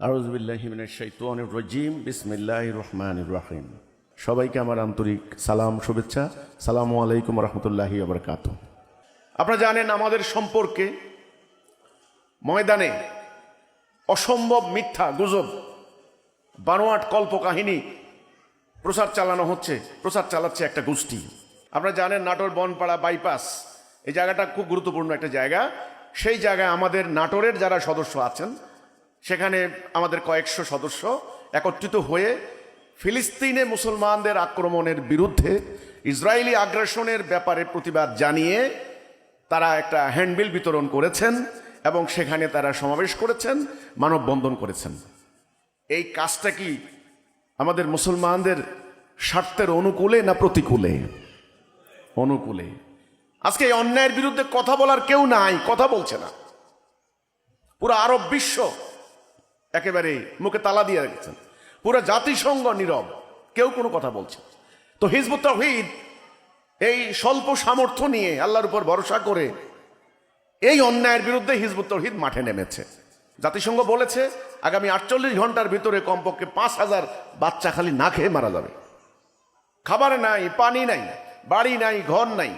আউযুবিল্লাহি মিনাশ শাইতানির রাজিম বিসমিল্লাহির রহমানির রহিম। সবাইকে আমার আন্তরিক সালাম শুভেচ্ছা। আসসালামু আলাইকুম রহমতুল্লাহি ওয়া বারাকাতুহু। আপনারা জানেন আমাদের সম্পর্কে ময়দানে অসম্ভব মিথ্যা গুজব বানোয়াট কল্পকাহিনী প্রচার চালাচ্ছে একটা গোষ্ঠী। আপনারা জানেন নাটোর বনপাড়া বাইপাস এই জায়গাটা খুব গুরুত্বপূর্ণ একটা জায়গা। সেই জায়গায় আমাদের নাটোরের যারা সদস্য আছেন সেখানে আমাদের কয়েকশো সদস্য একত্রিত হয়ে ফিলিস্তিনে মুসলমানদের আক্রমণের বিরুদ্ধে ইসরায়েলি আগ্রাসনের ব্যাপারে প্রতিবাদ জানিয়ে তারা একটা হ্যান্ডবিল বিতরণ করেছেন এবং সেখানে তারা সমাবেশ করেছেন, মানববন্ধন করেছেন। এই কাজটা কি আমাদের মুসলমানদের স্বার্থের অনুকূলে না প্রতিকূলে? অনুকূলে। আজকে এই অন্যায়ের বিরুদ্ধে কথা বলার কেউ নাই, কথা বলছে না। পুরো আরব বিশ্ব একেবারে মুখে তালা দিয়ে রেখেছেন, পুরো জাতিসংঘ নীরব, কেউ কোনো কথা বলছে। তো হিজবুত তাওহীদ এই স্বল্প সামর্থ্য নিয়ে আল্লাহর উপর ভরসা করে এই অন্যায়ের বিরুদ্ধে হিজবুত তাওহীদ মাঠে নেমেছে। জাতিসংঘ বলেছে আগামী 48 ঘন্টার ভিতরে কমপক্ষে 5000 বাচ্চা খালি না খেয়ে মারা যাবে। খাবার নাই, পানি নাই, বাড়ি নাই, ঘর নাই।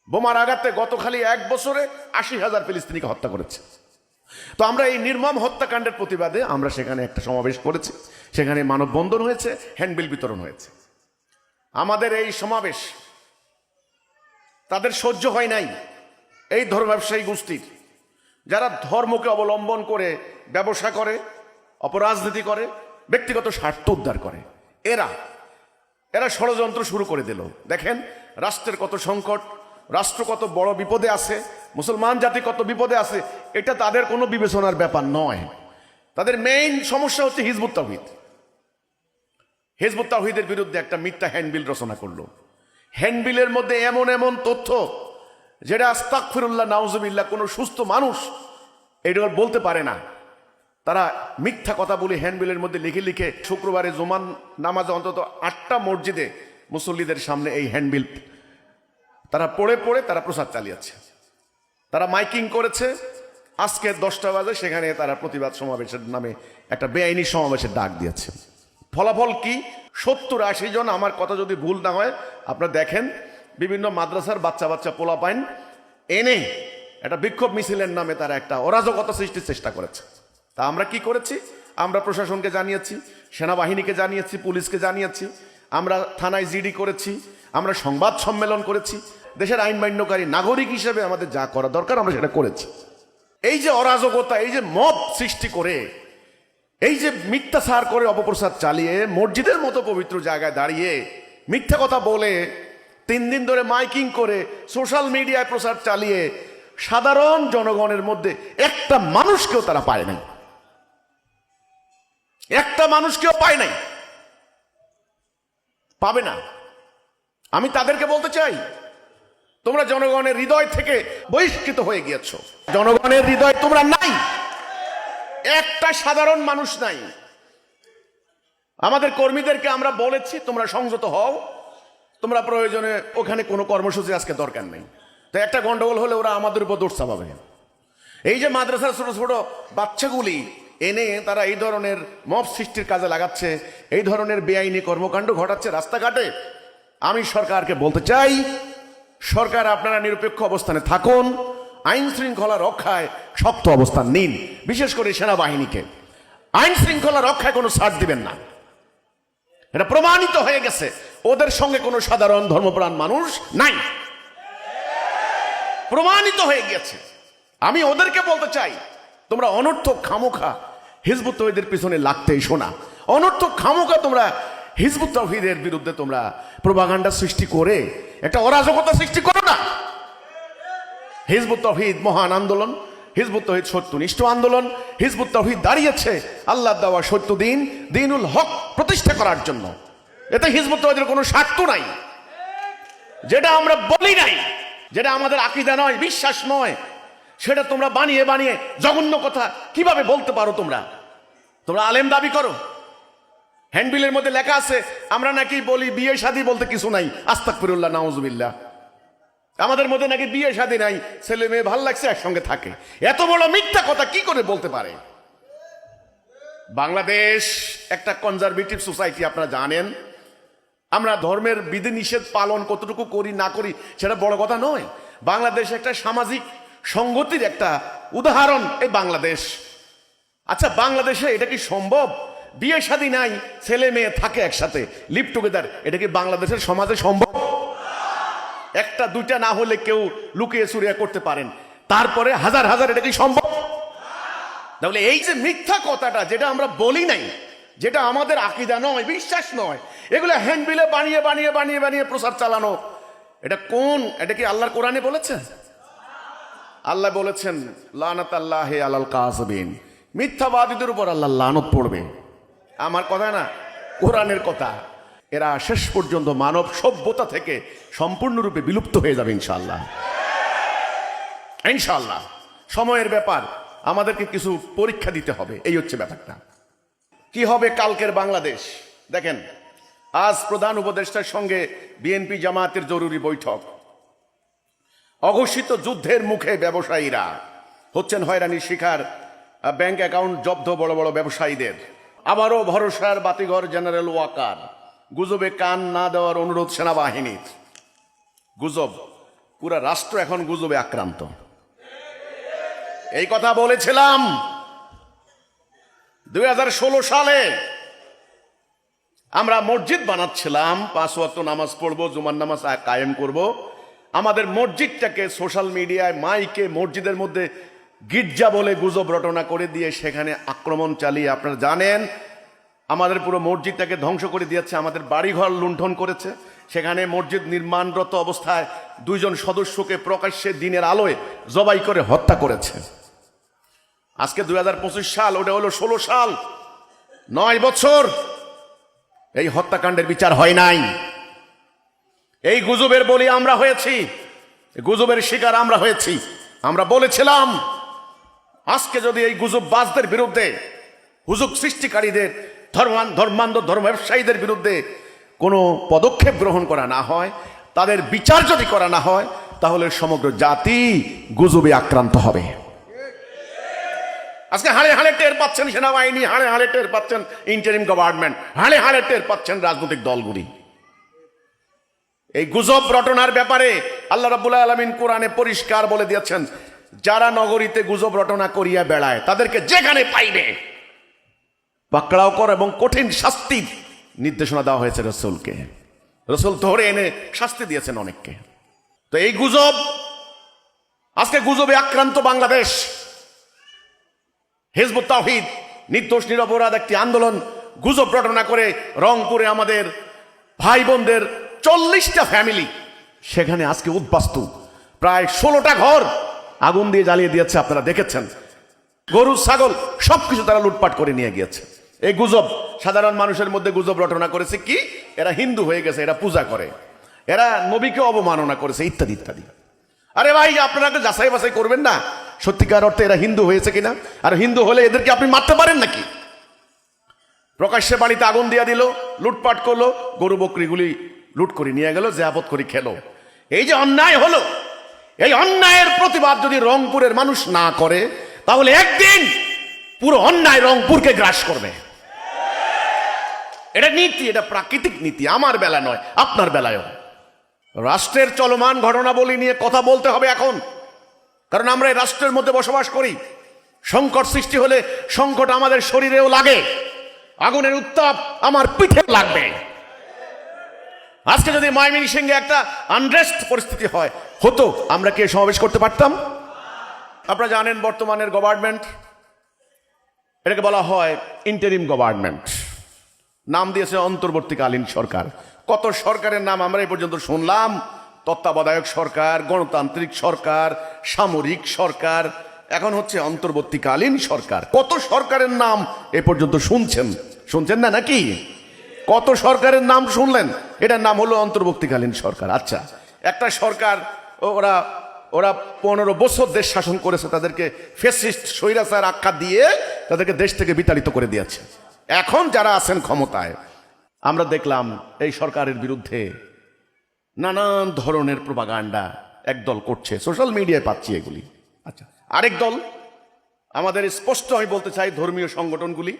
বোমার আঘাতে গত খালি 1 বছরে 80,000 ফিলিস্তিনিকে হত্যা করেছে। তো আমরা এই নির্মম হত্যাকাণ্ডের প্রতিবাদে আমরা সেখানে একটা সমাবেশ করেছি, সেখানে মানববন্ধন হয়েছে, হ্যান্ডবিল বিতরণ হয়েছে। আমাদের এই সমাবেশ তাদের সহ্য হয় নাই এই ধর্ম ব্যবসায়ী গোষ্ঠীর, যারা ধর্মকে অবলম্বন করে ব্যবসা করে, অপরাজনীতি করে, ব্যক্তিগত স্বার্থ উদ্ধার করে। এরা ষড়যন্ত্র শুরু করে দিল। দেখেন রাষ্ট্রের কত সংকট, রাষ্ট্র কত বড় বিপদে আছে, মুসলমান জাতি কত বিপদে আছে, এটা তাদের কোনো বিবেচনার ব্যাপার নয়। তাদের মেইন সমস্যা হচ্ছে হিজবুত তাওহীদ। হিজবুত তাওহীদের বিরুদ্ধে একটা মিথ্যা হ্যান্ডবিল রচনা করলো। হ্যান্ডবিলের মধ্যে এমন এমন তথ্য যেটা আস্তাগফিরুল্লাহ নাউজুবিল্লাহ কোনো সুস্থ মানুষ এটা বলতে পারে না। তারা মিথ্যা কথা বলে হ্যান্ডবিলের মধ্যে লিখে লিখে শুক্রবারে জুমান নামাজে অন্তত 8টা মসজিদে মুসল্লিদের সামনে এই হ্যান্ডবিল তারা পড়ে তারা প্রচার চালিয়েছে। তারা মাইকিং করেছে। আজকে 10টা বাজে সেখানে তারা প্রতিবাদ সমাবেশের নামে একটা বেআইনি সমাবেশের ডাক দিয়েছে। ফলাফল কি? 70-80 জন, আমার কথা যদি ভুল না হয় আপনারা দেখেন, বিভিন্ন মাদ্রাসার বাচ্চা পোলাপাইন এনে একটা বিক্ষোভ মিছিলের নামে তারা একটা অরাজকতা সৃষ্টির চেষ্টা করেছে। তা আমরা কি করেছি? আমরা প্রশাসনকে জানিয়েছি, সেনাবাহিনীকে জানিয়েছি, পুলিশকে জানিয়েছি, আমরা থানায় জিডি করেছি, আমরা সংবাদ সম্মেলন করেছি। দেশের আইন মান্যকারী নাগরিক হিসেবে আমাদের যা করা দরকার আমরা সেটা করেছি। এই যে অরাজকতা, এই যে মব সৃষ্টি করে, এই যে মিথ্যাচার করে, অপপ্রচার চালিয়ে, মসজিদের মতো পবিত্র জায়গায় দাঁড়িয়ে মিথ্যা কথা বলে 3 দিন ধরে মাইকিং করে সোশ্যাল মিডিয়ায় প্রচার চালিয়ে সাধারণ জনগণের মধ্যে একটা মানুষকেও তারা পায় নাই, একটা মানুষকেও পায় নাই, পাবে না। আমি তাদেরকে বলতে চাই, তোমরা জনগণের হৃদয় থেকে বহিষ্কৃত হয়ে গিয়েছো। জনগণের হৃদয় তোমরা নাই, একটা সাধারণ মানুষ নাই। আমাদের কর্মীদেরকে আমরা বলেছি তোমরা সংযত হও, তোমরা প্রয়োজনে ওখানে কোনো কর্মসূচি আজকে দরকার নেই। তো একটা গন্ডগোল হলে ওরা আমাদের উপর দোষ চাপাবে। এই যে মাদ্রাসার ছোট ছোট বাচ্চাগুলি এনে তারা এই ধরনের মব সৃষ্টির কাজে লাগাচ্ছে, এই ধরনের বেআইনি কর্মকাণ্ড ঘটাচ্ছে রাস্তাঘাটে, আমি সরকারকে বলতে চাই, সরকার আপনারা নিরপেক্ষ অবস্থানে থাকুন, আইন শৃঙ্খলা রক্ষায় শক্ত অবস্থান নিন। বিশেষ করে সেনাবাহিনীকে আইন শৃঙ্খলা রক্ষায় কোনো ছাড় দিবেন না। এটা প্রমাণিত হয়ে গেছে ওদের সঙ্গে কোনো সাধারণ ধর্মপ্রাণ মানুষ নাই, প্রমাণিত হয়ে গেছে। আমি ওদেরকে বলতে চাই, তোমরা অনর্থক খামোখা হিজবুত তাওহীদের পিছনে লাগতে এসো না। অনর্থক খামোখা তোমরা হিজবুত তাওহীদের বিরুদ্ধে তোমরা প্রোপাগান্ডা সৃষ্টি করে একটা অরাজকতা সৃষ্টি করো না। হিজবুত তাওহীদ মহান আন্দোলন, হিজবুত তাওহীদ সত্যনিষ্ঠ আন্দোলন। হিজবুত তাওহীদ দাঁড়িয়েছে আল্লাহ দেওয়া সত্য দিন, দ্বীনুল হক প্রতিষ্ঠা করার জন্য। এতে হিজবুত তাওহীদের কোনো স্বার্থ নাই। যেটা আমরা বলি নাই, যেটা আমাদের আকীদা নয়, বিশ্বাস নয়, সেটা তোমরা বানিয়ে বানিয়ে জঘন্য কথা কিভাবে বলতে পারো? তোমরা আলেম দাবি করো। হ্যান্ডবিলের মধ্যে লেখা আছে আমরা নাকি বলি বিয়ে শাদী বলতে কিছু নাই, আস্তাগফিরুল্লাহ নাউজুবিল্লাহ। আমাদের মধ্যে নাকি বিয়ে শাদী নাই, ছেলে মেয়ে ভাল লাগছে একসঙ্গে থাকে। এত বড় মিথ্যা কথা কি করে বলতে পারে? বাংলাদেশ একটা কনজারভেটিভ সোসাইটি, আপনারা জানেন। আমরা ধর্মের বিধিনিষেধ পালন কতটুকু করি না করি সেটা বড় কথা নয়। বাংলাদেশ একটা সামাজিক সংগতির একটা উদাহরণ এই বাংলাদেশ। আচ্ছা, বাংলাদেশে এটা কি সম্ভব? বিয়ে শাদী নাই, ছেলে মেয়ে থাকে একসাথে, লিভ টুগেদার, এটা কি বাংলাদেশের সমাজে সম্ভব? একটা দুইটা না হলে কেউ লুকিয়ে চুরিয়া করতে পারেন, তারপরে হাজার হাজার, এটা কি সম্ভব? তাহলে এই যে মিথ্যা কথাটা, যেটা আমরা বলি নাই, যেটা আমাদের আকীদা নয়, বিশ্বাস নয়, এগুলো হ্যান্ডবিলে বানিয়ে বানিয়ে বানিয়ে বানিয়ে প্রচার চালানো, এটা কি আল্লাহর কোরআনে বলেছেন? আল্লাহ বলেছেন লানাতাল্লাহি আলাল কাযিবিন, মিথ্যাবাদীদের উপর আল্লাহ লানত পড়বে। আমার কথা না, কোরআনের কথা। এরা শেষ পর্যন্ত মানব সভ্যতা থেকে সম্পূর্ণরূপে বিলুপ্ত হয়ে যাবে ইনশাআল্লাহ। ইনশাআল্লাহ সময়ের ব্যাপার, আমাদেরকে কিছু পরীক্ষা দিতে হবে, এই হচ্ছে ব্যাপারটা। কি হবে কালকের বাংলাদেশ? দেখেন, আজ প্রধান উপদেষ্টার সঙ্গে বিএনপি জামায়াতের জরুরি বৈঠক। অঘোষিত যুদ্ধের মুখে ব্যবসায়ীরা হচ্ছেন হয়রানির শিকার, ব্যাংক অ্যাকাউন্ট জব্দ বড় বড় ব্যবসায়ীদের। আবারও ভরসার বাতিঘর জেনারেল ওয়াকার, গুজবে কান না দেওয়ার অনুরোধ সেনাবাহিনীর। গুজব, পুরা রাষ্ট্র এখন গুজবে আক্রান্ত। এই কথা বলেছিলাম 2016 সালে। আমরা মসজিদ বানাচ্ছিলাম, 5 ওয়াক্ত নামাজ পড়বো, জুমার নামাজ কায়েম করব। আমাদের মসজিদটাকে সোশ্যাল মিডিয়ায় মাইকে মসজিদের মধ্যে গির্জা বলে গুজব রটনা করে দিয়ে সেখানে আক্রমণ চালিয়ে, আপনারা জানেন, আমাদের পুরো মসজিদটাকে ধ্বংস করে দিয়েছে। আমাদের বাড়িঘর লুণ্ঠন করেছে। সেখানে মসজিদ নির্মাণরত অবস্থায় 2 জন সদস্যকে প্রকাশ্যে দিনের আলোয় জবাই করে হত্যা করেছে। আজকে 2025 সাল, ওটা হলো 16 সাল, 9 বছর এই হত্যাকাণ্ডের বিচার হয় নাই। এই গুজবের বলি আমরা হয়েছি, গুজবের শিকার আমরা হয়েছি। আমরা বলেছিলাম আজকে যদি এই গুজববাজদের বিরুদ্ধে, হুজুগ সৃষ্টিকারীদের, ধর্মান্ধ ধর্ম ব্যবসায়ীদের বিরুদ্ধে কোনো পদক্ষেপ গ্রহণ করা না হয়, তাদের বিচার যদি করা না হয়, তাহলে সমগ্র জাতি গুজবে আক্রান্ত হবে। আজকে হাড়ে হাড়ে টের পাচ্ছেন সেনাবাহিনী, হাড়ে হাড়ে টের পাচ্ছেন ইন্টারিম গভর্নমেন্ট, হাড়ে হাড়ে টের পাচ্ছেন রাজনৈতিক দলগুলি। এই গুজব রটনার ব্যাপারে আল্লাহ রাব্বুল আলামিন কোরআনে পরিষ্কার বলে দিয়েছেন, যারা নগরীতে গুজব রটনা করিয়া বেড়ায় তাদেরকে যেখানে পাইবে পাকড়াও কর এবং কঠিন শাস্তির নির্দেশনা দেওয়া হয়েছে রসুলকে। রসুল ধরে এনে শাস্তি দিয়েছেন অনেককে। তো এই গুজব, আজকে গুজবে আক্রান্ত বাংলাদেশ। হিজবুত তাওহীদ নির্দোষ নিরপরাধ একটি আন্দোলন গুজব রটনা করে রংপুরে আমাদের ভাই বোনদের 40টা ফ্যামিলি সেখানে আজকে উদ্বাস্তু, প্রায় 16টা ঘর আগুন দিয়ে জ্বালিয়ে দিয়েছে। আপনারা দেখেছেন, গরু ছাগল সবকিছু তারা লুটপাট করে নিয়ে গিয়েছে। এই গুজব সাধারণ মানুষের মধ্যে গুজব রটনা করেছে কি, এরা হিন্দু হয়ে গেছে, এরা পূজা করে, এরা নবীকে অবমাননা করেছে, ইত্যাদি ইত্যাদি। আরে ভাই, আপনারা যাচাই বাছাই করবেন না সত্যিকার অর্থে এরা হিন্দু হয়েছে কিনা? আর হিন্দু হলে এদেরকে আপনি মারতে পারেন নাকি? প্রকাশ্যে বাড়িতে আগুন দিয়ে দিল, লুটপাট করলো, গরু বকরিগুলি লুট করে নিয়ে গেল, জিয়াফত করে খেলো। এই যে অন্যায় হলো, এই অন্যায়ের প্রতিবাদ যদি রংপুরের মানুষ না করে, তাহলে একদিন পুরো অন্যায় রংপুরকে গ্রাস করবে। এটা নীতি, এটা প্রাকৃতিক নীতি, আমার বেলা নয়, আপনার বেলায়ও। রাষ্ট্রের চলমান ঘটনাবলী নিয়ে কথা বলতে হবে এখন, কারণ আমরা এই রাষ্ট্রের মধ্যে বসবাস করি। সংকট সৃষ্টি হলে সংকট আমাদের শরীরেও লাগে, আগুনের উত্তাপ আমার পিঠে লাগবে। আজকে যদি ময়মনসিংহে একটা আনরেস্ট পরিস্থিতি হতো, আমরা কি সমাবেশ করতে পারতাম? আপনারা জানেন বর্তমানের গভর্নমেন্ট, এটাকে বলা হয় ইন্টারিম গভর্নমেন্ট, নাম দিয়েছে অন্তর্বর্তীকালীন সরকার। কত সরকারের নাম আমরা এই পর্যন্ত শুনলাম, তত্ত্বাবধায়ক সরকার, গণতান্ত্রিক সরকার, সামরিক সরকার, এখন হচ্ছে অন্তর্বর্তীকালীন সরকার। কত সরকারের নাম এ পর্যন্ত শুনছেন না নাকি? কত সরকারের নাম শুনলেন? এটার নাম হলো অন্তর্বর্তীকালীন সরকার। আচ্ছা, একটা সরকার ওরা 15 বছর দেশ শাসন করেছে, তাদেরকে ফ্যাসিস্ট স্বৈরাচার আখ্যা দিয়ে তাদেরকে দেশ থেকে বিতাড়িত করে দিয়েছে। এখন যারা আছেন ক্ষমতায়, আমরা দেখলাম এই সরকারের বিরুদ্ধে নানান ধরনের প্রোপাগান্ডা একদল করছে, সোশ্যাল মিডিয়ায় পাচ্ছি এগুলি। আচ্ছা, আরেক দল, আমাদের স্পষ্ট আমি বলতে চাই, ধর্মীয় সংগঠনগুলি,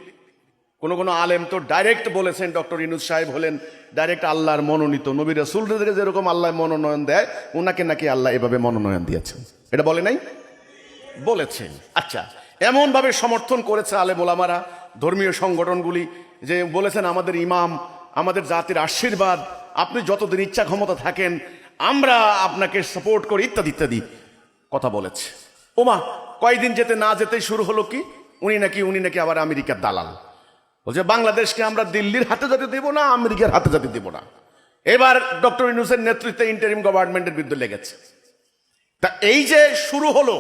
কোন আলেম তো ডাইরেক্ট বলেছেন, ডক্টর ইউনূস সাহেব হলেন ডাইরেক্ট আল্লাহর মনোনীত নবী রাসূলদেরকে যেরকম আল্লাহ মনোনয়ন দেয়, ওনাকে নাকি আল্লাহ এভাবে মনোনয়ন দিয়েছেন। এটা বলে নাই? বলেছেন। আচ্ছা, এমন ভাবে সমর্থন করেছে আলেম ওলামারা, ধর্মীয় সংগঠনগুলি, যে বলেছেন আমাদের ইমাম, আমাদের জাতির আশীর্বাদ, আপনি যতদিন ইচ্ছা ক্ষমতা থাকেন আমরা আপনাকে সাপোর্ট করি, ইত্যাদি ইত্যাদি কথা বলেছে। ওমা, কয়েকদিন যেতে না যেতেই শুরু হলো কি, উনি নাকি আবার আমেরিকার দালাল। বলছে বাংলাদেশকে আমরা দিল্লির হাতে যেতে দেব না, আমেরিকার হাতে যেতে দেব না। এবার ডক্টর ইউনূসের নেতৃত্বে ইন্টারিম গভর্নমেন্টের বিরুদ্ধে লেগেছে। তা এই যে শুরু হলো,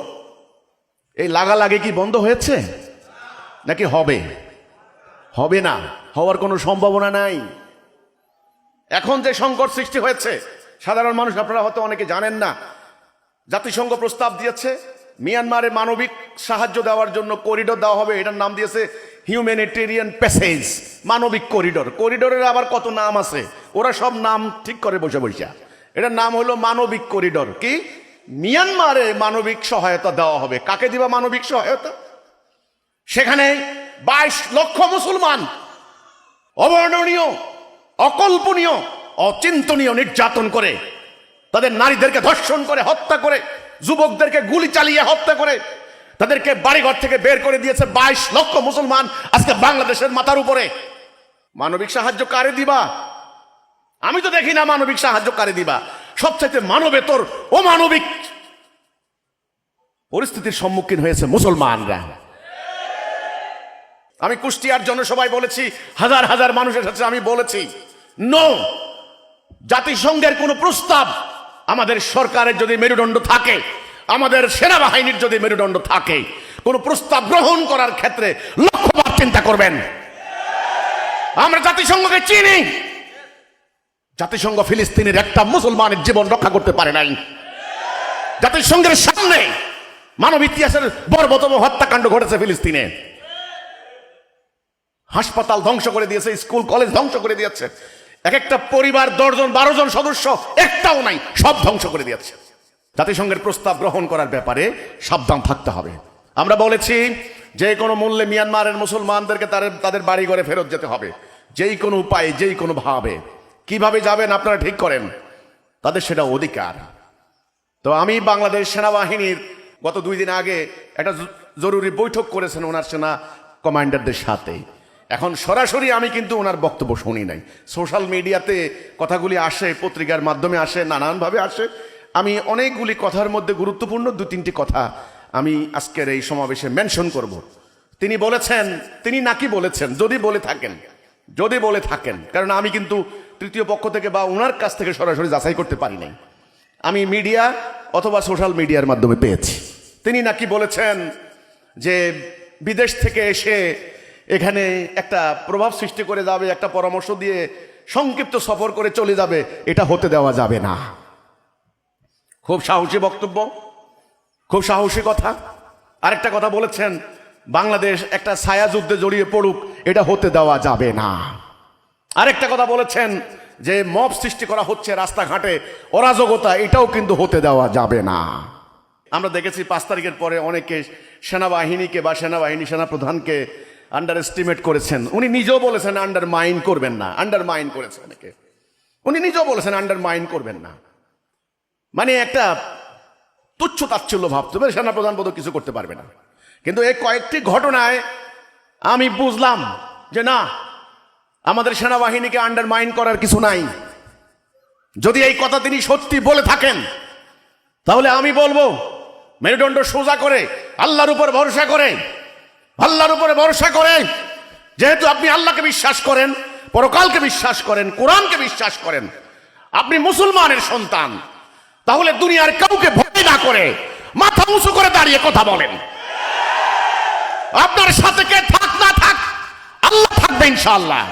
এই লাগালাগি কি বন্ধ হয়েছে নাকি হবে? হবে না, হওয়ার কোনো সম্ভাবনা নাই। এখন যে সংকট সৃষ্টি হয়েছে, সাধারণ মানুষ আপনারা হয়তো অনেকে জানেন না, জাতিসংঘ প্রস্তাব দিয়েছে মিয়ানমারে মানবিক সাহায্য দেওয়ার জন্য করিডোর দেওয়া হবে। এটার নাম দিয়েছে হিউম্যানিটেরিয়ান প্যাসেজ, মানবিক করিডোর। করিডোরের আবার কত নাম আছে, ওরা সব নাম ঠিক করে বসে বসে। এটার নাম হলো মানবিক করিডোর। কি? মিয়ানমারে মানবিক সহায়তা দেওয়া হবে। কাকে দিবা মানবিক সহায়তা? সেখানে 22 লক্ষ মুসলমান অবর্ণনীয়, অকল্পনীয়, অচিন্তনীয় নির্যাতন করে, তাদের নারীদেরকে ধর্ষণ করে হত্যা করে, যুবকদেরকে গুলি চালিয়ে হত্যা করে, তাদেরকে বাড়িঘর থেকে বের করে দিয়েছে 22 লক্ষ মুসলমান আজকে বাংলাদেশের মাথার উপরে। মানবিক সাহায্য কারে দিবা? আমি তো দেখি না মানবিক সাহায্য কারে দিবা। সবচাইতে মানবেতর অমানবিক পরিস্থিতির সম্মুখীন হয়েছে মুসলমানরা। আমি কুষ্টিয়ার জনসভায় বলেছি, হাজার হাজার মানুষের সাথে আমি বলেছি, নো, জাতিসংঘের কোন প্রস্তাব, আমাদের সরকারের যদি মেরুদণ্ড থাকে, আমাদের সেনাবাহিনীর যদি মেরুদণ্ড থাকে, কোন প্রস্তাব গ্রহণ করার ক্ষেত্রে লক্ষ্যবার চিন্তা করবেন। আমরা জাতিসংঘকে চিনি। জাতিসংঘ ফিলিস্তিনের একটা মুসলমানের জীবন রক্ষা করতে পারে নাই। জাতিসংঘের সামনে মানব ইতিহাসের বর্বরতম হত্যাকাণ্ড ঘটেছে ফিলিস্তিনে। হাসপাতাল ধ্বংস করে দিয়েছে, স্কুল কলেজ ধ্বংস করে দিয়েছে। এক একটা পরিবার 10 জন 12 জন সদস্য একটাও নাই, সব ধ্বংস করে দিয়েছে। জাতিসংঘের প্রস্তাব গ্রহণ করার ব্যাপারে সাবধান থাকতে হবে। আমরা বলেছি যে কোনো মূল্যে মিয়ানমারের মুসলমানদেরকে তাদের বাড়ি ঘরে ফেরত যেতে হবে, যেই কোনো উপায়ে, যেই কোনো ভাবে। কিভাবে যাবেন আপনারা ঠিক করেন, তাদের সেটা অধিকার। তো আমি বাংলাদেশ সেনাবাহিনীর গত 2 দিন আগে একটা জরুরি বৈঠক করেছেন ওনার সেনা কমান্ডারদের সাথে। এখন সরাসরি আমি কিন্তু ওনার বক্তব্য শুনি নাই, সোশ্যাল মিডিয়াতে কথাগুলি আসে, পত্রিকার মাধ্যমে আসে, নানানভাবে আসে। আমি অনেকগুলি কথার মধ্যে গুরুত্বপূর্ণ 2-3টি কথা আমি আজকের এই সমাবেশে মেনশন করব। তিনি বলেছেন, তিনি নাকি বলেছেন, যদি বলে থাকেন, কারণ আমি কিন্তু তৃতীয় পক্ষ থেকে বা ওনার কাছ থেকে সরাসরি যাচাই করতে পারি নাই, আমি মিডিয়া অথবা সোশ্যাল মিডিয়ার মাধ্যমে পেয়েছি। তিনি নাকি বলেছেন যে বিদেশ থেকে এসে এখানে একটা প্রভাব সৃষ্টি করে যাবে, একটা পরামর্শ দিয়ে সংক্ষিপ্ত সফর করে চলে যাবে, এটা হতে দেওয়া যাবে না। খুব সাহসী বক্তব্য, খুব সাহসী কথা। আরেকটা কথা বলেছেন, বাংলাদেশ একটা ছায়া যুদ্ধে জড়িয়ে পড়ুক, এটা হতে দেওয়া যাবে না। আরেকটা কথা বলেছেন যে মব সৃষ্টি করা হচ্ছে রাস্তাঘাটে, অরাজকতা, এটাও কিন্তু হতে দেওয়া যাবে না। আমরা দেখেছি 5 তারিখের পরে অনেকে সেনাবাহিনীকে বা সেনাপ্রধানকে আন্ডার এস্টিমেট করেছেন। উনি নিজেও বলেছেন আন্ডারমাইন করবেন না, আন্ডারমাইন করেছেন অনেকে। উনি নিজেও বলেছেন আন্ডারমাইন করবেন না, মানে একটা তুচ্ছ তাচ্ছিল্য ভাবতে হবে, সেনাপ্রধান বোধহয় কিছু করতে পারবে না। কিন্তু এই কয়েকটি ঘটনায় আমি বুঝলাম যে না, আমাদের সেনাবাহিনীকে আন্ডারমাইন করার কিছু নাই। যদি এই কথা তিনি সত্যি বলে থাকেন, তাহলে আমি বলবো মেরুদণ্ড সোজা করে আল্লাহর উপর ভরসা করে, আল্লাহর উপরে ভরসা করে, যেহেতু আপনি আল্লাহকে বিশ্বাস করেন, পরকালকে বিশ্বাস করেন, কোরআনকে বিশ্বাস করেন, আপনি মুসলমানের সন্তান, তাহলে দুনিয়ার কাউকে ভয় না করে মাথা উঁচু করে দাঁড়িয়ে কথা বলেন। আপনার সাথে কে থাক না থাক, আল্লাহ থাকবে ইনশাআল্লাহ।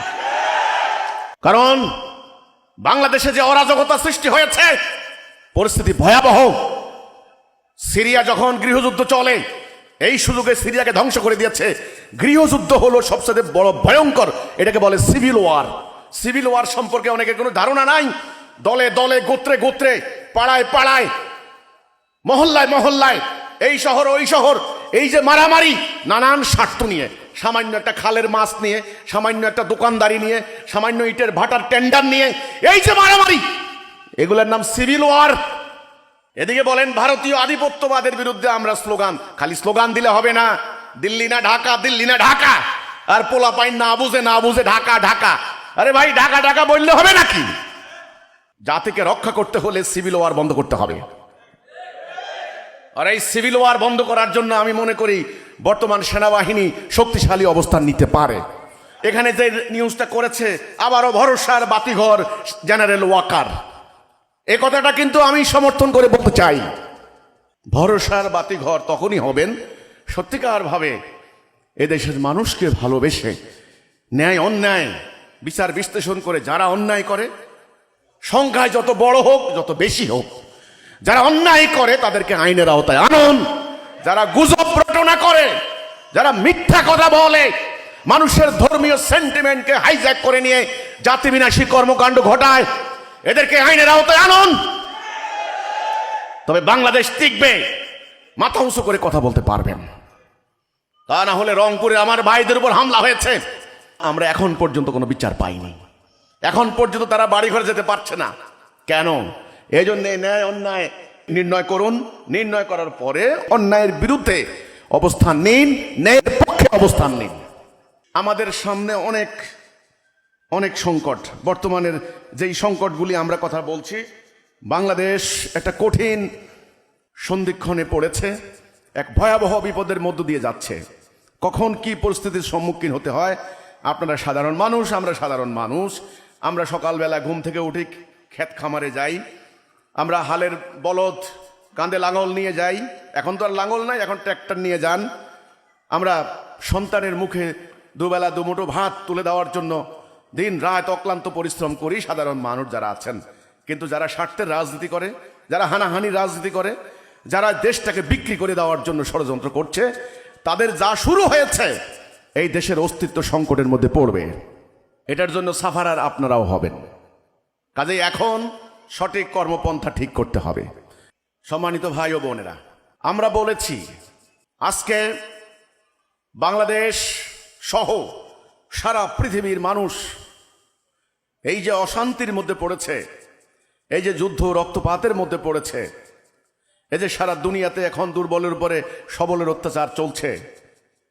কারণ বাংলাদেশে যে অরাজকতা সৃষ্টি হয়েছে, পরিস্থিতি ভয়াবহ। সিরিয়া যখন গৃহযুদ্ধ চলে, এই সুযোগে সিরিয়াকে ধ্বংস করে দিয়েছে। গৃহযুদ্ধ হলো সবচেয়ে বড় ভয়ঙ্কর, এটাকে বলে সিভিল ওয়ার। সিভিল ওয়ার সম্পর্কে অনেকের কোনো ধারণা নাই। দলে দলে, গোত্রে গোত্রে, পাড়ায় পাড়ায়, মহল্লায় মহল্লায়, এই শহর ওই শহর, এই যে মারামারি, নানান স্বার্থ নিয়ে, সামান্য একটা খালের মাছ নিয়ে, সামান্য একটা দোকানদারি নিয়ে, সামান্য ইটের ভাটার টেন্ডার নিয়ে এই যে মারামারি, এগুলোর নাম সিভিল ওয়ার। এদিকে বলেন ভারতীয় আধিপত্যবাদের বিরুদ্ধে আমরা স্লোগান, খালি স্লোগান দিলে হবে না। দিল্লি না ঢাকা, দিল্লি না ঢাকা, আর পোলাপাইন না বুঝে ঢাকা ঢাকা। আরে ভাই, ঢাকা ঢাকা বললে হবে নাকি? জাতিকে রক্ষা করতে হলে সিভিল ওয়ার বন্ধ করতে হবে। আর এই সিভিল ওয়ার বন্ধ করার জন্য আমি মনে করি বর্তমান সেনাবাহিনী শক্তিশালী অবস্থান নিতে পারে। এখানে যে নিউজটা করেছে, আবারও ভরসার বাতিঘর জেনারেল ওয়াকার, এ কথাটা কিন্তু আমি সমর্থন করে বলতে চাই। ভরসার বাতিঘর তখনই হবেন সত্যিকার ভাবে এদেশের মানুষকে ভালোবেসে, ন্যায় অন্যায় বিচার বিশ্লেষণ করে, যারা অন্যায় করে সংখ্যায় যত বড় হোক যত বেশি হোক, যারা অন্যায় করে তাদেরকে আইনের আওতায় আনুন। যারা গুজব রটনা করে, যারা মিথ্যা কথা বলে, মানুষের ধর্মীয় সেন্টিমেন্টকে হাইজ্যাক করে নিয়ে জাতি বিনাশী কর্মকাণ্ড ঘটায়, এদেরকে আইনের আওতায় আনুন। তবে বাংলাদেশ টিকবে, মাথা উঁচু করে কথা বলতে পারবেন। তা না হলে রংপুরে আমার ভাইদের উপর হামলা হয়েছে, আমরা এখন পর্যন্ত কোনো বিচার পাইনি। এখন পর্যন্ত তারা বাড়ি ঘরে যেতে পারছে না। কেন? এই জন্য ন্যায় অন্যায় নির্ণয় করুন, নির্ণয় করার পরে অন্যায়ের বিরুদ্ধে অবস্থান নিন, ন্যায়ের পক্ষে অবস্থান নিন। আমাদের সামনে অনেক অনেক সংকট, বর্তমানের যেই সংকটগুলি আমরা কথা বলছি, বাংলাদেশ একটা কঠিন সন্ধিক্ষণে পড়েছে, এক ভয়াবহ বিপদের মধ্য দিয়ে যাচ্ছে। কখন কি পরিস্থিতির সম্মুখীন হতে হয়, আপনারা সাধারণ মানুষ, আমরা সাধারণ মানুষ, আমরা সকালবেলা ঘুম থেকে উঠি, ক্ষেত খামারে যাই, আমরা হালের বলদ কাঁধে লাঙল নিয়ে যাই। এখন তো আর লাঙল নাই, এখন ট্র্যাক্টর নিয়ে যান। আমরা সন্তানের মুখে দুবেলা দুমুঠো ভাত তুলে দেওয়ার জন্য দিন রাত অক্লান্ত পরিশ্রম করি সাধারণ মানুষ যারা আছেন। কিন্তু যারা স্বার্থের রাজনীতি করে, যারা হানাহানি রাজনীতি করে, যারা দেশটাকে বিক্রি করে দেওয়ার জন্য ষড়যন্ত্র করছে, তাদের যা শুরু হয়েছে এই দেশের অস্তিত্ব সংকটের মধ্যে পড়বে। এটার জন্য সাফারার আপনারাও হবেন। কাজেই এখন সঠিক কর্মপন্থা ঠিক করতে হবে। সম্মানিত ভাই ও বোনেরা, আমরা বলেছি আজকে বাংলাদেশ সহ সারা পৃথিবীর মানুষ এই যে অশান্তির মধ্যে পড়েছে, এই যে যুদ্ধ রক্তপাতের মধ্যে পড়েছে, এই যে সারা দুনিয়াতে এখন দুর্বলের উপরে সবলের অত্যাচার চলছে,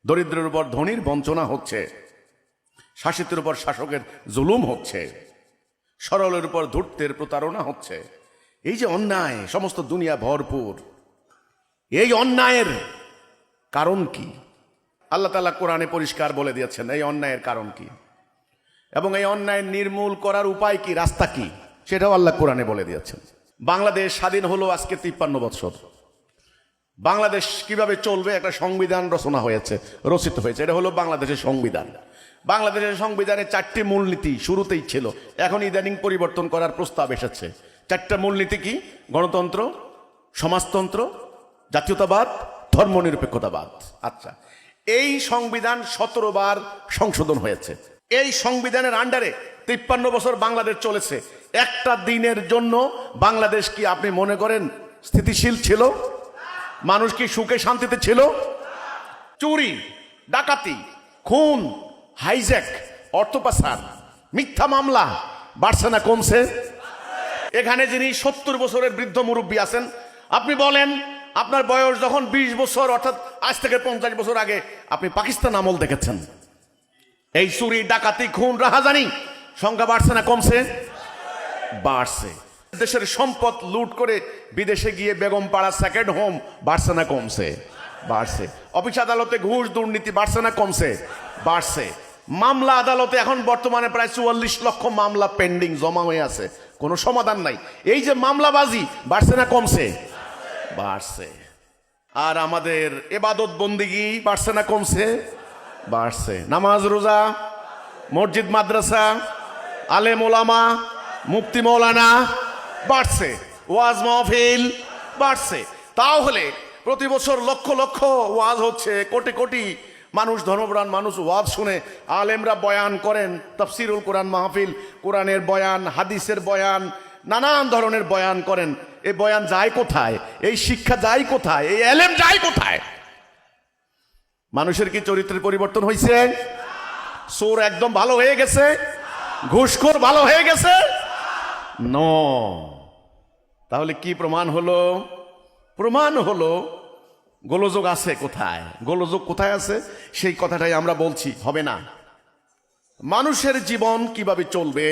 দরিদ্রের উপর ধনীর বঞ্চনা হচ্ছে, শাসিতের উপর শাসকের জুলুম হচ্ছে, সরলের উপর ধূর্তের প্রতারণা হচ্ছে, এই যে অন্যায় সমস্ত দুনিয়া ভরপুর, এই অন্যায়ের কারণ কি? আল্লাহ তাআলা কোরআনে পরিষ্কার বলে দিয়েছেন এই অন্যায়ের কারণ কি এবং এই অন্যায় নির্মূল করার উপায় কি, রাস্তা কি, সেটাও আল্লাহ কোরআনে বলে দিয়েছেন। বাংলাদেশ স্বাধীন হলো আজকে 53 বছর। বাংলাদেশ কিভাবে চলবে একটা সংবিধান রচনা হয়েছে, রচিত হয়েছে, এটা হলো বাংলাদেশের সংবিধান। বাংলাদেশের সংবিধানে 4টি মূলনীতি শুরুতেই ছিল, এখন ইদানিং পরিবর্তন করার প্রস্তাব এসেছে। 4টা মূলনীতি কি? গণতন্ত্র, সমাজতন্ত্র, জাতীয়তাবাদ, ধর্মনিরপেক্ষতাবাদ। আচ্ছা, এই সংবিধান 17 বার সংশোধন হয়েছে। এই সংবিধানের আন্ডারে 53 বছর বাংলাদেশ চলেছে। একটা দিনের জন্য বাংলাদেশ কি আপনি মনে করেন স্থিতিশীল ছিল? মানুষ কি সুখে শান্তিতে ছিল? চুরি, ডাকাতি, খুন, হাইজ্যাক, অর্থ পাচার, মিথ্যা মামলা বাড়ছে না কমছে? এখানে যিনি 70 বছরের বৃদ্ধ মুরব্বী আছেন, আপনি বলেন আপনার বয়স যখন 20 বছর, অর্থাৎ আজ থেকে 50 বছর আগে আপনি পাকিস্তান আমল দেখেছেন। এই চুরি, ডাকাতি, খুন, রাহাজানি সংখ্যা বাড়ছে না কমছে? বাড়ছে। দেশের সম্পদ লুট করে বিদেশে গিয়ে বেগম পাড়া সেকেন্ড হোম বাড়ছে না কমছে? বাড়ছে। অফিস আদালতে ঘুষ দুর্নীতি বাড়ছে না কমছে? বাড়ছে। মামলা আদালতে এখন বর্তমানে প্রায় 44 লক্ষ মামলা পেন্ডিং জমা হয়ে আছে, কোনো সমাধান নাই। এই যে মামলাবাজি বাড়ছে না কমছে? বাড়ছে। আর আমাদের ইবাদত বন্দেগী বাড়ছে না কমছে? বাড়ছে। নামাজ রোজা, মসজিদ মাদ্রাসা, আলেম ওলামা, মুফতি মৌলানা বাড়ছে। ওয়াজ মাহফিল বাড়ছে। তাহলে প্রতি বছর লক্ষ লক্ষ ওয়াজ হচ্ছে, কোটি কোটি মানুষ, ধর্মপ্রাণ মানুষ ওয়াজ শুনে, আলেমরা বয়ান করেন, তাফসিরুল কোরআন মাহফিল, কোরআনের বয়ান, হাদিসের বয়ান, নানান ধরনের বয়ান করেন। এই বয়ান যায় কোথায়? এই শিক্ষা যায় কোথায়? এই এলেম যায় কোথায়? মানুষের কি চরিত্রের পরিবর্তন হয়েছে? চোর একদম ভালো হয়ে গেছে? ঘুষখোর ভালো হয়ে গেছে? নো। তাহলে কি প্রমাণ হলো? প্রমাণ হলো গোলযোগ আছে কোথায়? গোলযোগ কোথায় আছে সেই কথাটাই আমরা বলছি। হবে না। মানুষের জীবন কিভাবে চলবে,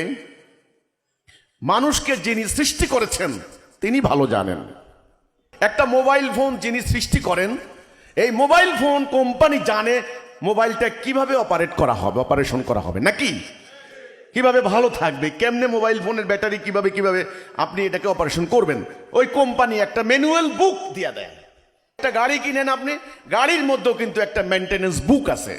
মানুষকে যিনি সৃষ্টি করেছেন তিনি ভালো জানেন। একটা মোবাইল ফোন যিনি সৃষ্টি করেন, এই মোবাইল ফোন কোম্পানি জানে মোবাইলটা কিভাবে অপারেশন করা হবে, নাকি কিভাবে ভালো থাকবে, কেমনে মোবাইল ফোনের ব্যাটারি কিভাবে আপনি এটাকে অপারেশন করবেন। ওই কোম্পানি একটা ম্যানুয়াল বুক দিয়ে দেয়। একটা গাড়ি কিনেন আপনি, গাড়ির মধ্যেও কিন্তু একটা মেইনটেনেন্স বুক আছে।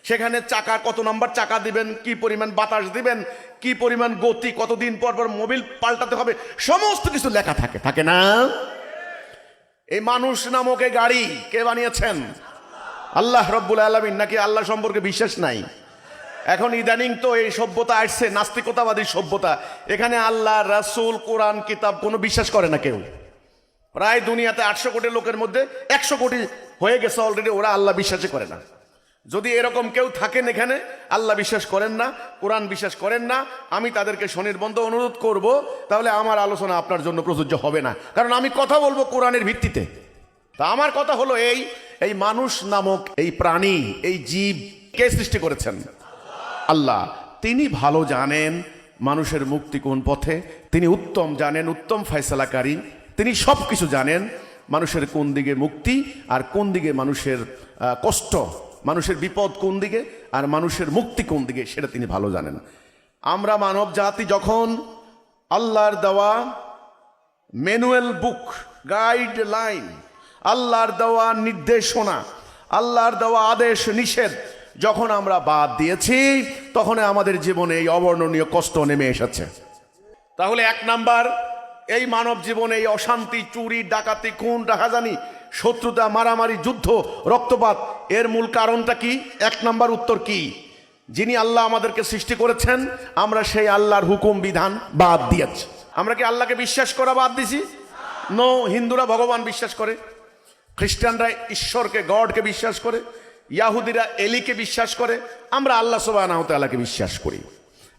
সেখানে চাকা কত নাম্বার চাকা দিবেন, কি পরিমাণ বাতাস দিবেন, কি পরিমাণ গতি, কতদিন পর পর মোবিল পাল্টাতে হবে, সমস্ত কিছু লেখা থাকে, থাকে না? এই মানুষ নামক এই গাড়ি কে বানিয়েছেন? আল্লাহ রব্বুল আলামিন। নাকি আল্লাহ সম্পর্কে বিশ্বাস নাই? এখন ইদানিং তো এই সভ্যতা আসছে, নাস্তিকতাবাদী সভ্যতা। এখানে আল্লাহ, রাসূল, কোরআন, কিতাব কোনো বিশ্বাস করে না কেউ। প্রায় দুনিয়াতে 800 কোটি লোকের মধ্যে 100 কোটি হয়ে গেছে অলরেডি, ওরা আল্লাহ বিশ্বাসই করে না। যদি এরকম কেউ থাকেন এখানে, আল্লাহ বিশ্বাস করেন না, কোরআন বিশ্বাস করেন না, আমি তাদেরকে স্বনির্বন্ধ অনুরোধ করব, তাহলে আমার আলোচনা আপনার জন্য প্রযোজ্য হবে না, কারণ আমি কথা বলবো কোরআনের ভিত্তিতে। তা আমার কথা হলো এই মানুষ নামক এই প্রাণী, এই জীব কে সৃষ্টি করেছেন? আল্লাহ। তিনি ভালো জানেন মানুষের মুক্তি কোন পথে, তিনি উত্তম জানেন, উত্তম ফয়সালাকারী। তিনি সব কিছু জানেন, মানুষের কোন দিকে মুক্তি আর কোন দিকে মানুষের কষ্ট, মানুষের বিপদ কোন দিকে আর মানুষের মুক্তি কোন দিকে, সেটা তিনি ভালো জানেন। আমরা মানব জাতি যখন আল্লাহর দেওয়া ম্যানুয়াল বুক, গাইডলাইন, আল্লাহর দেওয়া নির্দেশনা, আল্লাহর দেওয়া আদেশ নিষেধ যখন আমরা বাদ দিয়েছি, তখন আমাদের জীবনে এই অবর্ণনীয় কষ্ট নেমে এসেছে। তাহলে 1 নাম্বার, এই মানব জীবনে এই অশান্তি, চুরি, ডাকাতি, খুন, রাহাজানি, শত্রুতা, মারামারি, যুদ্ধ, রক্তপাত, এর মূল কারণটা কি? 1 নাম্বার উত্তর কি? যিনি আল্লাহ আমাদেরকে সৃষ্টি করেছেন, আমরা সেই আল্লাহর হুকুম বিধান বাদ দিয়েছি। আমরা কি আল্লাহকে বিশ্বাস করা বাদ দিছি? নো। হিন্দুরা ভগবান বিশ্বাস করে, খ্রিস্টানরা ঈশ্বরকে, গডকে বিশ্বাস করে, ইয়াহুদিরা এলিকে বিশ্বাস করে, আমরা আল্লাহ সুবহানাহু ওয়া তাআলাকে বিশ্বাস করি।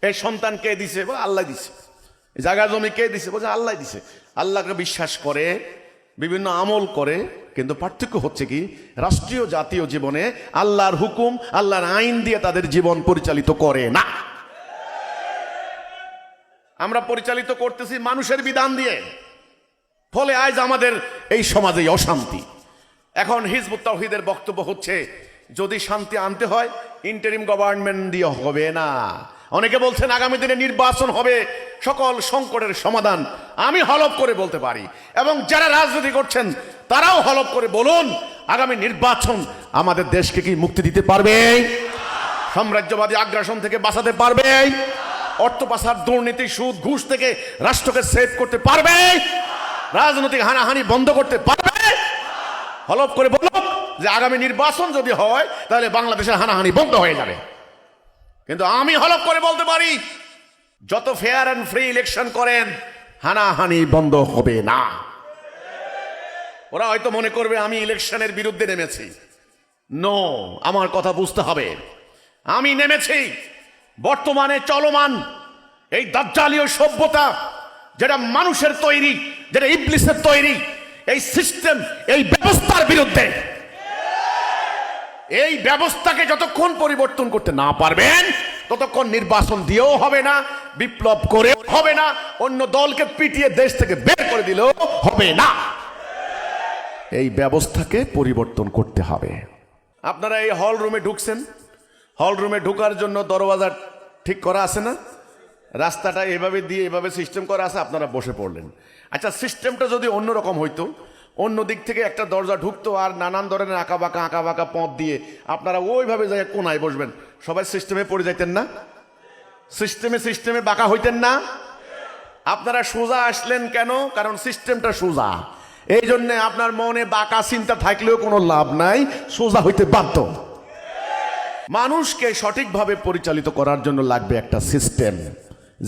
এই সন্তান কে দিছে? আল্লাহ দিছে। জায়গা জমি কে দিছে? বলছে আল্লাহ দিছে। আল্লাহকে বিশ্বাস করে, বিভিন্ন আমল করে, কিন্তু পার্থক্য হচ্ছে কি, রাষ্ট্রীয় জাতীয় জীবনে আল্লাহর হুকুম, আল্লাহর আইন দিয়ে তাদের জীবন পরিচালিত করে না। আমরা পরিচালিত করতেছি মানুষের বিধান দিয়ে। ফলে আজ আমাদের এই সমাজে অশান্তি। এখন হিজবুত তাওহীদের বক্তব্য হচ্ছে, যদি শান্তি আনতে হয় ইন্টারিম গভর্নমেন্ট দিয়ে হবে না। অনেকে বলছেন আগামী দিনে নির্বাচন হবে সকল সংকটের সমাধান। আমি হলফ করে বলতে পারি, এবং যারা রাজনীতি করছেন তারাও হলফ করে বলুন, আগামী নির্বাচন আমাদের দেশকে কি মুক্তি দিতে পারবে? সাম্রাজ্যবাদী আগ্রাসন থেকে বাঁচাতে পারবে? অর্থ পাচার, দুর্নীতি, সুদ, ঘুষ থেকে রাষ্ট্রকে সেভ করতে পারবে? রাজনৈতিক হানাহানি বন্ধ করতে পারবে? হলফ করে বলুন যে আগামী নির্বাচন যদি হয় তাহলে বাংলাদেশের হানাহানি বন্ধ হয়ে যাবে। কিন্তু আমি হলফ করে বলতে পারি, যত ফেয়ার এন্ড ফ্রি ইলেকশন করেন, হানাহানি বন্ধ হবে না। ওরা হয়তো মনে করবে আমি ইলেকশনের বিরুদ্ধে নেমেছি। নো, আমার কথা বুঝতে হবে। আমি নেমেছি বর্তমানে চলমান এই দাজ্জালীয় সভ্যতা, যেটা মানুষের তৈরি, যেটা ইবলিসের তৈরি, এই সিস্টেম, এই ব্যবস্থার বিরুদ্ধে। এই ব্যবস্থাকে যতক্ষণ পরিবর্তন করতে না পারবেন, ততক্ষণ নির্বাচন দিয়েও হবে না, বিপ্লব করেও হবে না, অন্য দলকে পিটিয়ে দেশ থেকে বের করে দিলেও হবে না। এই ব্যবস্থাকে পরিবর্তন করতে হবে। আপনারা এই হল রুমে ঢুকছেন, হল রুমে ঢোকার জন্য দরওয়াজা ঠিক করা আছে না? রাস্তাটা এভাবে দিয়ে এভাবে সিস্টেম করা আছে, আপনারা বসে পড়লেন। আচ্ছা, সিস্টেমটা যদি অন্যরকম হইতো, অন্য দিক থেকে একটা দরজা ঢুকতো আর নানান ধরনের আঁকা বাঁকা পথ দিয়ে আপনারা ওইভাবে যাই কোনায় বসবেন, সবাই সিস্টেমে পড়ে যাইতেন না? সিস্টেমে বাঁকা হইতেন না? আপনারা সোজা আসলেন কেন? কারণ সিস্টেমটা সোজা। এই জন্য আপনার মনে বাঁকা চিন্তা থাকলেও কোনো লাভ নাই, সোজা হইতে বাধ্য। মানুষকে সঠিকভাবে পরিচালিত করার জন্য লাগবে একটা সিস্টেম,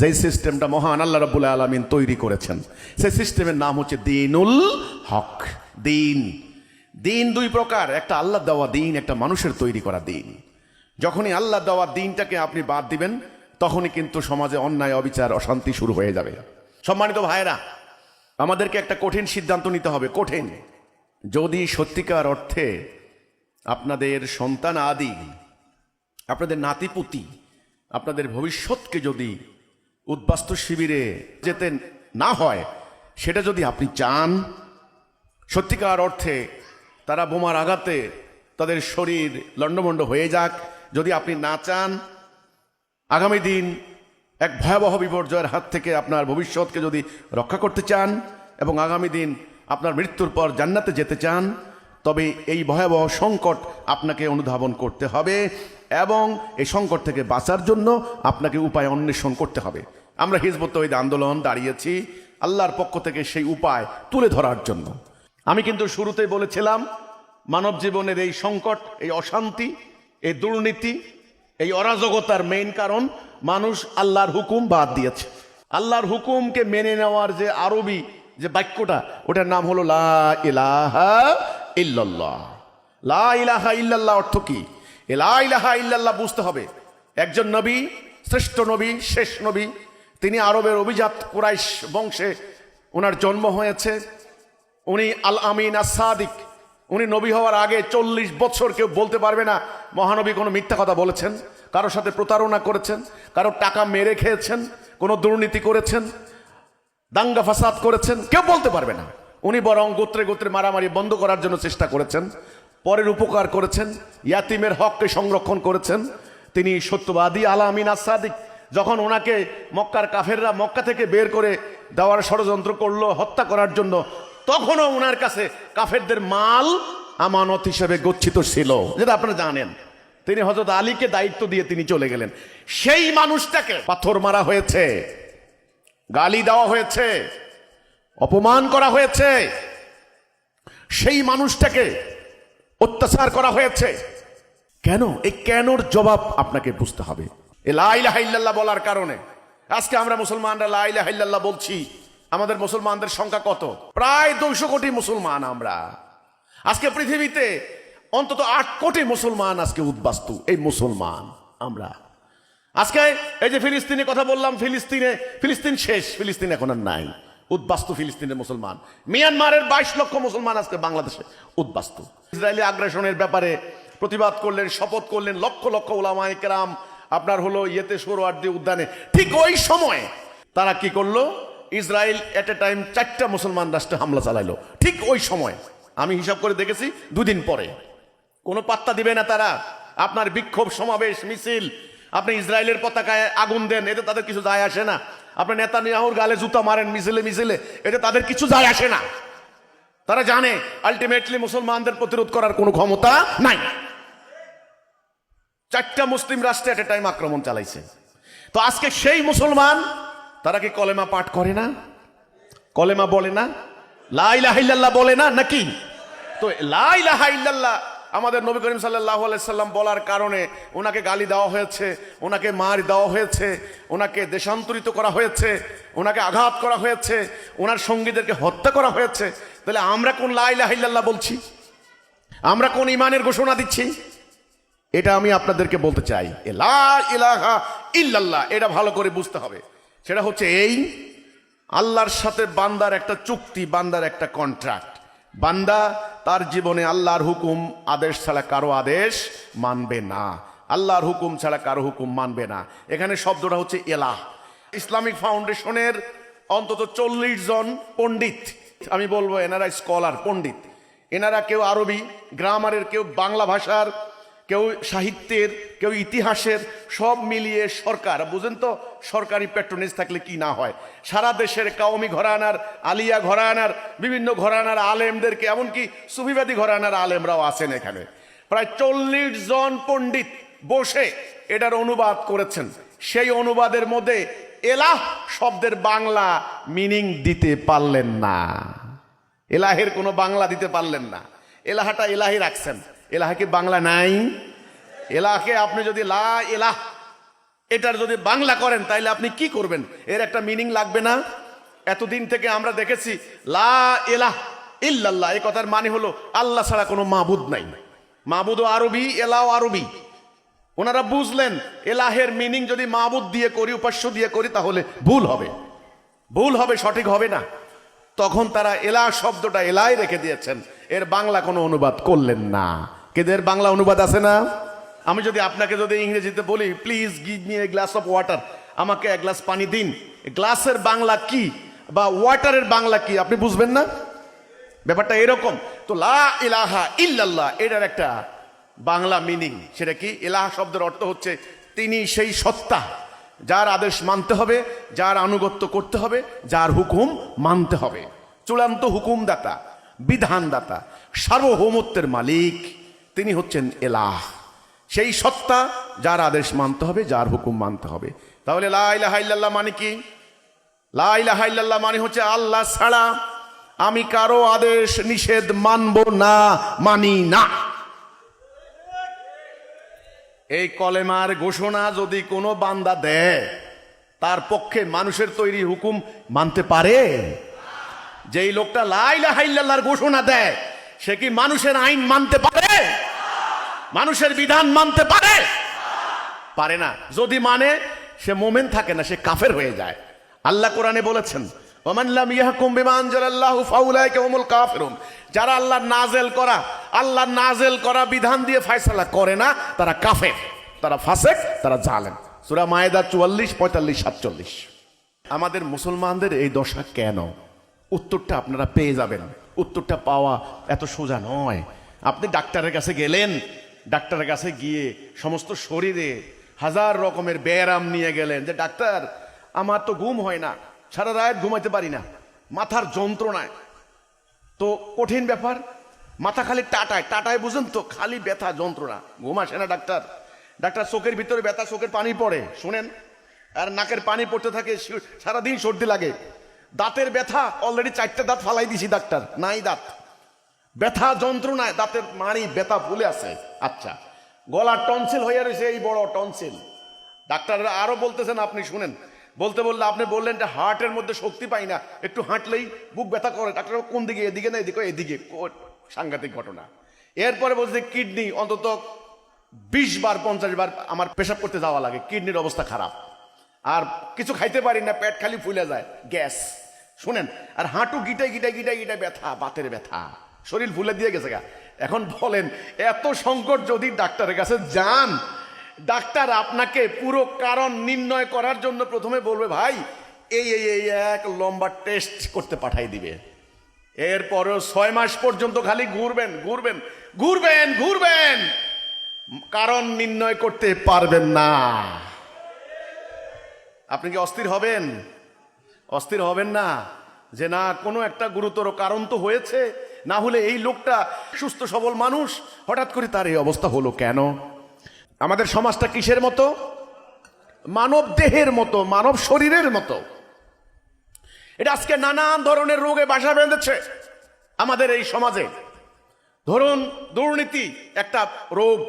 যেই সিস্টেমটা মহান আল্লাহ রাব্বুল আলামিন তৈরি করেছেন। সেই সিস্টেমের নাম হচ্ছে দ্বীনুল হক। দিন দুই প্রকার, একটা আল্লাহ দেওয়া দিন, একটা মানুষের তৈরি করা দিন। যখনই আল্লাহ দেওয়া দিনটাকে আপনি বাদ দিবেন, তখনই কিন্তু সমাজে অন্যায়, অবিচার, অশান্তি শুরু হয়ে যাবে। সম্মানিত ভাইয়েরা, আমাদেরকে একটা কঠিন সিদ্ধান্ত নিতে হবে, কঠিন। যদি সত্যিকার অর্থে আপনাদের সন্তান আদি, আপনাদের নাতিপুতি, আপনাদের ভবিষ্যৎকে যদি উদ্বাস্তু শিবিরে যেতে না হয়, সেটা যদি আপনি চান, সত্যিকার অর্থে তারা বোমার আঘাতে তাদের শরীর লণ্ডভণ্ড হয়ে যাক, যদি আপনি না চান, আগামী দিন এক ভয়াবহ বিপর্যয়ের হাত থেকে আপনার ভবিষ্যৎকে যদি রক্ষা করতে চান এবং আগামী দিন আপনার মৃত্যুর পর জান্নাতে যেতে চান, তবে এই ভয়াবহ সংকট আপনাকে অনুধাবন করতে হবে এবং এই সংকট থেকে বাঁচার জন্য আপনাকে উপায় অন্বেষণ করতে হবে। আমরা হিজবুত তৌহিদ আন্দোলন দাঁড়িয়েছি আল্লাহর পক্ষ থেকে সেই উপায় তুলে ধরার জন্য। আমি কিন্তু শুরুতেই বলেছিলাম, মানব জীবনের এই সংকট, এই অশান্তি, এই দুর্নীতি, এই অরাজকতার মেইন কারণ মানুষ আল্লাহর হুকুম বাদ দিয়েছে। আল্লাহর হুকুমকে মেনে নেওয়ার যে আরবি যে বাক্যটা, ওটার নাম হলো লা ইলাহা ইল্লাল্লাহ। লা ইলাহা ইল্লাল্লাহ অর্থ কি? লা ইলাহা ইল্লাল্লাহ বুঝতে হবে। একজন নবী, শ্রেষ্ঠ নবী, শেষ নবী, তিনি আরবের অভিজাত কুরাইশ বংশে ওনার জন্ম হয়েছে। উনি আল আমিন আস-সাদিক। উনি নবী হওয়ার আগে 40 বছর কেউ বলতে পারবে না মহানবী কোনো মিথ্যা কথা বলেছেন, কারোর সাথে প্রতারণা করেছেন, কারোর টাকা মেরে খেয়েছেন, কোনো দুর্নীতি করেছেন, দাঙ্গা ফাসাদ করেছেন, কেউ বলতে পারবে না। উনি বরং গোত্রে গোত্রে মারামারি বন্ধ করার জন্য চেষ্টা করেছেন, পরের উপকার করেছেন, ইয়াতিমের হককে সংরক্ষণ করেছেন। তিনি সত্যবাদী আল আমিন আস-সাদিক। যখন ওনাকে মক্কার কাফেররা মক্কা থেকে বের করে দেওয়ার ষড়যন্ত্র করলো হত্যা করার জন্য, তখনও ওনার কাছে কাফেরদের মাল আমানত হিসেবে গচ্ছিত ছিল, যেটা আপনারা জানেন। তিনি হযরত আলীকে দায়িত্ব দিয়ে তিনি চলে গেলেন। সেই মানুষটাকে পাথর মারা হয়েছে, গালি দেওয়া হয়েছে, অপমান করা হয়েছে, সেই মানুষটাকে অত্যাচার করা হয়েছে। কেন? এই কেনর জবাব আপনাকে বুঝতে হবে। লা ইলাহা ইল্লাল্লাহ বলার কারণে আজকে আমরা মুসলমানরা লা ইলাহা ইল্লাল্লাহ বলছি। আমাদের মুসলমানদের সংখ্যা কত? প্রায় 200 কোটি মুসলমান। আমরা আজকে পৃথিবীতে অন্তত 8 কোটি মুসলমান আজকে উদ্বাস্তু। এই মুসলমান আমরা আজকে এই যে ফিলিস্তিনের কথা বললাম, ফিলিস্তিন শেষ, ফিলিস্তিন এখন আর নাই। উদ্বাস্তু ফিলিস্তিনের মুসলমান। মিয়ানমারের 22 লক্ষ মুসলমান আজকে বাংলাদেশে উদ্বাস্তু। ইসরায়েলি আগ্রাসনের ব্যাপারে প্রতিবাদ করলেন, শপথ করলেন লক্ষ লক্ষ উলামায়ে কেরাম, আপনার হলো সোহরাওয়ার্দী উদ্যানে। ঠিক ওই সময় তারা কি করলো? ইসরায়েল এট এ টাইম 4টা মুসলমান রাষ্ট্রে হামলা চালাইলো। ঠিক ওই সময় আমি হিসাব করে দেখেছি 2 দিন পরে। কোনো পাত্তা দিবে না তারা। আপনার বিক্ষোভ, সমাবেশ, মিছিল, আপনি ইসরায়েলের পতাকায় আগুন দেন, এতে তাদের কিছু যায় আসে না। আপনি নেতানিয়াহুর গালে জুতা মারেন মিছিলে মিছিলে, এটা তাদের কিছু যায় আসে না। তারা জানে আলটিমেটলি মুসলমানদের প্রতিরোধ করার কোনো ক্ষমতা নাই। 4টা মুসলিম রাষ্ট্রে এট এ টাইম আক্রমণ চালাইছে। তো আজকে সেই মুসলমান, তারা কি কলেমা পাঠ করে না? কলেমা বলে না? লা ইলাহা ইল্লাল্লাহ বলে না নাকি? তো লা ইলাহা ইল্লাল্লাহ আমাদের নবী করিম সাল্লাল্লাহু আলাইহি সাল্লাম বলার কারণে ওনাকে গালি দেওয়া হয়েছে, ওনাকে মার দেওয়া হয়েছে, ওনাকে দেশান্তরিত করা হয়েছে, ওনাকে আঘাত করা হয়েছে, ওনার সঙ্গীদেরকে হত্যা করা হয়েছে। তাহলে আমরা কোন লা ইলাহা ইল্লাল্লাহ বলছি? আমরা কোন ঈমানের ঘোষণা দিচ্ছি? এটা আমি আপনাদেরকে বলতে চাই। লা ইলাহা ইল্লাল্লাহ এটা ভালো করে বুঝতে হবে। সেটা হচ্ছে এই আল্লাহর সাথে বান্দার একটা চুক্তি, বান্দার একটা কন্ট্রাক্ট। বান্দা তার জীবনে আল্লাহর হুকুম আদেশ ছাড়া কারো আদেশ মানবে না, আল্লাহর হুকুম ছাড়া কারো হুকুম মানবে না। এখানে শব্দটা হচ্ছে এলাহ। ইসলামিক ফাউন্ডেশনের অন্তত 40 জন পণ্ডিত, আমি বলবো এনারা স্কলার, পণ্ডিত। এনারা কেউ আরবি গ্রামারের, কেউ বাংলা ভাষার, কেউ সাহিত্যের, কেউ ইতিহাসের, সব মিলিয়ে সরকার, বুঝেন তো সরকারি প্যাট্রোনেজ থাকলে কি না হয়। সারা দেশের কওমি ঘরানার, আলিয়া ঘরানার, বিভিন্ন ঘরানার আলেমদেরকে, এমনকি সুফিবাদী ঘরানার আলেমরাও আছেন এখানে। প্রায় 40 জন পণ্ডিত বসে এটার অনুবাদ করেছেন। সেই অনুবাদের মধ্যে এলাহ শব্দের বাংলা মিনিং দিতে পারলেন না। এলাহের কোনো বাংলা দিতে পারলেন না। এলাহাটা এলাহি রাখছেন। এলাহাকে বাংলা নাই। এলাহাকে আপনি যদি লা ইলাহ এটার যদি বাংলা করেন, তাইলে আপনি কি করবেন? এর একটা মিনিং লাগবে না? এতদিন থেকে আমরা দেখেছি লা ইলাহ ইল্লাল্লাহ, এই কথার মানে হলো আল্লাহ ছাড়া কোনো মাবুদ নাই। মাবুদও আরবি, এলাও আরবি। ওনারা বুঝলেন এলাহের মিনিং যদি মাবুদ দিয়ে করি, উপাস্য দিয়ে করি, তাহলে ভুল হবে, ভুল হবে, সঠিক হবে না। তখন তারা এলাহ শব্দটা এলাই রেখে দিয়েছেন, এর বাংলা কোনো অনুবাদ করলেন না। কিন্তু এর বাংলা অনুবাদ আছে না? আমি যদি আপনাকে যদি ইংরেজিতে বলি, please give me a glass of water, আমাকে এক গ্লাস পানি দিন, গ্লাসের বাংলা কি বা ওয়াটারের বাংলা কি আপনি বুঝবেন না? ব্যাপারটা এরকম। তো লা ইলাহা ইল্লাল্লাহ এটার একটা বাংলা মিনিং, সেটা কি? ইলাহ শব্দের অর্থ হচ্ছে তিনি সেই সত্তা যার আদেশ মানতে হবে, যার আনুগত্য করতে হবে, যার হুকুম মানতে হবে। চূড়ান্ত হুকুমদাতা, বিধানদাতা, সার্বভৌমত্বের মালিক, তিনি হচ্ছেন এলাহ, সেই সত্তা যার আদেশ মানতে হবে, যার হুকুম মানতে হবে। তাহলে লা ইলাহা ইল্লাল্লাহ মানে কি? লা ইলাহা ইল্লাল্লাহ মানে হচ্ছে আল্লাহ ছাড়া আমি কারো আদেশ নিষেধ মানব না, মানি না। এই কলেমার ঘোষণা যদি কোনো বান্দা দেয়, তার পক্ষে মানুষের তৈরি হুকুম মানতে পারে? যেই লোকটা লা ইলাহা ইল্লাল্লাহর ঘোষণা দেয়, সে কি মানুষের আইন মানতে পারে? মানুষের বিধান মানতে পারে? পারে না। যদি মানে, সে মোমেন থাকে না, সে কাফের হয়ে যায়। আল্লাহ কোরআনে বলেছেন, ওমান লাম ইয়াহকুম বিমা আনজালাল্লাহু ফাউলাইকা হুমুল কাফিরুন, যারা আল্লাহ নাজেল করা বিধান দিয়ে ফয়সালা করে না, তারা কাফের, তারা ফাসেক, তারা জালেম। সূরা মায়েদা 44, 45, 47। আমাদের মুসলমানদের এই দশা কেন? উত্তরটা আপনারা পেয়ে যাবেন। উত্তরটা পাওয়া এত সোজা নয়। আপনি ডাক্তারের কাছে গেলেন, ডাক্তারের কাছে গিয়ে সমস্ত শরীরে হাজার রকমের ব্যায়াম নিয়ে গেলেন, যে ডাক্তার আমার তো ঘুম হয় না, সারা রাত ঘুমাইতে পারি না, মাথার যন্ত্রণায়, তো কঠিন ব্যাপার, মাথা খালি টাটায় বুঝেন তো, খালি ব্যথা যন্ত্রণা, ঘুম আসে না ডাক্তার। ডাক্তার চোখের ভিতরে ব্যথা, চোখের পানি পড়ে, শুনেন, আর নাকের পানি পড়তে থাকে, সারাদিন সর্দি লাগে। দাঁতের ব্যথা, অলরেডি 4টে দাঁত ফালাই দিছি ডাক্তার, নাই দাঁত, ব্যথা যন্ত্রণায় দাঁতের মাড়ি ব্যথা ফুলে আছে। আচ্ছা, গলার টনসিল হয়ে রয়েছে, এই বড় টনসিল। ডাক্তাররা আরো বলতেছেন, আপনি শুনেন, বলতে বললে আপনি বললেন যে হার্টের মধ্যে শক্তি পাই না, একটু হাঁটলেই বুক ব্যথা করে। ডাক্তার কোন দিকে? এদিকে না এদিকে? এদিকে। সাংঘাতিক ঘটনা। এরপরে বলছে কিডনি, অন্তত 20 বার 50 বার আমার পেশাব করতে যাওয়া লাগে, কিডনির অবস্থা খারাপ, আর কিছু খাইতে পারি না, পেট খালি ফুলে যায়, গ্যাস। শুনেন, আর হাঁটু গিটাই ব্যথা, বাতের ব্যথা, শরীর ফুলে দিয়ে গেছে গা। এখন বলেন, এত সংকট যদি ডাক্তারের কাছে যান, ডাক্তার আপনাকে পুরো কারণ নির্ণয় করার জন্য প্রথমে বলবে, ভাই এই এক লম্বা টেস্ট করতে পাঠাই দিবে। এরপরেও 6 মাস পর্যন্ত খালি ঘুরবেন, কারণ নির্ণয় করতে পারবেন না। আপনি কি অস্থির হবেন না? যে না, কোনো একটা গুরুতর কারণ তো হয়েছে, না হলে এই লোকটা সুস্থ সবল মানুষ, হঠাৎ করে তার এই অবস্থা হলো কেন? আমাদের সমাজটা কিসের মতো? মানব দেহের মতো, মানব শরীরের মতো। এটা আজকে নানান ধরনের রোগে বাসা বেঁধেছে আমাদের এই সমাজে। ধরুন, দুর্নীতি একটা রোগ,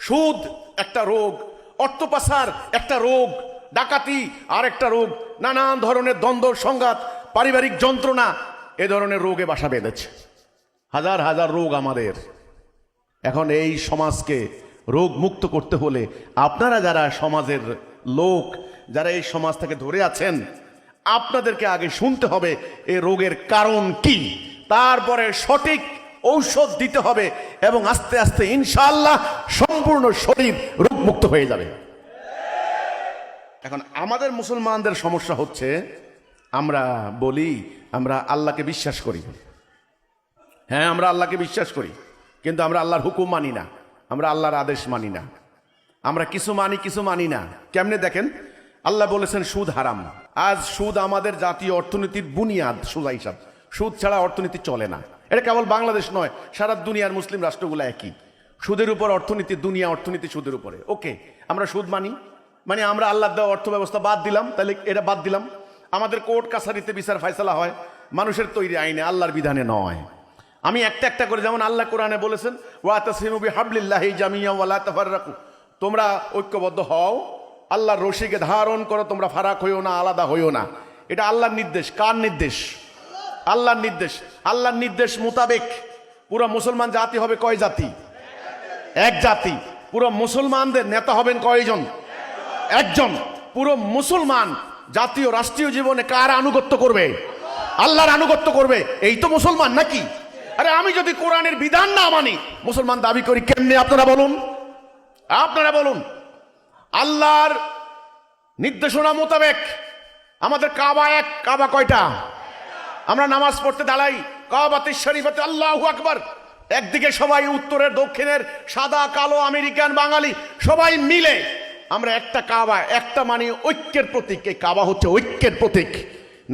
সুদ একটা রোগ, অর্থ পাচার একটা রোগ, ডাকাতি আর একটা রোগ, নানান ধরনের দ্বন্দ্ব সংঘাত, পারিবারিক যন্ত্রণা, এ ধরনের রোগে বাসা বেঁধেছে। হাজার হাজার রোগ আমাদের। এখন এই সমাজকে রোগ মুক্ত করতে হলে আপনারা যারা সমাজের লোক, যারা এই সমাজ থেকে ধরে আছেন, আপনাদেরকে আগে শুনতে হবে এই রোগের কারণ কি, তারপরে সঠিক ঔষধ দিতে হবে, এবং আস্তে আস্তে ইনশাআল্লাহ সম্পূর্ণ শরীর রোগমুক্ত হয়ে যাবে। এখন আমাদের মুসলমানদের সমস্যা হচ্ছে, আমরা বলি আমরা আল্লাহকে বিশ্বাস করি, হ্যাঁ আমরা আল্লাহকে বিশ্বাস করি, কিন্তু আমরা আল্লাহর হুকুম মানি না, আমরা আল্লাহর আদেশ মানি না, আমরা কিছু মানি কিছু মানি না। কেমনে দেখেন, আল্লাহ বলেছেন সুদ হারাম। আজ সুদ আমাদের জাতীয় অর্থনীতির বুনিয়াদ, সোজা হিসাব, সুদ ছাড়া অর্থনীতি চলে না। এটা কেবল বাংলাদেশ নয়, সারা দুনিয়ার মুসলিম রাষ্ট্রগুলো একই, সুদের উপর অর্থনীতি, দুনিয়া অর্থনীতি সুদের উপরে। ওকে, আমরা সুদ মানি, মানে আমরা আল্লাহ দেওয়া অর্থ ব্যবস্থা বাদ দিলাম, তাহলে এটা বাদ দিলাম। আমাদের কোর্ট কাছারিতে বিচার ফায়সালা হয় মানুষের তৈরি আইনে, আল্লাহর বিধানে নয়। আমি একটা একটা করে, যেমন আল্লাহ কোরআনে বলেছেন, ওয়াতাসিমু বিহাবলিল্লাহি জামিয়া ওয়ালা তাফাররাকু, তোমরা ঐক্যবদ্ধ হও, আল্লাহর রশিকে ধারণ করো, তোমরা ফারাক হইও না, আলাদা হইও না। এটা আল্লাহর নির্দেশ। কার নির্দেশ? আল্লাহর নির্দেশ। আল্লাহর নির্দেশ মোতাবেক পুরো মুসলমান জাতি হবে কয় জাতি? এক জাতি। পুরো মুসলমানদের নেতা হবেন কয়জন? একজন। পুরো মুসলমান জাতীয় রাষ্ট্রীয় জীবনে কার আনুগত্য করবে? আল্লাহর আনুগত্য করবে। এই তো মুসলমান নাকি? আরে আমি যদি কোরআনের বিধান না মানি মুসলমান দাবি করি কেমনে? আপনারা বলুন, আপনারা বলুন। আল্লাহর নির্দেশনা মোতাবেক আমাদের কাবা এক। কাবা কয়টা? আমরা নামাজ পড়তে দাঁড়াই কাবাতে শরীফাতে আল্লাহু আকবার। একদিকে সবাই উত্তরের দক্ষিণের সাদা কালো আমেরিকান বাঙালি সবাই মিলে আমরা একটা কাবা, একটা মানে ঐক্যের প্রতীক। এই কাবা হচ্ছে ঐক্যের প্রতীক।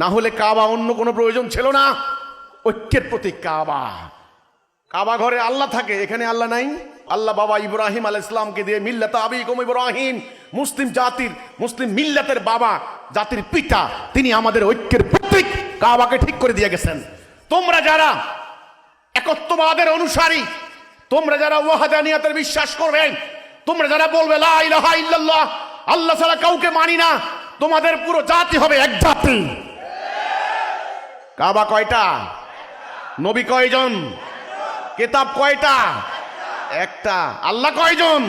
না হলে কাবা অন্য কোনো প্রয়োজন ছিল না। ঐক্যের প্রতীক কাবা। কাবা ঘরে আল্লাহ থাকে, এখানে আল্লাহ নাই। আল্লাহ বাবা ইব্রাহিম আলাইহিস সালামকে দিয়ে মিল্লাত আবিকুম ইব্রাহিম, মুসলিম জাতির, মুসলিম মিল্লাতের বাবা, জাতির পিতা, তিনি আমাদের ঐক্যের প্রতীক কাবাকে ঠিক করে দিয়ে গেছেন। তোমরা যারা একত্ববাদের অনুসারী, তোমরা যারা ওয়াহদানিয়াতের বিশ্বাস করবে, তোমরা যারা বলবে লা ইলাহা ইল্লাল্লাহ, আল্লাহ ছাড়া কাউকে মানি না, তোমাদের পুরো জাতি হবে এক জাতি। কাবা কয়টা? নবী কয়জন? কিতাব কয়টা? একটা। আল্লাহ কয়জন?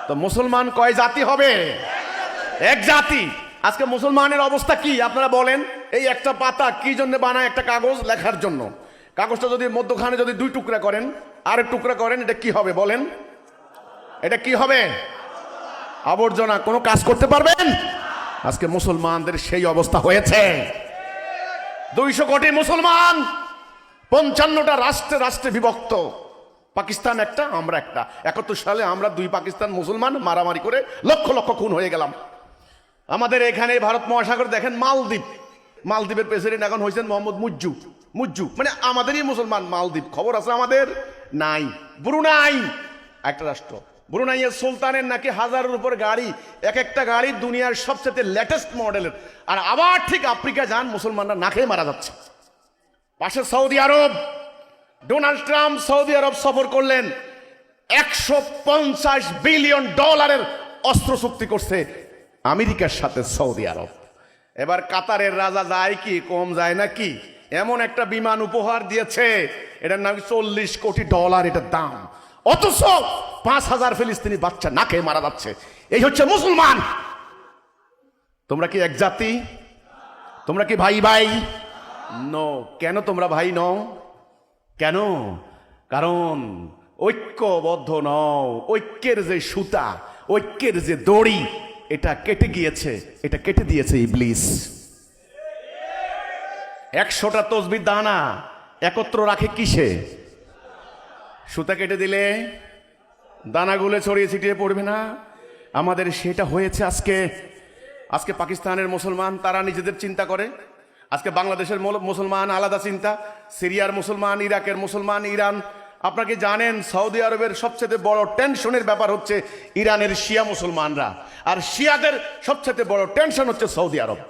তো মুসলমান কয় জাতি হবে? এক জাতি। আজকে মুসলমানের অবস্থা কি আপনারা বলেন? এই একটা পাতা কি জন্য বানায়? একটা কাগজ লেখার জন্য। কাগজটা যদি মধ্যখানে যদি দুই টুকরা করেন, আরেক টুকরা করেন, এটা কি হবে বলেন? এটা কি হবে? আবর্জনা। কোনো কাজ করতে পারবেন? আজকে মুসলমানদের সেই অবস্থা হয়েছে। 200 কোটি মুসলমান, 55টা রাষ্ট্রে রাষ্ট্রে বিভক্ত। পাকিস্তান একটা, আমরা একটা। 71 সালে আমরা দুই পাকিস্তান মুসলমান মারামারি করে লক্ষ লক্ষ খুন হয়ে গেলাম। আমাদের এখানে ভারত মহাসাগর দেখেন মালদ্বীপ, মালদ্বীপের প্রেসিডেন্ট এখন হয়েছেন মোহাম্মদ মুজ্জু। মুজ্জু মানে আমাদেরই মুসলমান। মালদ্বীপ খবর আছে আমাদের নাই। ব্রুনাই একটা রাষ্ট্র। ব্রুনাইয়ের সুলতানের নাকি 1000-এর উপর গাড়ি, এক একটা গাড়ি দুনিয়ার সবচেয়ে লেটেস্ট মডেলের। আর আবার ঠিক আফ্রিকা যান, মুসলমানরা না খেয়ে মারা যাচ্ছে। পাশে সৌদি আরব, ডোনাল্ড ট্রাম্প সৌদি আরব সফর করলেন, $150 বিলিয়ন অস্ত্র চুক্তি করছে আমেরিকার সাথে সৌদি আরব। এবার কাতারের রাজা যায় কি কম যায় নাকি? এমন একটা বিমান উপহার দিয়েছে, এটার নাম $40 কোটি এটার দাম। অথচ 5000 ফিলিস্তিনি বাচ্চা না খেয়ে মারা যাচ্ছে। এই হচ্ছে মুসলমান। তোমরা কি এক জাতি? তোমরা কি ভাই ভাই? নো। কেন তোমরা ভাই নও? কেন? কারণ ঐক্যবদ্ধ নও। ঐক্যের যে সুতা, ঐক্যের যে দড়ি, এটা কেটে গিয়েছে। এটা কেটে দিয়েছে ইবলিস। 100টা তসবির দানা একত্র রাখে কিসে? সুতা কেটে দিলে দানাগুলো ছড়িয়ে ছিটিয়ে পড়বে না? আমাদের সেটা হয়েছে আজকে। আজকে পাকিস্তানের মুসলমান তারা নিজেদের চিন্তা করে, আজকে বাংলাদেশের মুসলমান আলাদা চিন্তা, সিরিয়ার মুসলমান, ইরাকের মুসলমান, ইরান। আপনাকে জানেন সৌদি আরবের সবচেয়ে বড় টেনশনের ব্যাপার হচ্ছে ইরানের শিয়া মুসলমানরা, আর শিয়াদের সবচেয়ে বড় টেনশন হচ্ছে সৌদি আরব।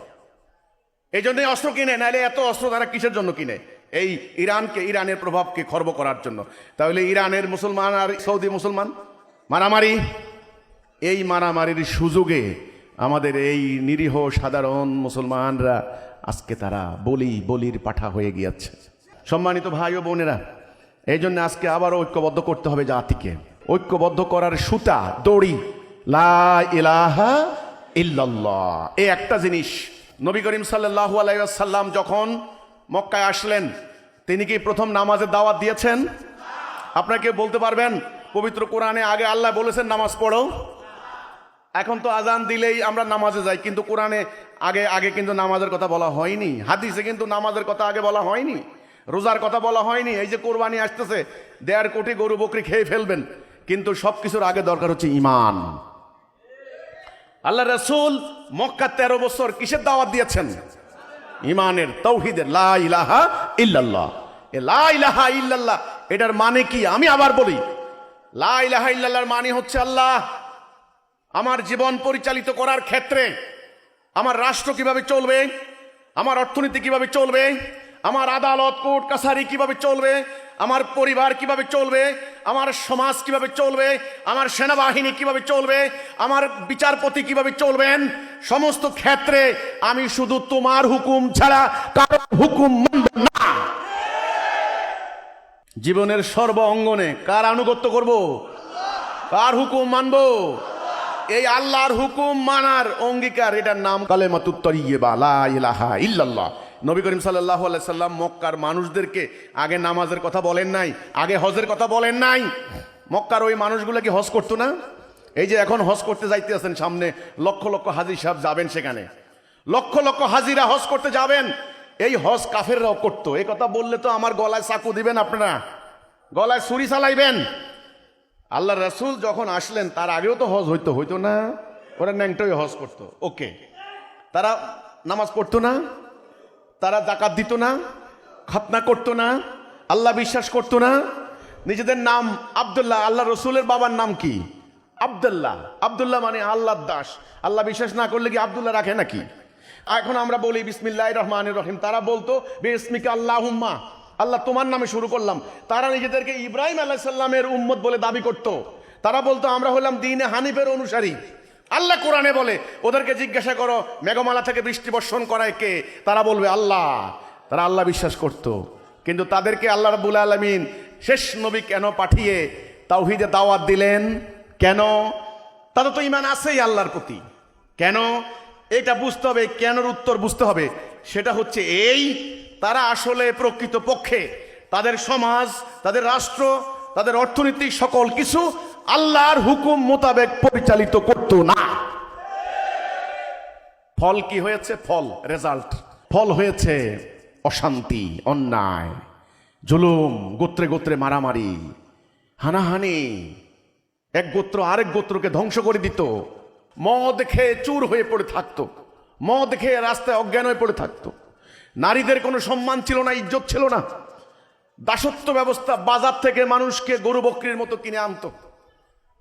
এই জন্যই অস্ত্র কিনে, নাহলে এত অস্ত্র তারা কিসের জন্য কিনে? এই ইরানকে, ইরানের প্রভাবকে খর্ব করার জন্য। তাহলে ইরানের মুসলমান আর সৌদি মুসলমান মারামারি। এই মারামারির সুযোগে আমাদের এই নিরীহ সাধারণ মুসলমানরা আজকে তারা বলির পাঠা হয়ে গিয়েছে। সম্মানিত ভাই ও বোনেরা, এই জন্য আজকে আবারও ঐক্যবদ্ধ করতে হবে জাতিকে। ঐক্যবদ্ধ করার সুতা, দড়ি লা ইলাহা ইল্লাল্লাহ। এই একটা জিনিস। নবী করিম সাল্লাল্লাহু আলাইহি ওয়াসাল্লাম যখন মক্কায় আসলেন, তিনি কি প্রথম নামাজের দাওয়াত দিয়েছেন? আপনাকে বলতে পারবেন পবিত্র কোরআনে আগে আল্লাহ বলেছেন নামাজ পড়ো? এখন তো আজান দিলেই আমরা নামাজে যাই, কিন্তু কোরআনে আগে আগে কিন্তু নামাজের কথা বলা হয়নি। হাদিসে কিন্তু নামাজের কথা আগে বলা হয়নি, রোজার কথা বলা হয়নি। এই যে কোরবানি আসতেছে, 1.5 কোটি গরু বকরি খেয়ে ফেলবেন, কিন্তু সবকিছুর আগে দরকার হচ্ছে ঈমান। আল্লাহ রাসূল মক্কা 13 বছর কিসের দাওয়াত দিয়েছেন? ঈমানের, তাওহীদের, লা ইলাহা ইল্লাল্লাহ। এ লা ইলাহা ইল্লাল্লাহ এটার মানে কি? আমি আবার বলি, লা ইলাহা ইল্লাল্লাহর মানে হচ্ছে আল্লাহ আমার জীবন পরিচালিত করার ক্ষেত্রে, আমার রাষ্ট্র কিভাবে চলবে, আমার অর্থনীতি কিভাবে চলবে, আমার আদালত কোর্ট কাছারি কিভাবে চলবে, আমার পরিবার কিভাবে চলবে, আমার সমাজ কিভাবে চলবে, আমার সেনাবাহিনী কিভাবে চলবে, আমার বিচারপতি কিভাবে চলবেন, সমস্ত ক্ষেত্রে আমি শুধু তোমার হুকুম ছাড়া কারো হুকুম মানব না। জীবনের সর্ব অঙ্গনে কার আনুগত্য করব, কার হুকুম মানব? এই আল্লাহর হুকুম মানার অঙ্গীকার, এটার নাম কালেমাতুত তাইয়্যিবা, লা ইলাহা ইল্লাল্লাহ। নবী করিম সাল্লাল্লাহু আলাইহি সাল্লাম মক্কার মানুষদেরকে আগে নামাজের কথা বলেন নাই, আগে হজের কথা বলেন নাই। মক্কার ওই মানুষগুলো কি হজ করতো না? এই যে এখন হজ করতে যাইতে আছেন, সামনে লক্ষ লক্ষ হাজি সাহেব যাবেন, সেখানে লক্ষ লক্ষ হাজিরা হজ করতে যাবেন। এই হজ কাফেররাও করতো। এই কথা বললে তো আমার গলায় চাকু দিবেন, আপনারা গলায় ছুরি চালাইবেন। আল্লাহ রাসূল যখন আসলেন তার আগেও তো হজ হইতো না? ওরা ন্যাংটোই হজ করতো। ওকে, তারা নামাজ পড়তো না, তারা যাকাত দিত না, খাতনা করতো না, আল্লাহ বিশ্বাস করতো না। নিজেদের নাম আব্দুল্লাহ, আল্লাহ রসুলের বাবার নাম কি? আব্দুল্লাহ। আব্দুল্লাহ মানে আল্লাহর দাস। আল্লাহ বিশ্বাস না করলে কি আব্দুল্লাহ রাখে নাকি? এখন আমরা বলি বিসমিল্লাহির রহমানির রহিম, তারা বলতো বিসমিকা আল্লাহুম্মা, আল্লাহ তোমার নামে শুরু করলাম। তারা নিজেদেরকে ইব্রাহিম আলাইহিস সালামের উম্মত বলে দাবি করত। তারা বলতো আমরা হলাম দ্বীনে হানিফের অনুসারী। আল্লাহ কোরআনে বলে, ওদেরকে জিজ্ঞাসা করো মেঘমালা থেকে বৃষ্টি বর্ষণ করায় কে, তারা বলবে আল্লাহ। তারা আল্লাহ বিশ্বাস করত। কিন্তু তাদেরকে আল্লাহ রাব্বুল আলামিন শেষ নবী কেন পাঠিয়ে তাওহীদে দাওয়াত দিলেন? কেন? তাদের তো ঈমান আছেই আল্লাহর প্রতি। কেন? এটা বুঝতে হবে, কেনর উত্তর বুঝতে হবে। সেটা হচ্ছে এই, তারা আসলে প্রকৃত পক্ষে তাদের সমাজ, তাদের রাষ্ট্র, তাদের অর্থনীতি সকল কিছু আল্লাহর হুকুম মোতাবেক পরিচালিত করত না। ফল কি হয়েছে? রেজাল্ট, ফল হয়েছে অশান্তি, অন্যায়, জুলুম, গোত্রে গোত্রে মারামারি, হানাহানি, এক গোত্র আরেক গোত্রকে ধ্বংস করে দিত। মদ খেয়ে চুর হয়ে পড়ে থাকতো, মদ খেয়ে রাস্তায় অজ্ঞান হয়ে পড়ে থাকতো। নারীদের কোনো সম্মান ছিল না, ইজ্জত ছিল না। দাসত্ব ব্যবস্থা, বাজার থেকে মানুষকে গরু বকরির মতো কিনে আনতো।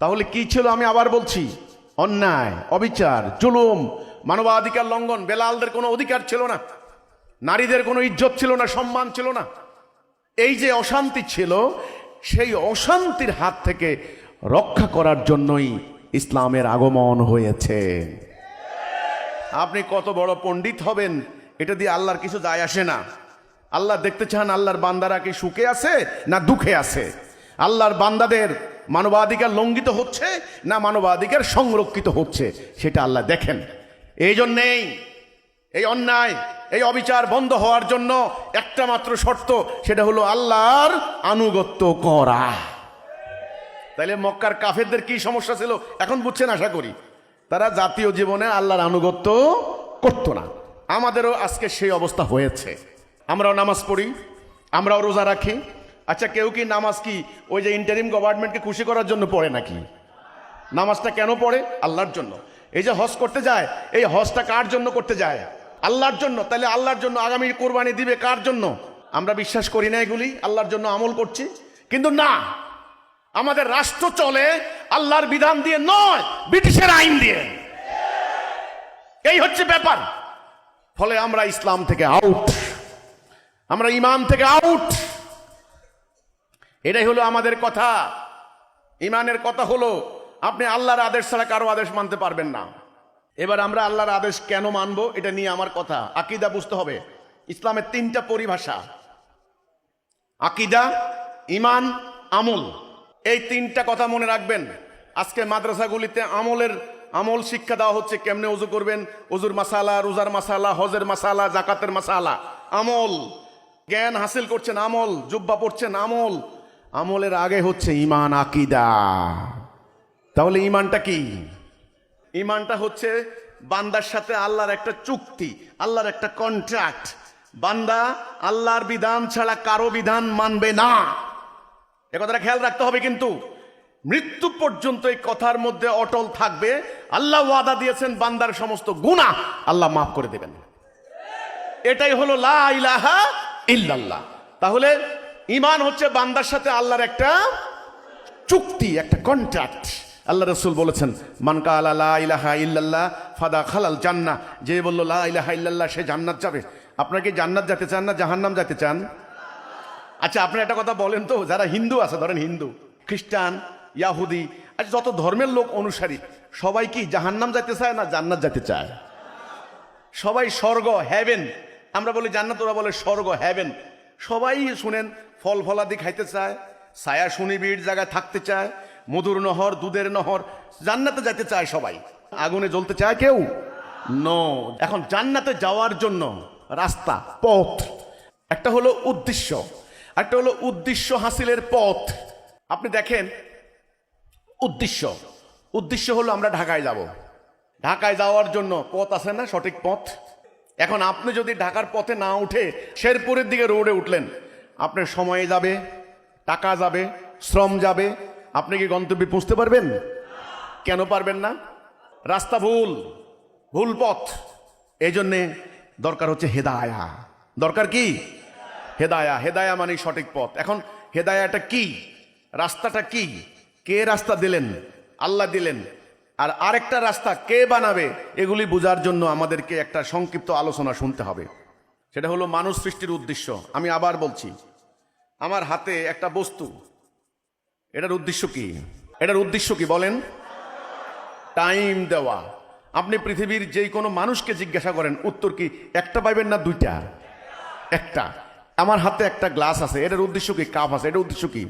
তাহলে কি ছিল? আমি আবার বলছি, অন্যায়, অবিচার, জুলুম, মানবাধিকার লঙ্ঘন। বেলালদের কোনো অধিকার ছিল না, নারীদের কোনো ইজ্জত ছিল না, সম্মান ছিল না। এই যে অশান্তি ছিল, সেই অশান্তির হাত থেকে রক্ষা করার জন্যই ইসলামের আগমন হয়েছে। আপনি কত বড় পণ্ডিত হবেন, এটা দিয়ে আল্লাহর কিছু যায় আসে না। আল্লাহ দেখতে চান আল্লাহর বান্দারা কি সুখে আছে না দুঃখে আছে, আল্লাহর বান্দাদের মানবাধিকার লঙ্ঘিত হচ্ছে না মানবাধিকার সংরক্ষিত হচ্ছে, সেটা আল্লাহ দেখেন। এই জন্যেই এই অন্যায়, এই অবিচার বন্ধ হওয়ার জন্য একটা মাত্র শর্ত, সেটা হলো আল্লাহর আনুগত্য করা। তাইলে মক্কার কাফেরদের কি সমস্যা ছিল এখন বুঝছেন আশা করি। তারা জাতীয় জীবনে আল্লাহর আনুগত্য করত না। আমাদেরও আজকে সেই অবস্থা হয়েছে। আমরাও নামাজ পড়ি, আমরাও রোজা রাখি। আচ্ছা, কেউ কি নামাজ কি ওই যে ইন্টারিম গভর্নমেন্টকে খুশি করার জন্য পড়ে নাকি? নামাজটা কেন পড়ে? আল্লাহর জন্য। এই যে হজ করতে যায়, এই হজটা কার জন্য করতে যায়? আল্লাহর জন্য। তাহলে আল্লাহর জন্য আগামী কোরবানি দিবে কার জন্য? আমরা বিশ্বাস করি না এগুলি, আল্লাহর জন্য আমল করছি। কিন্তু না, আমাদের রাষ্ট্র চলে আল্লাহর বিধান দিয়ে নয়, ব্রিটিশের আইন দিয়ে। এই হচ্ছে ব্যাপার। ফলে আমরা ইসলাম থেকে আউট, আমরা ঈমান থেকে আউট। এটাই হলো আমাদের কথা। ঈমানের কথা হলো আপনি আল্লাহর আদেশ ছাড়া কারো আদেশ মানতে পারবেন না। এবার আমরা আল্লাহর আদেশ কেন মানবো, এটা নিয়ে আমার কথা। আকীদা বুঝতে হবে। ইসলামের তিনটা পরিভাষা, আকীদা, ঈমান, আমল। এই তিনটা কথা মনে রাখবেন। আজকে মাদ্রাসাগুলিতে আমল শিক্ষা দেওয়া হচ্ছে। কেমনে ওযু করবেন, ওযুর মাসালা, রোজার মাসালা, হজের মাসালা, জাকাতের মাসালা। আমল জ্ঞান হাসিল করছেন, আমল জুব্বা পড়ছেন, আমল। আমলের আগে হচ্ছে ঈমান, আকীদা। তাহলে ঈমানটা কি? ঈমানটা হচ্ছে বান্দার সাথে আল্লাহর একটা চুক্তি, আল্লাহর একটা কন্ট্রাক্ট। বান্দা আল্লাহর বিধান ছাড়া কারো বিধান মানবে না। এ কথাটা খেয়াল রাখতে হবে। কিন্তু মৃত্যু পর্যন্ত এই কথার মধ্যে অটল থাকবে। আল্লাহ ওয়াদা দিয়েছেন বান্দার সমস্ত গুনাহ আল্লাহ মাফ করে দেবেন। এটাই হলো লা ইলাহা ইল্লাল্লাহ। তাহলে ঈমান হচ্ছে বান্দার সাথে আল্লাহর একটা চুক্তি, একটা কন্ট্রাক্ট। আল্লাহ রাসূল বলেছেন, মান কালা লা ইলাহা ইল্লাল্লাহ ফাদা খালাল জান্নাহ। যে বলল লা ইলাহা ইল্লাল্লাহ সে জান্নাত যাবে। আপনারা কি জান্নাত যেতে চান না জাহান্নাম যেতে চান? আচ্ছা আপনারা একটা কথা বলেন তো, যারা হিন্দু আছে, ধরেন হিন্দু, খ্রিস্টান, ইয়াহুদি, আচ্ছা যত ধর্মের লোক অনুসারী, সবাই কি জাহান্নাম যেতে চায় না জান্নাত যেতে চায়? সবাই স্বর্গ, হেভেন, আমরা বলি জান্নাত, ওরা বলে স্বর্গ, হেভেন। সবাই শুনেন ফল ফলাদি খাইতে চায়, ছায়া সুনিবিড় জায়গায় থাকতে চায়, মধুর নহর, দুধের নহর, জান্নাতে যেতে চায় সবাই। আগুনে জ্বলতে চায় কেউ? নো। এখন জান্নাতে যাওয়ার জন্য রাস্তা, পথ, একটা হলো উদ্দেশ্য, একটা হলো উদ্দেশ্য হাসিলের পথ। আপনি দেখেন উদ্দেশ্য, উদ্দেশ্য হলো আমরা ঢাকায় যাব। ঢাকায় যাওয়ার জন্য পথ আছে না, সঠিক পথ। এখন আপনি যদি ঢাকার পথে না উঠে শেরপুরের দিকে রোডে উঠলেন, আপনার সময় যাবে, টাকা যাবে, শ্রম যাবে, আপনি কি গন্তব্যে পৌঁছতে পারবেন? কেন পারবেন না? রাস্তা ভুল, ভুল পথ। এই জন্যে দরকার হচ্ছে হেদায়া। দরকার কি? হেদায়া। হেদায়া মানে সঠিক পথ। এখন হেদায়াটা কি, রাস্তাটা কি, কে রাস্তা দিলেন? আল্লাহ দিলেন। আর আরেকটা রাস্তা কে বানাবে, এগুলি বোঝার জন্য আমাদেরকে একটা সংক্ষিপ্ত আলোচনা শুনতে হবে। সেটা হলো মানুষ সৃষ্টির উদ্দেশ্য। আমি আবার বলছি, আমার হাতে একটা বস্তু, এটার উদ্দেশ্য কি? এটার উদ্দেশ্য কি বলেন? টাইম দেওয়া। আপনি পৃথিবীর যে কোনো মানুষকে জিজ্ঞাসা করেন, উত্তর কি? একটা পাইবেন না দুইটা? একটা। আমার হাতে একটা গ্লাস আছে, এটার উদ্দেশ্য কি? কাপ আছে, এটার উদ্দেশ্য কি?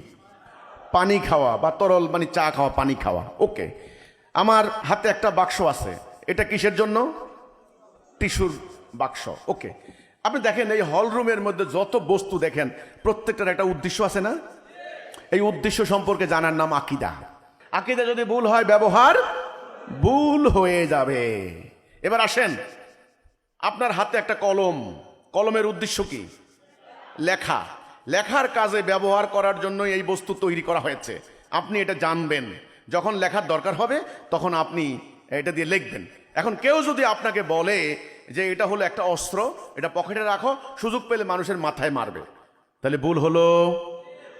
পানি খাওয়া, বা তরল মানে চা খাওয়া, পানি খাওয়া। ওকে। আমার হাতে একটা বাক্স আছে, এটা কিসের জন্য? টিস্যুর বাক্স। ওকে। আপনি দেখেন এই হল রুমের মধ্যে যত বস্তু দেখেন, প্রত্যেকটার একটা উদ্দেশ্য আছে না? এই উদ্দেশ্য সম্পর্কে জানার নাম আকীদা। আকীদা যদি ভুল হয়, ব্যবহার ভুল হয়ে যাবে। এবার আসেন, আপনার হাতে একটা কলম, কলমের উদ্দেশ্য কি? লেখা। লেখার কাজে ব্যবহার করার জন্য এই বস্তু তৈরি করা হয়েছে। আপনি এটা জানবেন, যখন লেখার দরকার হবে তখন আপনি এটা দিয়ে লিখবেন। এখন কেউ যদি আপনাকে বলে যে এটা হলো একটা অস্ত্র, এটা পকেটে রাখো, সুযোগ পেলে মানুষের মাথায় মারবে, তাহলে ভুল হলো।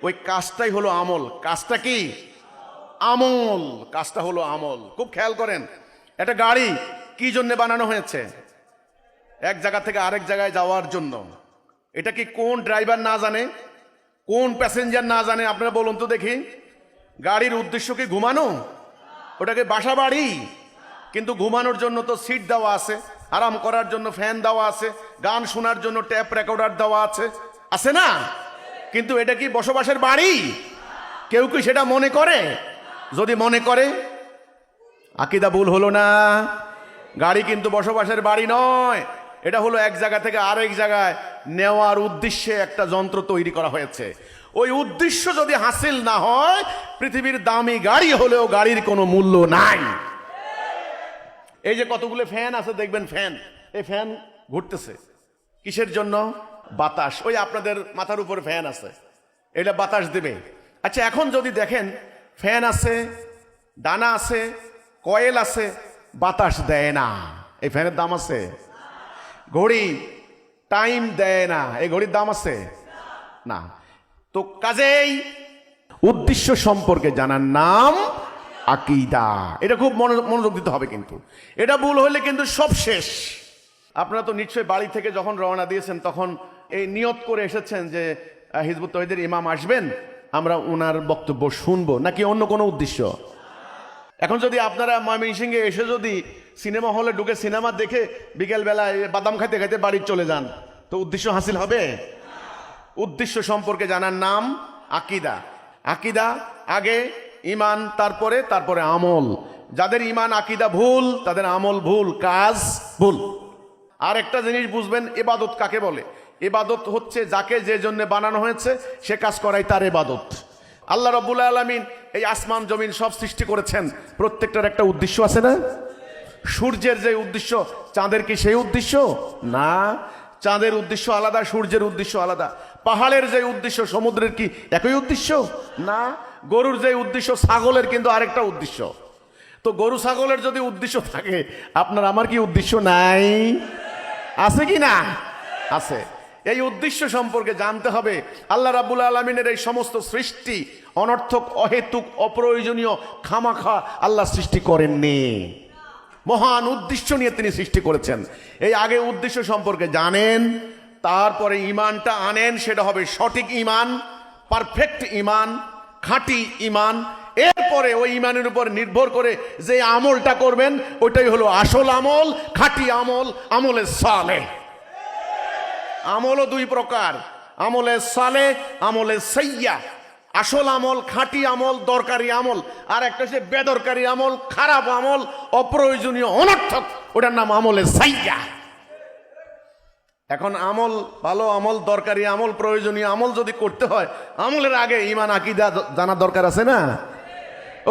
ওই কাজটাই হলো আমল। কাজটা কি? আমল। কাজটা হলো আমল। খুব খেয়াল করেন, একটা গাড়ি কি জন্য বানানো হয়েছে? এক জায়গা থেকে আরেক জায়গায় যাওয়ার জন্য। এটা কি কোন ড্রাইভার না জানে, কোন প্যাসেঞ্জার না জানে? আপনারা বলুন তো দেখি। গাড়ির উদ্দেশ্য কি ঘুমানো? ওটাকে বাসা বাড়ি। কিন্তু ঘুমানোর জন্য তো সিট দেওয়া আছে, আরাম করার জন্য ফ্যান দেওয়া আছে, গান শোনার জন্য ট্যাপ রেকর্ডার দেওয়া আছে, আছে না? কিন্তু এটা কি বসবাসের বাড়ি? কেউ কি সেটা মনে করে? যদি মনে করে, আকীদা ভুল হলো না? গাড়ি কিন্তু বসবাসের বাড়ি নয়, এটা হলো এক জায়গা থেকে আরেক জায়গায় নেওয়ার উদ্দেশ্যে একটা যন্ত্র তৈরি করা হয়েছে। ওই উদ্দেশ্য যদি হাসিল না হয়, পৃথিবীর দামি গাড়ি হলেও গাড়ির কোনো মূল্য নাই। এই যে কতগুলো ফ্যান আছে দেখবেন, ফ্যান, এই ফ্যান ঘুরতেছে কিসের জন্য? বাতাস। ওই আপনাদের মাথার উপরে ফ্যান আছে, এটা বাতাস দেবে। আচ্ছা এখন যদি দেখেন, ফ্যান আছে, ডানা আছে, কয়েল আছে, বাতাস দেয় না, এই ফ্যানের দাম আছে? ঘড়ি টাইম দেয় না, এই ঘড়ির দাম আছে? না। তো কাজেই উদ্দেশ্য সম্পর্কে জানার নাম আকীদা। এটা খুব মনোযোগ দিতে হবে, কিন্তু এটা ভুল হলে কিন্তু সব শেষ। আপনারা তো নিশ্চয়ই বাড়ি থেকে যখন রওনা দিয়েছেন তখন এই নিয়ত করে এসেছেন যে হিজবুত তৌহিদের ইমাম আসবেন, আমরা ওনার বক্তব্য শুনবো, নাকি অন্য কোনো উদ্দেশ্য? এখন যদি আপনারা ময়মনসিংহে এসে যদি সিনেমা হলে ঢুকে সিনেমা দেখে বিকেল বেলায় বাদাম খাইতে খাইতে বাড়ি চলে যান, তো উদ্দেশ্য হাসিল হবে? উদ্দেশ্য সম্পর্কে জানার নাম আকীদা। আকীদা আগে, ঈমান তারপরে আমল। যাদের ঈমান আকীদা ভুল, তাদের আমল ভুল, কাজ ভুল। আর একটা জিনিস বুঝবেন, ইবাদত কাকে বলে? ইবাদত হচ্ছে যাকে যে জন্য বানানো হয়েছে সে কাজ করাই তার ইবাদত। আল্লাহ রাব্বুল আলামিন এই আসমান জমিন সব সৃষ্টি করেছেন, প্রত্যেকটার একটা উদ্দেশ্য আছে না? সূর্যের যে উদ্দেশ্য, চাঁদের কি সেই উদ্দেশ্য? না, চাঁদের উদ্দেশ্য আলাদা, সূর্যের উদ্দেশ্য আলাদা। পাহাড়ের যে উদ্দেশ্য, সমুদ্রের কি একই উদ্দেশ্য? না। গরুর যে উদ্দেশ্য, ছাগলের কিন্তু আরেকটা উদ্দেশ্য। তো গরু ছাগলের যদি উদ্দেশ্য থাকে, আপনার আমার কি উদ্দেশ্য নাই? আছে কি না? আছে। এই উদ্দেশ্য সম্পর্কে জানতে হবে। আল্লাহ রাব্বুল আলামিনের এই সমস্ত সৃষ্টি অনর্থক, অহেতুক, অপ্রয়োজনীয়, খামাখা আল্লাহ সৃষ্টি করেননি। মহান উদ্দেশ্য নিয়ে তিনি সৃষ্টি করেছেন। এই আগে উদ্দেশ্য সম্পর্কে জানেন, তারপরে ইমানটা আনেন, সেটা হবে সঠিক ইমান, পারফেক্ট ইমান, খাঁটি ইমান। এরপরে ওই ইমানের উপর নির্ভর করে যে আমলটা করবেন ওইটাই হলো আসল আমল, খাঁটি আমল, আমলে সালেহ। আমলও দুই প্রকার, আমলে সালেহ, আমলে সাইয়্যা। আসল আমল, খাঁটি আমল, দরকারি আমল, আর একটা হচ্ছে বেদরকারি আমল, খারাপ আমল, অপ্রয়োজনীয়, অনর্থক, ওটার নাম আমলে সাইয়্যা। এখন আমল, ভালো আমল, দরকারি আমল, প্রয়োজনীয় আমল যদি করতে হয়, আমলের আগে ঈমান আকীদা জানা দরকার আছে না?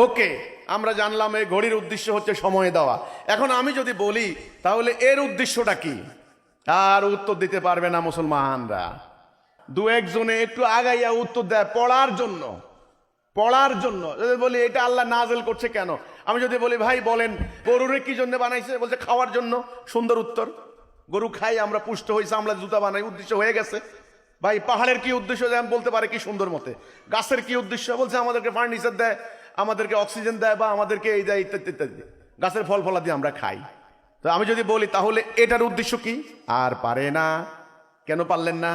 ওকে, আমরা জানলাম এই ঘড়ির উদ্দেশ্য হচ্ছে সময় দেওয়া। এখন আমি যদি বলি তাহলে এর উদ্দেশ্যটা কি, আর উত্তর দিতে পারবে না মুসলমানরা। দু একজনে একটু আগাইয়া উত্তর দেয় পড়ার জন্য। পড়ার জন্য যদি বলি এটা আল্লাহ নাযিল করছে কেন, আমি যদি বলি ভাই বলেন গরুরে কি জন্য বানাইছে, বলছে খাওয়ার জন্য। সুন্দর উত্তর, গরু খাই আমরা, পুষ্ট হয়েছে, আমরা জুতা বানাই, উদ্দেশ্য হয়ে গেছে। ভাই পাহাড়ের কি উদ্দেশ্য, যেমন বলতে পারে কি সুন্দর মতে। গাছের কি উদ্দেশ্য, বলছে আমাদেরকে ফার্নিচার দেয়, আমাদেরকে অক্সিজেন দেয়, বা আমাদেরকে এই দেয়, ইত্যাদি ইত্যাদি, গাছের ফল ফলা দিয়ে আমরা খাই। তো আমি যদি বলি তাহলে এটার উদ্দেশ্য কি, আর পারে না। কেন পারলেন না?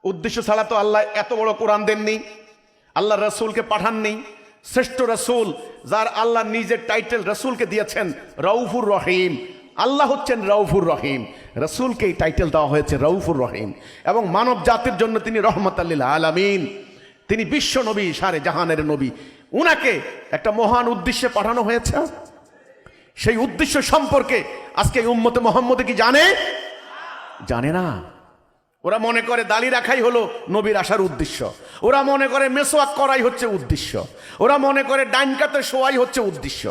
উদ্দেশ্য ছাড়া তো আল্লাহ এত বড় কোরআন দেননি, আল্লাহ রসুলকে পাঠাননি। শ্রেষ্ঠ রসুল, যার আল্লাহ নিজের টাইটেল রসুলকে দিয়েছেন রউফুর রহিম। আল্লাহ হচ্ছেন রউফুর রহিম, রসুলকে এই টাইটেল দেওয়া হয়েছে রউফুর রহিম। এবং মানব জাতির জন্য তিনি রহমাতাল লিল আলামিন, তিনি বিশ্ব নবী, সারে জাহানের নবী। উনাকে একটা মহান উদ্দেশ্যে পাঠানো হয়েছে। সেই উদ্দেশ্য সম্পর্কে আজকে উম্মতে মুহাম্মদে কি জানে? জানে না। ওরা মনে করে দাড়ি রাখাই হলো নবীর আসার উদ্দেশ্য, ওরা মনে করে মেসওয়াক করাই হচ্ছে উদ্দেশ্য, ওরা মনে করে ডাইন কাতে শোয়াই হচ্ছে উদ্দেশ্য,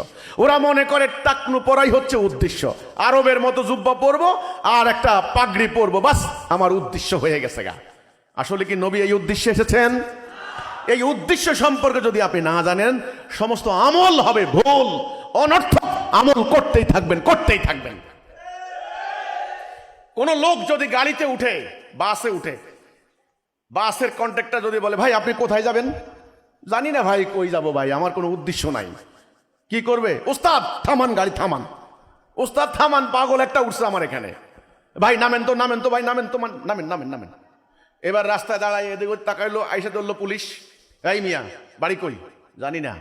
ওরা মনে করে টাকনু পরাই হচ্ছে উদ্দেশ্য। আরবের মতো জুব্বা পরবো আর একটা পাগড়ি পরবো, বাস আমার উদ্দেশ্য হয়ে গেছে গা। আসলে কি নবী এই উদ্দেশ্যে এসেছেন? এই উদ্দেশ্য সম্পর্কে যদি আপনি না জানেন, সমস্ত আমল হবে ভুল, অনর্থক আমল করতেই থাকবেন, করতেই থাকবেন। কোন লোক যদি গাড়িতে উঠে, বাসে উঠে, বাসের কন্ট্রাক্টর যদি বলে ভাই আপনি কোথায় যাবেন, জানি না ভাই কই যাব ভাই, আমার কোনো উদ্দেশ্য নাই। কি করবে? ওস্তাদ থামান, গাড়ি থামান, ওস্তাদ থামান, পাগল একটা উঠছে আমার এখানে, ভাই নামেন তো, নামেন তো ভাই, নামেন তো, নামেন নামেন নামেন। এবার রাস্তায় দাঁড়ায় এদিকে তাকাইলো, আইসা ধরলো পুলিশ, এই মিয়া বাড়ি কই? জানি না।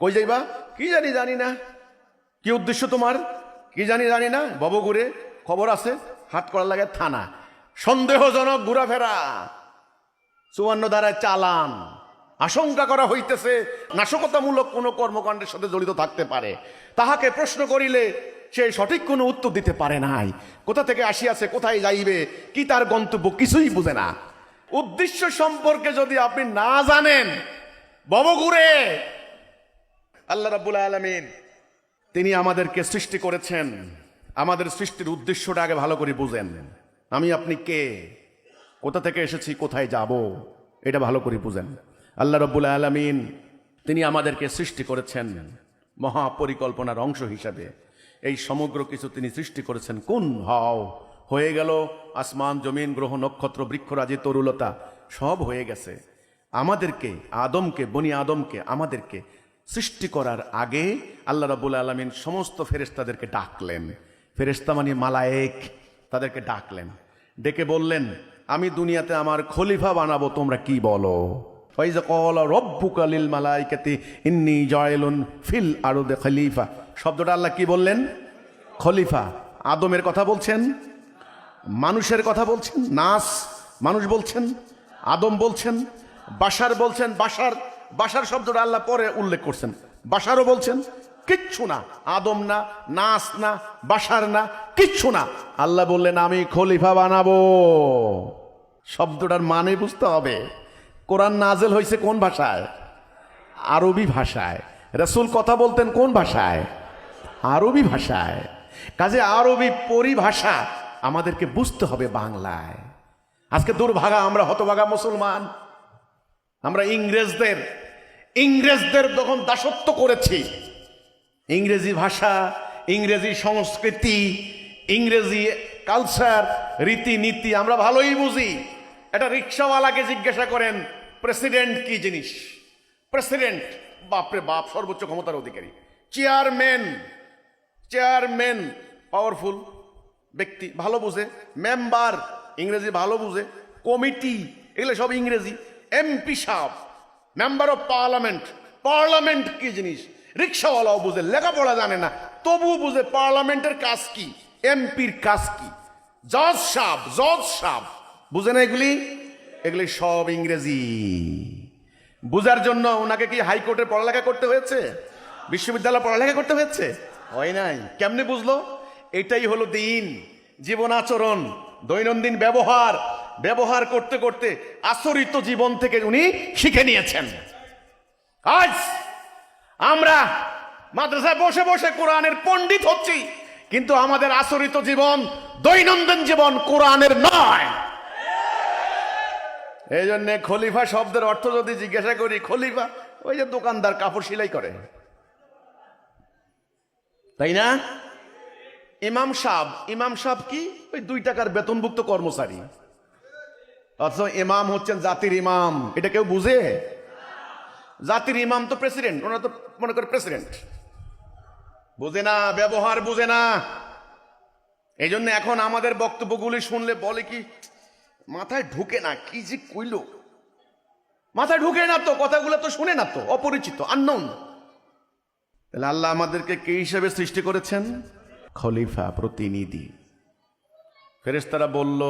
কই যাইবা? কি জানি, জানি না। কি উদ্দেশ্য তোমার? কি জানি, জানি না। ববগুড়ে খবর আছে, হাত করা লাগে থানা, সন্দেহজনক ঘোরাফেরা, 54 ধারায় চালান, আশঙ্কা করা হইতেছে নাশকতামূলক কোনো কর্মকাণ্ডের সাথে জড়িত থাকতে পারে। তাহাকে প্রশ্ন করিলে সে সঠিক কোনো উত্তর দিতে পারে নাই, কোথা থেকে আসিয়াছে, কোথায় যাইবে, কি তার গন্তব্য, কিছুই বুঝে না। উদ্দেশ্য সম্পর্কে যদি আপনি না জানেন, ববগুড়ে আল্লাহ রাব্বুল আলামিন তিনি আমাদেরকে সৃষ্টি করেছেন, আমাদের সৃষ্টির উদ্দেশ্যটা আগে ভালো করে বুঝেন। আমি আপনি কে, কোথা থেকে এসেছি, কোথায় যাব, এটা ভালো করে বুঝেন। আল্লাহ রাব্বুল আলামিন তিনি আমাদেরকে সৃষ্টি করেছেন মহাপরিকল্পনার অংশ হিসাবে। এই সমগ্র কিছু তিনি সৃষ্টি করেছেন, কোন হও হয়ে গেল, আসমান জমিন গ্রহ নক্ষত্র বৃক্ষরাজি তরুলতা সব হয়ে গেছে। আমাদেরকে, আদমকে, বনি আদমকে আমাদেরকে সৃষ্টি করার আগে আল্লাহ রাব্বুল আলামিন সমস্ত ফেরেশতাদেরকে ডাকলেন। ফেরেশতা মানে মালায়েক, তাদেরকে ডাকলেন, ডেকে বললেন আমি দুনিয়াতে আমার খলিফা বানাবো, তোমরা কি বলো? ফাইজা ক্বালা রাব্বুকা লিল মালাইকাতি ইন্নী জাইলুন ফিল আরদি খলিফা। শব্দটা আল্লাহ কি বললেন? খলিফা। আদমের কথা বলছেন, মানুষের কথা বলছেন, নাস মানুষ বলছেন, আদম বলছেন, বাশার বলছেন। বাশার, বাশার শব্দটা আল্লাহ পরে উল্লেখ করছেন, বাশারও বলছেন, কিচ্ছু না, আদম না, নাস না, বাশার না, কিচ্ছু না। আল্লাহ বললেন আমি খলিফা বানাবো। শব্দটার মানে বুঝতে হবে। কোরআন নাজেল হয়েছে কোন ভাষায়? আরবি ভাষায়। রাসূল কথা বলতেন কোন ভাষায়? আরবি ভাষায়। কাজে আরবি পরিভাষা আমাদেরকে বুঝতে হবে বাংলায়। আজকে দুর্ভাগা আমরা, হতভাগা মুসলমান, আমরা ইংরেজদের তখন দাসত্ব করেছি। ইংরেজি ভাষা, ইংরেজি সংস্কৃতি, ইংরেজি কালচার, রীতিনীতি আমরা ভালোই বুঝি। এটা রিক্সাওয়ালাকে জিজ্ঞাসা করেন প্রেসিডেন্ট কি জিনিস। প্রেসিডেন্ট বাপরে বাপ, সর্বোচ্চ ক্ষমতার অধিকারী। চেয়ারম্যান পাওয়ারফুল ব্যক্তি, ভালো বুঝে। মেম্বার ইংরেজি ভালো বুঝে, কমিটি, এগুলো সব ইংরেজি। এমপি সাহেব, মেম্বার অফ পার্লামেন্ট, পার্লামেন্ট কি জিনিস রিক্সাওয়ালাও বুঝে, লেখাপড়া জানে না তবুও বুঝে পার্লামেন্টের কাজ কি, এমপির কাজ কি। জজ সাহেব, জজ সাহেব বুঝে না এগুলি, এগুলি সব ইংরেজি। বুঝার জন্য ওনাকে কি হাইকোর্টে পড়ালেখা করতে হয়েছে, বিশ্ববিদ্যালয়ে পড়ালেখা করতে হয়েছে? হয় নাই। কেমনে বুঝলো? এটাই হলো দিন, জীবন আচরণ, দৈনন্দিন ব্যবহার, ব্যবহার করতে করতে আচরিত জীবন থেকে উনি শিখে নিয়েছেন। আজ আমরা মাদ্রাসায় বসে বসে কোরআনের পণ্ডিত হচ্ছি, কিন্তু আমাদের আচরিত জীবন, দৈনন্দিন জীবন কোরআনের নয়। এই জন্য খলিফা শব্দের অর্থ যদি জিজ্ঞাসা করি, খলিফা ওই যে দোকানদার কাপড় সেলাই করে, তাই না? ইমাম সাহেব, ইমাম সাহেব কি ওই 2 টাকার বেতনভুক্ত কর্মচারী, অথচ ইমাম হচ্ছেন জাতির ইমাম। এটা কেউ বুঝে? জাতির ইমাম তো প্রেসিডেন্ট, ওনারা তো মনে করে প্রেসিডেন্ট। বুঝে না, ব্যবহার বুঝে না। এই জন্য এখন আমাদের বক্তব্যগুলি শুনলে বলে কি মাথায় ঢুকে না, কি যে কইল, মাথায় ঢুকে না তো, কথাগুলো তো শুনে না তো, অপরিচিত, আননোন। তাহলে আল্লাহ আমাদেরকে কি হিসেবে সৃষ্টি করেছেন? খলিফা, প্রতিনিধি। ফেরেশতারা বলল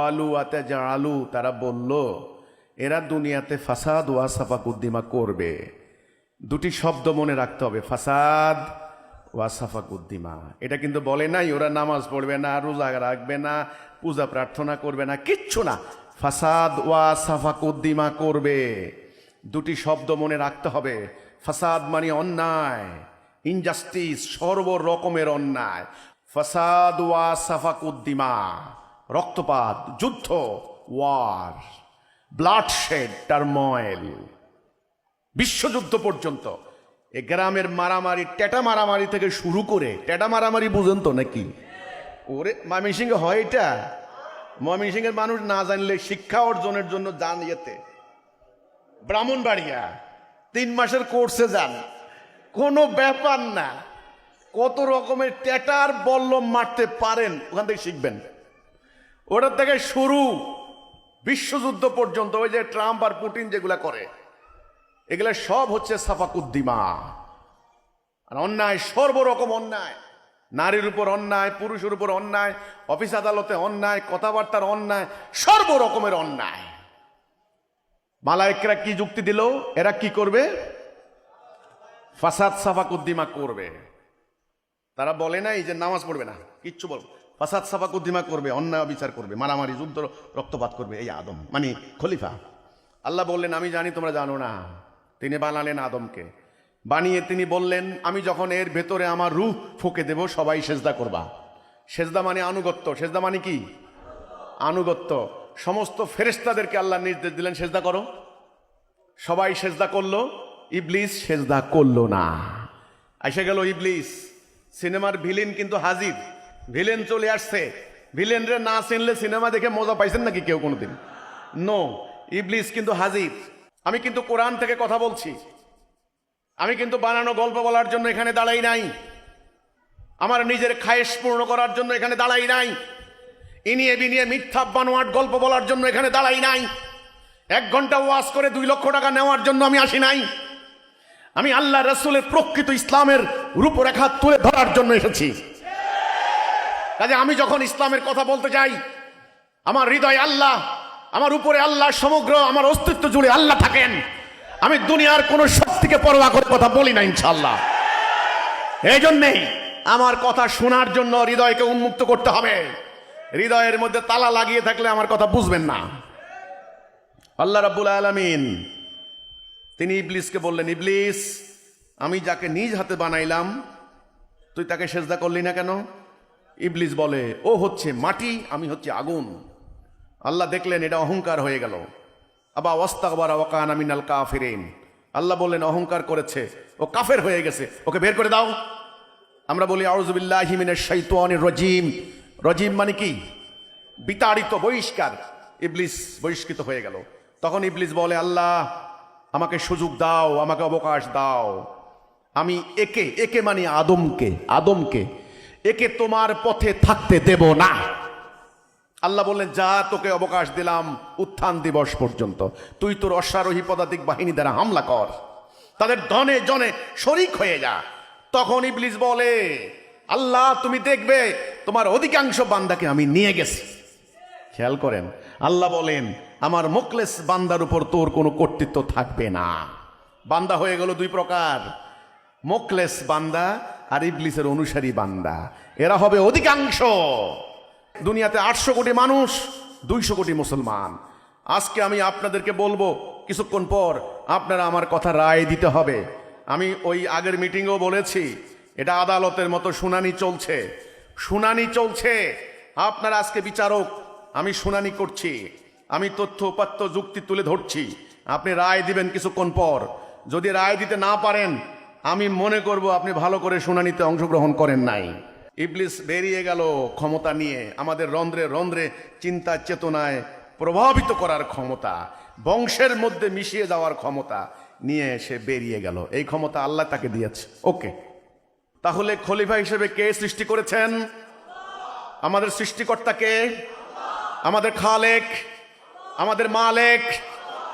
আলু আতে যা আলু, তারা বলল এরা দুনিয়াতে ফাসাদ ওয়া সাফাকুদ্দিমা করবে। 2টি শব্দ মনে রাখতে হবে, ফাসাদ ওয়া সাফাকুদ্দিমা। এটা কিন্তু বলে নাই ওরা নামাজ পড়বে না, রোজা রাখবে না, পূজা প্রার্থনা করবে না, কিচ্ছু না। ফাসাদ ওয়া সাফাকুদ্দিমা করবে। 2টি শব্দ মনে রাখতে হবে। ফাসাদ মানে অন্যায়, ইনজাস্টিস, সর্বরকমের অন্যায়। ফাসাদ ওয়া সাফাকুদ্দিমা, রক্তপাত, যুদ্ধ, ওয়ার, ব্লাডশেড, টারময়েল, বিশ্বযুদ্ধ পর্যন্ত। এ গ্রামের মারামারি, টেটা মারামারি থেকে শুরু করে, টেটা মারামারি বুঝেন তো নাকি? ওরে ময়মনসিংহে হয় এটা? ময়মনসিংহের মানুষ না জানলে শিক্ষা অর্জনের জন্য যান ইয়েতে ব্রাহ্মণবাড়িয়া, 3 মাসের কোর্সে যান, কোনো ব্যাপার না। কত রকমের টেটার বল্লম মারতে পারেন ওখান থেকে শিখবেন। ওটার থেকে শুরু বিশ্বযুদ্ধ পর্যন্ত। ওই যে ট্রাম্প আর পুটিন যেগুলা করে, এগুলা সব হচ্ছে সাফাকুদ্দিমা। আর অন্যায়, সর্বরকম অন্যায়, নারীর উপর অন্যায়, পুরুষের উপর অন্যায়, অফিস আদালতে অন্যায়, কথাবার্তার অন্যায়, সর্বরকমের অন্যায়। মালায়েকরা কি যুক্তি দিল? এরা কি করবে? ফাসাদ সাফাকুদ্দিমা করবে। তারা বলে নাই যে নামাজ পড়বে না, কিচ্ছু বলবো, ফাসাদ সাফাকুদ্দিমা করবে, অন্যায় বিচার করবে, মারামারি, যুদ্ধ, রক্তপাত করবে। এই আদম মানে খলিফা। আল্লাহ বললেন আমি জানি তোমরা জানো না। তিনি বানালেন আদমকে, বানিয়ে তিনি বললেন আমি যখন এর ভেতরে আমার রূহ ফুঁকে দেব সবাই সেজদা করবা। সেজদা মানে আনুগত্য। সেজদা মানে কি? আনুগত্য। সমস্ত ফেরেশতাদেরকে আল্লাহ নির্দেশ দিলেন সেজদা করো। সবাই সেজদা করলো, ইবলিস সেজদা করলো না। এসে গেল ইবলিস। সিনেমার ভিলেন কিন্তু হাজির, ভিলেন চলে আসছে। ভিলেনরে না চিনলে সিনেমা দেখে মজা পাইছেন নাকি কেউ কোনোদিন? নো, ইবলিস কিন্তু হাজির। আমি কিন্তু কোরআন থেকে কথা বলছি, আমি কিন্তু বানানো গল্প বলার জন্য এখানে দাঁড়াই নাই, আমার নিজের খায়েশ পূর্ণ করার জন্য এখানে দাঁড়াই নাই, ইনিয়ে বিনিয়ে মিথ্যা বানোয়াট গল্প বলার জন্য এখানে দাঁড়াই নাই, 1 ঘন্টা ওয়াজ করে 2 লক্ষ টাকা নেওয়ার জন্য আমি আসি নাই। আমি আল্লাহ রাসূলের প্রকৃত ইসলামের রূপরেখা তুলে ধরার জন্য এসেছি। কাজে আমি যখন ইসলামের কথা বলতে যাই, আমার হৃদয় আল্লাহ, আমার উপরে আল্লাহ, সমগ্র আমার অস্তিত্ব জুড়ে আল্লাহ থাকেন। আমি দুনিয়ার কোন শক্তিকে পরোয়া করে কথা বলি না ইনশাআল্লাহ। এই জন্যেই আমার কথা শোনার জন্য হৃদয়কে উন্মুক্ত করতে হবে। হৃদয়ের মধ্যে তালা লাগিয়ে থাকলে আমার কথা বুঝবেন না। আল্লাহ রাব্বুল আলামিন তিনি ইবলিসকে বললেন, ইবলিস আমি যাকে নিজ হাতে বানাইলাম তুই তাকে সেজদা করলি না কেন? ইবলিস বলে ও হচ্ছে মাটি, আমি হচ্ছে আগুন। আল্লাহ দেখলেন এটা অহংকার হয়ে গেল। আবা ওয়াস্তাকবারা ওয়া কানা মিনাল কাফিরিন। আল্লাহ বললেন অহংকার করেছে, ও কাফের হয়ে গেছে, ওকে বের করে দাও। আমরা বলি আউযু বিল্লাহি মিনাশ শাইতানির রাজিম। রাজিম মানে কি? বিতাড়িত, বহিষ্কার। ইবলিস বহিষ্কৃত হয়ে গেল। তখন ইবলিস বলে আল্লাহ আমাকে সুযোগ দাও, আমাকে অবকাশ দাও, আমি একে মানে আদমকে একে তোমার পথে থাকতে দেব না। আল্লাহ বললেন, যা তোকে অবকাশ দিলাম উত্থান দিবস পর্যন্ত, তুই তোর অশ্বারোহী পদাতিক বাহিনী দ্বারা হামলা কর, তাদের ধনে জনে শরিক হয়ে যা। তখন ইবলিস বলে, আল্লাহ তুমি দেখবে তোমার অধিকাংশ বান্দাকে আমি নিয়ে গেছি। খেয়াল করেন, আল্লাহ বলেন আমার মুখলেস বান্দার উপর তোর কোনো কর্তৃত্ব থাকবে না। বান্দা হয়ে গেল দুই প্রকার, মুখলেস বান্দা আর ইবলিসের অনুসারী বান্দা, এরা হবে অধিকাংশ। দুনিয়াতে 800 কোটি মানুষ, 200 কোটি মুসলমান। আজকে আমি আপনাদেরকে বলবো, কিছুক্ষণ পর আপনারা আমার কথা রায় দিতে হবে। আমি ওই আগের মিটিংয়েও বলেছি, এটা আদালতের মতো শুনানি চলছে, শুনানি চলছে। আপনারা আজকে বিচারক, আমি শুনানি করছি, আমি তথ্য উপাত্ত যুক্তি তুলে ধরছি, আপনি রায় দিবেন কিছুক্ষণ পর। যদি রায় দিতে না পারেন, আমি মনে করব আপনি ভালো করে শুনানিতে অংশগ্রহণ করেন নাই। ইবলিস বেরিয়ে গেল ক্ষমতা নিয়ে, আমাদের রন্ধ্রে রন্ধ্রে চিন্তা চেতনায় প্রভাবিত করার ক্ষমতা, বংশের মধ্যে মিশিয়ে যাওয়ার ক্ষমতা নিয়ে সে বেরিয়ে গেল। এই ক্ষমতা আল্লাহ তাকে দিয়েছে। ওকে, তাহলে খলিফা হিসেবে কে সৃষ্টি করেছেন? আমাদের সৃষ্টিকর্তাকে, আমাদের খালেক, আমাদের মালেক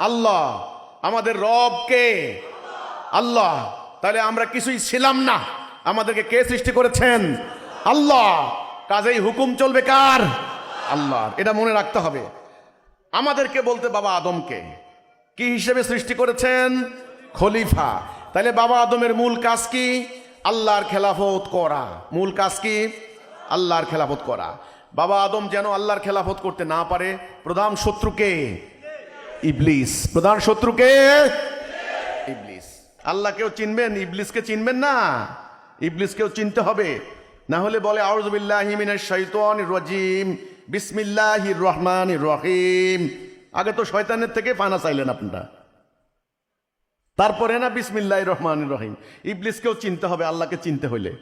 আল্লাহ, আমাদের রব কে? আল্লাহ। তাহলে আমরা কিছুই ছিলাম না, আমাদেরকে কে সৃষ্টি করেছেন? আল্লাহ। কাজেই হুকুম চলবে কার? আল্লাহ। এটা মনে রাখতে হবে। আমাদেরকে বলতে বাবা আদমকে কি হিসেবে সৃষ্টি করেছেন? খলিফা। তাহলে বাবা আদমের মূল কাজ কি? আল্লাহর খেলাফত করা। মূল কাজ কি? আল্লাহর খেলাফত করা। বাবা আদম যেন আল্লাহর খেলাফত করতে না পারে, প্রধান শত্রুকে ইবলিস। প্রধান শত্রুকে ইবলিস। আল্লাহকেও চিনবেন, ইবলিসকে চিনবেন না? ইবলিসকেও চিনতে হবে, না হলে বলে আউযু বিল্লাহি মিনাশ শাইতানির রাজিম, বিসমিল্লাহির রহমানির রহিম। আগে তো শয়তানের থেকে পানা চাইলেন আপনারা, তারপরে না বিসমিল্লাহির রহমানির রহিম। ইবলিসকেও চিনতে হবে আল্লাহকে চিনতে হইলে।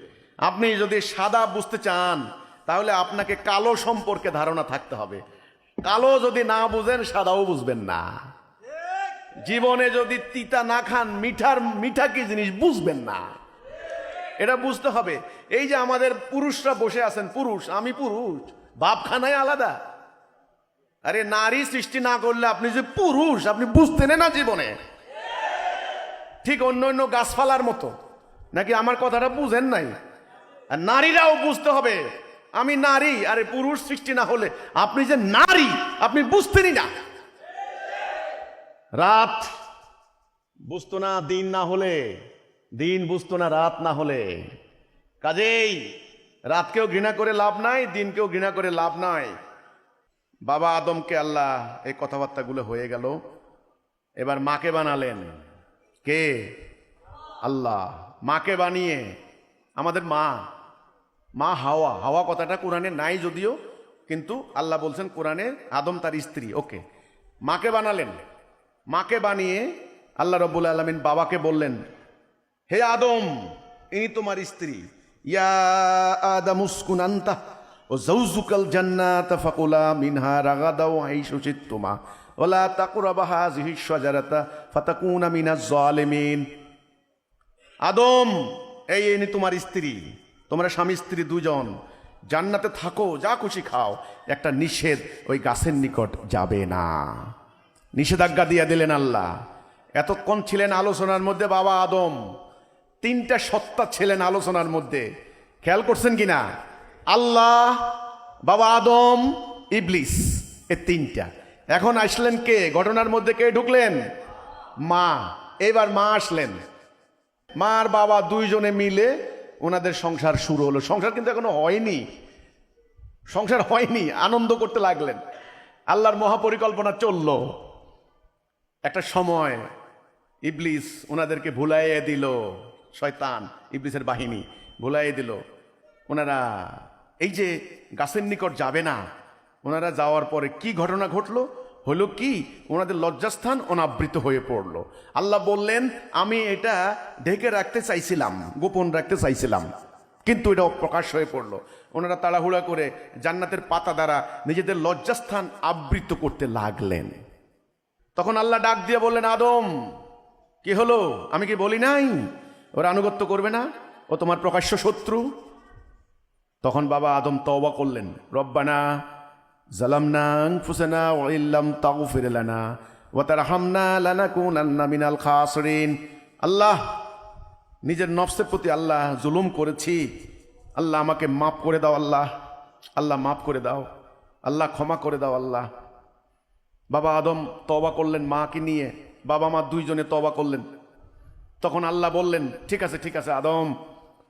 আপনি যদি সাদা বুঝতে চান, তাহলে আপনাকে কালো সম্পর্কে ধারণা থাকতে হবে। কালো যদি না বুঝেন, সাদাও বুঝবেন না। জীবনে যদি তিতা না খান, মিঠা কি জিনিস বুঝবেন না। এটা বুঝতে হবে। এই যে আমাদের পুরুষরা বসে আছেন, পুরুষ, আমি পুরুষ, বাপখানাই আলাদা। আরে নারী সৃষ্টি না করলে আপনি যে পুরুষ, আপনি বুঝতেন না জীবনে। ঠিক অন্য অন্য গাছপালার মতো, নাকি আমার কথাটা বুঝেন নাই? আর নারীরাও বুঝতে হবে আমি নারী। আরে পুরুষ সৃষ্টি না হলে আপনি যে নারী, আপনি বুঝতেনই না। রাত বুঝতো না দিন না হলে, দিন বুঝতো না রাত না হলে। কাজেই রাতকেও ঘৃণা করে লাভ নাই, দিনকেও ঘৃণা করে লাভ নাই। বাবা আদমকে আল্লাহ, এই কথাবার্তাগুলো হয়ে গেল। এবার মাকে বানালেন কে? আল্লাহ। মাকে বানিয়ে আমাদের মা হাওয়া, হাওয়া কথাটা কোরআনে নাই যদিও, কিন্তু আল্লাহ বলছেন কোরআনে আদম তার স্ত্রী। ওকে, মাকে বানালেন। মাকে বানিয়ে আল্লাহ রাব্বুল আলামিন বাবাকে বললেন, হে আদম, ইনি তোমার স্ত্রী। ইয়া আদম উসকুন আনতা ও যাওজুকাল জান্নাতা ফাকুলা মিনহা রাগাদাও আইশু শিতুমা ওয়ালা তাকরাবা হাযিহিশ শাজারাতা ফাতাকুনা মিনাজ জালিমিন। আদম, এই ইনি তোমার স্ত্রী, তোমরা স্বামী স্ত্রী দুজন, জান্নাতে থাকো, যা খুশি খাও, একটা নিষেধ, ওই গাছের নিকট যাবে না। নিষেধাজ্ঞা দিয়ে দিলেন আল্লাহ। এতক্ষণ ছিলেন আলোচনার মধ্যে বাবা আদম, তিনটা সত্তা ছিলেন আলোচনার মধ্যে। খেয়াল করছেন কিনা? আল্লাহ, বাবা আদম, ইবলিস, এ তিনটা। এখন আসলেন কে? ঘটনার মধ্যে কে ঢুকলেন? মা। এবার মা আসলেন। মা আর বাবা দুইজনে মিলে ওনাদের সংসার শুরু হলো। সংসার কিন্তু এখনো হয়নি, সংসার হয়নি, আনন্দ করতে লাগলেন। আল্লাহর মহাপরিকল্পনা চলল। একটা সময় ইবলিস ওনাদেরকে ভুলাইয়ে দিল, শয়তান ইবলিসের বাহিনী ভুলাইয়ে দিল। ওনারা এই যে গাছের নিকট যাবে না, ওনারা যাওয়ার পরে কি ঘটনা ঘটলো? হলো কি, ওনাদের লজ্জাস্থান অনাবৃত হয়ে পড়লো। আল্লাহ বললেন, আমি এটা ঢেকে রাখতে চাইছিলাম, গোপন রাখতে চাইছিলাম, কিন্তু এটা প্রকাশ হয়ে পড়লো। ওনারা তাড়াহুড়া করে জান্নাতের পাতা দ্বারা নিজেদের লজ্জাস্থান আবৃত করতে লাগলেন। তখন আল্লাহ ডাক দিয়ে বললেন, আদম কি হলো? আমি কি বলি নাই ওরা আনুগত্য করবে না, ও তোমার প্রকাশ্য শত্রু? তখন বাবা আদম তওবা করলেন, রব্বানা যালামনা আনফুসানা ওয়া ইল্লাম তাগফির লানা ওয়া তারহামনা লানাকুনান্না মিনাল খাসিরিন। আল্লাহ, নিজের নফসের প্রতি আল্লাহ জুলুম করেছি, আল্লাহ আমাকে মাফ করে দাও। আল্লাহ, আল্লাহ মাফ করে দাও, আল্লাহ ক্ষমা করে দাও। আল্লাহ, বাবা আদম তওবা করলেন মাকে নিয়ে, বাবা মা দুইজনে তওবা করলেন। তখন আল্লাহ বললেন, ঠিক আছে ঠিক আছে আদম,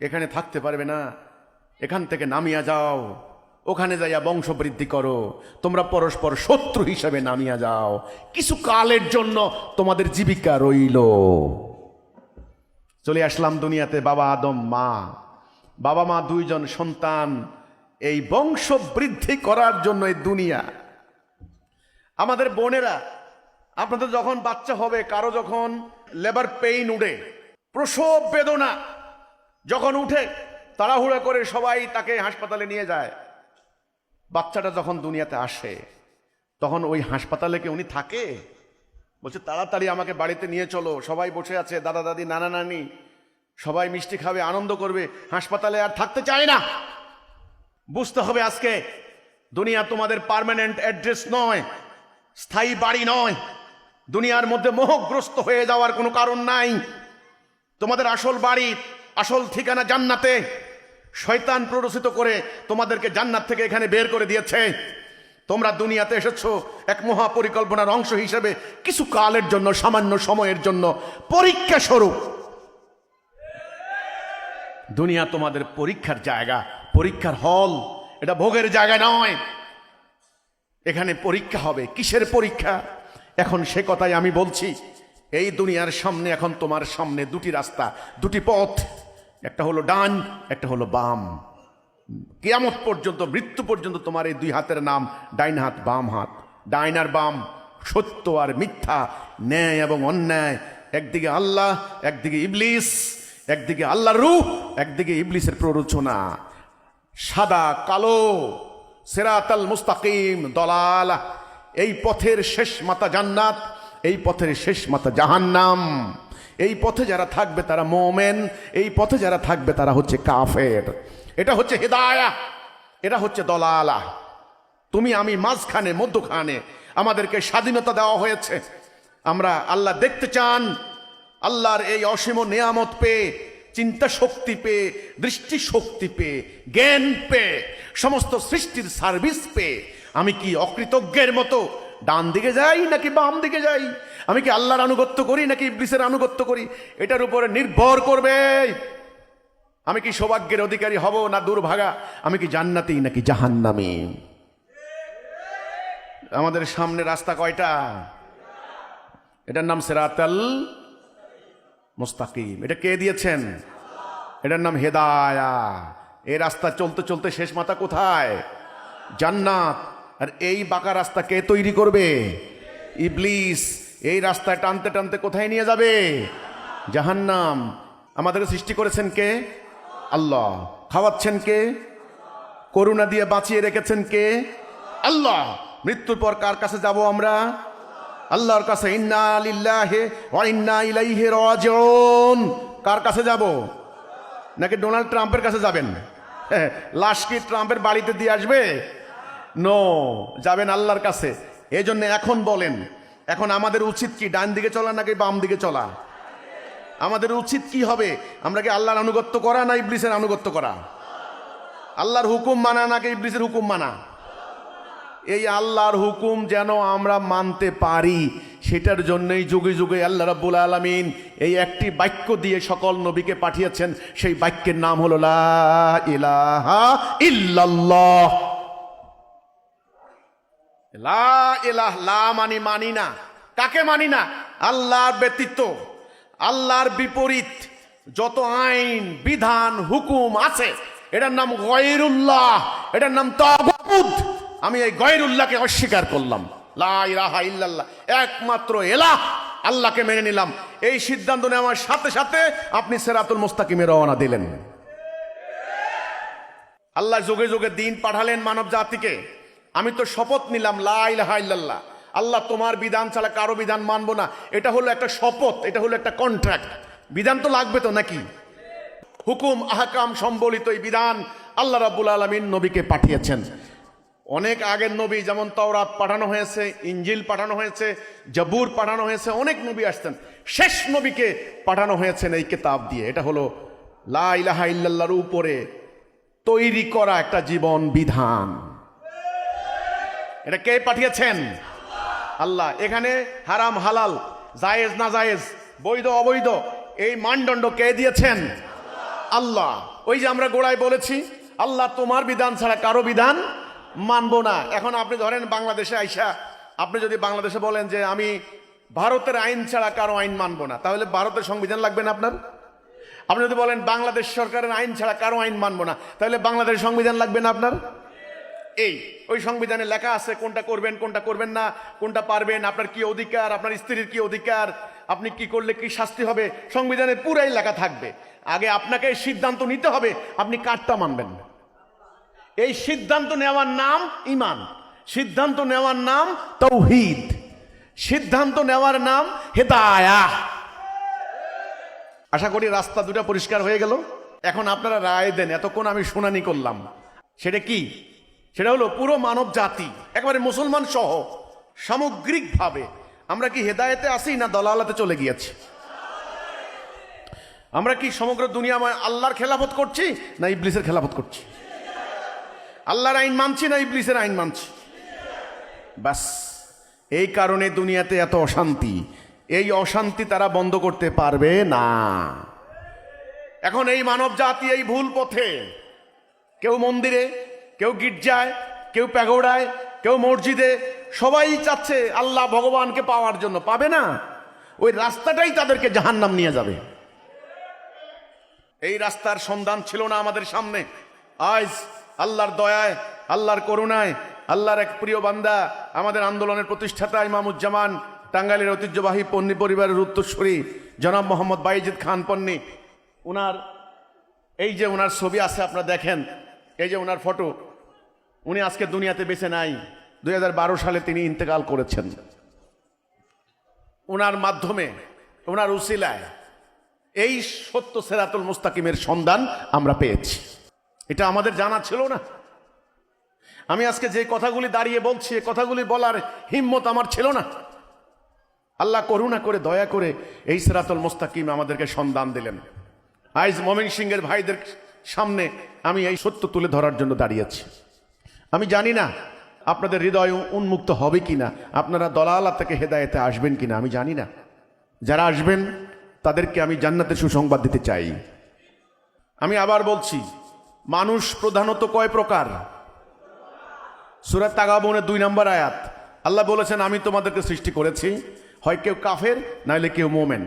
এখানে থাকতে পারবে না, এখান থেকে নামিয়া যাও, ওখানে যাইয়া বংশবৃদ্ধি করো, তোমরা পরস্পর শত্রু হিসেবে নামিয়া যাও, কিছু কালের জন্য তোমাদের জীবিকা রইল। চলে আসলাম দুনিয়াতে, বাবা আদম মা, বাবা মা দুইজন সন্তান, এই বংশ বৃদ্ধি করার জন্য এই দুনিয়া। আমাদের বোনেরা, আপনাদের যখন বাচ্চা হবে, কারো যখন লেবার পেইন উঠে, প্রসব বেদনা যখন উঠে, তাড়াহুড়া করে সবাই তাকে হাসপাতালে নিয়ে যায়। বাচ্চাটা যখন দুনিয়াতে আসে, তখন ওই হাসপাতালে কি উনি থাকে? বলছে তাড়াতাড়ি আমাকে বাড়িতে নিয়ে চলো, সবাই বসে আছে, দাদা দাদি নানা নানি, সবাই মিষ্টি খাবে, আনন্দ করবে, হাসপাতালে আর থাকতে চায় না। বুঝতে হবে আজকে দুনিয়া তোমাদের পার্মানেন্ট অ্যাড্রেস নয়, স্থায়ী বাড়ি নয়। দুনিয়ার মধ্যে মোহগ্রস্ত হয়ে যাওয়ার কোনো কারণ নাই। তোমাদের আসল বাড়ি, আসল ঠিকানা জান্নাতে। শয়তান প্ররোচিত করে তোমাদেরকে জান্নাত থেকে এখানে বের করে দিয়েছে। তোমরা দুনিয়াতে এসেছো এক মহা পরিকল্পনার অংশ হিসেবে, কিছু কালের জন্য, সামান্য সময়ের জন্য, পরীক্ষা স্বরূপ। দুনিয়া তোমাদের পরীক্ষার জায়গা, পরীক্ষার হল, এটা ভোগের জায়গা নয়। এখানে পরীক্ষা হবে। কিসের পরীক্ষা? এখন সে কথাই আমি বলছি। এই দুনিয়ার সামনে এখন তোমার সামনে দুটি রাস্তা, দুটি পথ, একটা হলো ডান, একটা হলো বাম। কিয়ামত পর্যন্ত, মৃত্যু পর্যন্ত তোমার এই দুই হাতের নাম ডাইন হাত বাম হাত। ডাইন আর বাম, সত্য আর মিথ্যা, ন্যায় এবং অন্যায়। একদিকে আল্লাহ, একদিকে ইবলিস, একদিকে আল্লাহর রূহ, একদিকে ইবলিসের প্ররোচনা। সাদা কালো, সিরাতাল মুস্তাকিম, দলালা। এই পথের শেষ মাথা জান্নাত, এই পথের শেষ মাথা জাহান্নাম। এই পথে যারা থাকবে তারা মুমিন, এই পথে যারা থাকবে তারা হচ্ছে কাফের। এটা হচ্ছে হিদায়াহ, এটা হচ্ছে দলালা। তুমি আমি মাঝখানে, মধ্যখানে আমাদেরকে স্বাধীনতা দেওয়া হয়েছে। আমরা আল্লাহ দেখতে চান, আল্লাহর এই অসীম নিয়ামত পেয়ে, চিন্তা শক্তি পেয়ে, দৃষ্টি শক্তি পেয়ে, জ্ঞান পেয়ে, সমস্ত সৃষ্টির সার্ভিস পেয়ে আমি কি অকৃতজ্ঞের মতো ডান দিকে যাই নাকি বাম দিকে যাই? আমি কি আল্লাহর আনুগত্য করি নাকি ইবলিসের আনুগত্য করি? এটার উপরে নির্ভর করবে আমি কি সৌভাগ্যের অধিকারী হব না দুর্ভাগা, আমি কি জান্নাতি নাকি জাহান্নামী। আমাদের সামনে রাস্তা কয়টা? এটার নাম সিরাতাল মুস্তাকিম। এটা কে দিয়েছেন? এটার নাম হেদায়াহ। এই রাস্তা চলতে চলতে শেষ মাথা কোথায়? জান্নাত। আর এই বাঁকা রাস্তা কে তৈরি করবে? ইবলিস। এই রাস্তায় টানতে টানতে কোথায় নিয়ে যাবে? জাহান্নাম। আমাদের সৃষ্টি করেছেন কে? আল্লাহ। খাওয়াচ্ছেন কে? করুণা দিয়ে বাঁচিয়ে রেখেছেন কে? আল্লাহ। মৃত্যুর পর কার কাছে যাব আমরা? আল্লাহর কাছে। ইন্না লিল্লাহি ওয়া ইন্না ইলাইহি রাজিউন। কার কাছে যাব? নাকি ডোনাল্ড ট্রাম্পের কাছে যাবেন? লাশ কি ট্রাম্পের বাড়িতে দিয়ে আসবে? নো, যাবেন আল্লাহর কাছে। এই জন্য এখন বলেন, এখন আমাদের উচিত কি ডান দিকে চলা নাকি বাম দিকে চলা? আমাদের উচিত কি হবে? আমরা কি আল্লাহর আনুগত্য করা না ইবলিসের আনুগত্য করা? আল্লাহর হুকুম মানা নাকি ইবলিসের হুকুম মানা? এই আল্লাহর হুকুম যেন আমরা মানতে পারি, সেটার জন্যই যুগে যুগে আল্লাহ রাব্বুল আলামিন এই একটি বাক্য দিয়ে সকল নবীকে পাঠিয়েছেন। সেই বাক্যের নাম হলো লা ইলাহা ইল্লাল্লাহ। লা ইলাহ, লা মানি মানি না। কাকে মানি না? আল্লাহর ব্যতীত, আল্লাহর বিপরীত যত আইন বিধান হুকুম আছে, এটার নাম গায়রুল্লাহ, এটার নাম তাগুত। আমি এই গায়রুল্লাহকে অস্বীকার করলাম। লা ইলাহা ইল্লাল্লাহ, একমাত্র এলাহ আল্লাহকে মেনে নিলাম। এই সিদ্ধান্ত নেওয়ার সাথে সাথে আপনি সিরাতুল মুস্তাকিমে রওনা দিলেন। আল্লাহ যুগে যুগে দিন পাঠালেন মানব জাতিকে। আমি তো শপথ নিলাম লা ইলাহা ইল্লাল্লাহ, আল্লাহ তোমার বিধান ছাড়া কারো বিধান মানবো না। এটা হলো একটা শপথ, এটা হলো একটা কন্ট্রাক্ট। বিধান তো লাগবে তো নাকি? হুকুম আহকাম সম্বলিত এই বিধান আল্লাহ রাব্বুল আলামিন নবীকে পাঠিয়েছেন। অনেক আগের নবী, যেমন তাওরাত পাঠানো হয়েছে, ইঞ্জিল পাঠানো হয়েছে, জাবুর পাঠানো হয়েছে, অনেক নবী আসছেন। শেষ নবীকে পাঠানো হয়েছেন এই কিতাব দিয়ে। এটা হলো লা ইলাহা ইল্লাল্লাহর উপরে তৈরি করা একটা জীবন বিধান। এটা কে পাঠিয়েছেন? আল্লাহ। এখানে হারাম হালাল, জায়েজ না জায়েজ, বৈধ অবৈধ, এই মানদণ্ড কে দিয়েছেন? আল্লাহ। ওই যে আমরা গোড়ায় বলেছি, আল্লাহ তোমার বিধান ছাড়া কারো বিধান মানবো না। এখন আপনি ধরেন বাংলাদেশে আইসা আপনি যদি বাংলাদেশে বলেন যে আমি ভারতের আইন ছাড়া কারো আইন মানবো না, তাহলে ভারতের সংবিধান লাগবে না আপনার? আপনি যদি বলেন বাংলাদেশ সরকারের আইন ছাড়া কারো আইন মানবো না, তাহলে বাংলাদেশের সংবিধান লাগবে না আপনার? এই ওই সংবিধানে লেখা আছে কোনটা করবেন, কোনটা করবেন না, কোনটা পারবেন, আপনার কি অধিকার, আপনার স্ত্রীর কি অধিকার, আপনি কি করলে কি শাস্তি হবে, সংবিধানে পুরাই লেখা থাকবে। আগে আপনাকে সিদ্ধান্ত নিতে হবে আপনি কারটা মানবেন। এই সিদ্ধান্ত নেওয়ার নাম ঈমান, সিদ্ধান্ত নেওয়ার নাম তাওহীদ, সিদ্ধান্ত নেওয়ার নাম হেদায়াহ। আশা করি রাস্তা দুটো পরিষ্কার হয়ে গেল। এখন আপনারা রায় দেন। এতক্ষণ আমি শুনানি করলাম, সেটা কি? সেটা হলো পুরো মানব জাতি, একেবারে মুসলমান সহ সামগ্রিকভাবে আমরা কি হেদায়েতে আসি না দলালাতে চলে গিয়েছি? আমরা কি সমগ্র দুনিয়াময় আল্লাহর খেলাফত করছি না ইবলিসের খেলাফত করছি? আল্লাহর আইন মানছি না ইবলিসের আইন মানছি? বাস, এই কারণে দুনিয়াতে এত অশান্তি। এই অশান্তি তারা বন্ধ করতে পারবে না। এখন এই মানব জাতি এই ভুল পথে, কেউ মন্দিরে, কেউ গির্জায়, কেউ প্যাগোডায়, কেউ মসজিদে, সবাই চাচ্ছে আল্লাহ ভগবানকে পাওয়ার জন্য। পাবে না, ওই রাস্তাটাই তাদেরকে জাহান্নাম নিয়ে যাবে। এই রাস্তার সন্ধান ছিল না আমাদের সামনে। আজ আল্লাহর দয়ায়, আল্লাহর করুণায়, আল্লাহর এক প্রিয় বান্দা, আমাদের আন্দোলনের প্রতিষ্ঠাতা ইমামুজ্জামান, টাঙ্গাইলের ঐতিহ্যবাহী পন্নী পরিবারের উত্তরসূরি জনাব মোহাম্মদ বাইজিদ খান পন্নী, উনার এই যে উনার ছবি আছে আপনারা দেখেন, এই যে উনার ফটো, উনি আজকে দুনিয়াতে বেঁচে নাই। 2012 সালে তিনি ইন্তেকাল করেছেন। উনার মাধ্যমে, উনার উসিলায় এই সত্য সিরাতুল মুস্তাকিমের সন্ধান আমরা পেয়েছি। এটা আমাদের জানা ছিল না। আমি আজকে যে কথাগুলি দাঁড়িয়ে বলছি, কথাগুলি বলার হিম্মত আমার ছিল না। আল্লাহ করুণা করে, দয়া করে এই সিরাতুল মুস্তাকিম আমাদেরকে সন্ধান দিলেন। আজ ময়মনসিংহের ভাইদের সামনে আমি এই সত্য তুলে ধরার জন্য দাঁড়িয়েছি। আমি জানি না আপনাদের হৃদয় উন্মুক্ত হবে কিনা, আপনারা দলালা থেকে হেদায়েতে আসবেন কিনা আমি জানি না। যারা আসবেন তাদেরকে আমি জান্নাতের সুসংবাদ দিতে চাই। আমি আবার বলছি, মানুষ প্রধানত কয় প্রকার? সূরা তাগাবুনের 2 নম্বর আয়াত আল্লাহ বলেছেন, আমি তোমাদেরকে সৃষ্টি করেছি, হয় কেউ কাফের নাইলে কেউ মোমেন।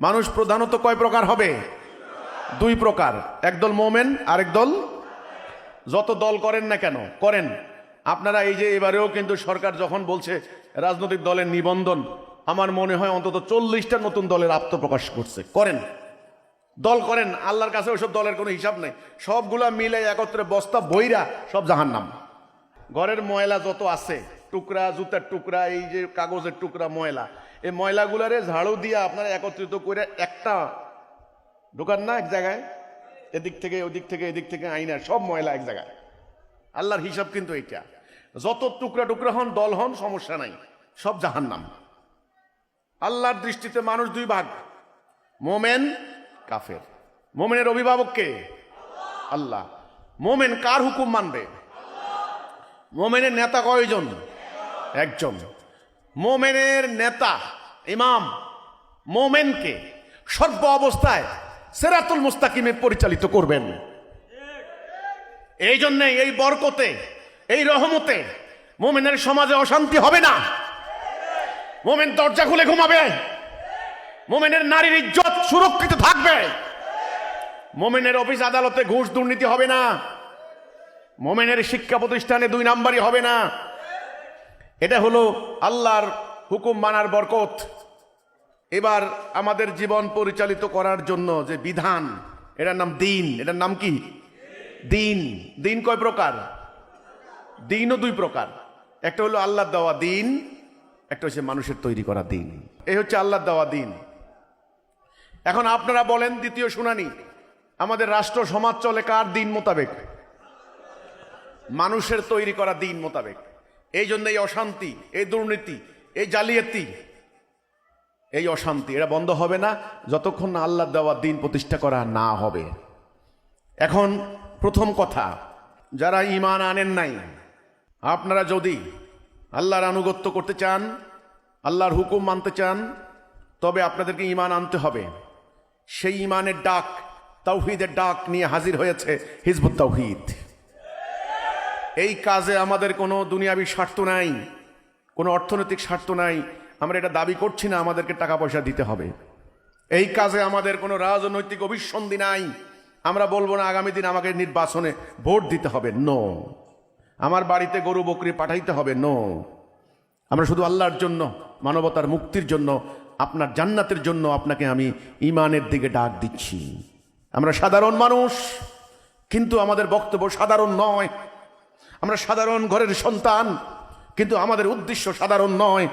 মানুষ প্রধানত কয় প্রকার হবে? 2 প্রকার। একদল মোমেন, আরেক দল। যত দল করেন না কেন করেন আপনারা, এই যে এবারেও কিন্তু সরকার যখন বলছে রাজনৈতিক দলের নিবন্ধন, আমার মনে হয় অন্তত 40টা নতুন দলের আত্মপ্রকাশ করছে। করেন, দল করেন, আল্লাহর কাছে ওইসব দলের কোনো হিসাব নেই। সবগুলা মিলে একত্রে বস্তা বইরা সব জাহান্নাম। ঘরের ময়লা যত আছে, টুকরা, জুতার টুকরা, এই যে কাগজের টুকরা ময়লা, এই ময়লাগুলারে ঝাড়ু দিয়ে আপনারা একত্রিত করে একটা ঢোকান না এক জায়গায়, এদিক থেকে ওদিক থেকে এদিক থেকে আইনা সব ময়লা এক জায়গায়। আল্লাহর হিসাব কিন্তু এইটা। যত টুকরা টুকরা হন, দল হন, সমস্যা নাই, সব জাহান্নাম। আল্লাহর দৃষ্টিতে মানুষ 2 ভাগ, মোমেন, কাফের। মোমেনের অভিভাবক কে? আল্লাহ। মোমেন কার হুকুম মানবে? মোমেনের নেতা কয়জন? একজন। মোমেনের নেতা ইমাম মোমেনকে সর্ব অবস্থায় সিরাতুল মুস্তাকিমে পরিচালিত করবেন। এই জন্যে এই বরকতে, এই রহমতে মোমেনের সমাজে অশান্তি হবে না। মোমেন দরজা খুলে ঘুমাবে, মোমেনের নারীর ইজ্জত সুরক্ষিত থাকবে, মোমেনের অফিস আদালতে ঘুষ দুর্নীতি হবে না, মোমেনের শিক্ষা প্রতিষ্ঠানে 2 নাম্বারই হবে না। এটা হলো আল্লাহর হুকুম মানার বরকত। এবার আমাদের জীবন পরিচালিত করার জন্য যে বিধান, এটার নাম দিন। এটার নাম কি? দিন। দিন কয় প্রকার? দিনও 2 প্রকার। একটা হলো আল্লাহর দেওয়া দিন, একটা হচ্ছে মানুষের তৈরি করা দিন। এই হচ্ছে আল্লাহর দেওয়া দিন। এখন আপনারা বলেন, দ্বিতীয় শুনানি, আমাদের রাষ্ট্র সমাজ চলে কার দিন মোতাবেক? মানুষের তৈরি করা দিন মোতাবেক। এই জন্য এই অশান্তি, এই দুর্নীতি, এই জালিয়াতি, এই অশান্তি এটা বন্ধ হবে না যতক্ষণ না আল্লাহ দেওয়া দিন প্রতিষ্ঠা করা না হবে। এখন প্রথম কথা, যারা ঈমান আনেন নাই, আপনারা যদি আল্লাহর আনুগত্য করতে চান, আল্লাহর হুকুম মানতে চান, তবে আপনাদেরকে ঈমান আনতে হবে। সেই ঈমানের ডাক, তাওহীদের ডাক নিয়ে হাজির হয়েছে হিজবুত তাওহীদ। এই কাজে আমাদের কোনো দুনিয়াবী স্বার্থ নাই, কোনো অর্থনৈতিক স্বার্থ নাই। আমরা এটা দাবি করছি না আমাদেরকে টাকা পয়সা দিতে হবে। এই কাজে আমাদের কোনো রাজনৈতিক অভিসন্ধি নাই। আমরা বলবো না আগামী দিন আমাকে নির্বাচনে ভোট দিতে হবে, নো। আমার বাড়িতে গরু বকরি পাঠাইতে হবে, নো। আমরা শুধু আল্লাহর জন্য, মানবতার মুক্তির জন্য, আপনার জান্নাতের জন্য আপনাকে আমি ঈমানের দিকে ডাক দিচ্ছি। আমরা সাধারণ মানুষ, কিন্তু আমাদের বক্তব্য সাধারণ নয়। আমরা সাধারণ ঘরের সন্তান, কিন্তু আমাদের উদ্দেশ্য সাধারণ নয়।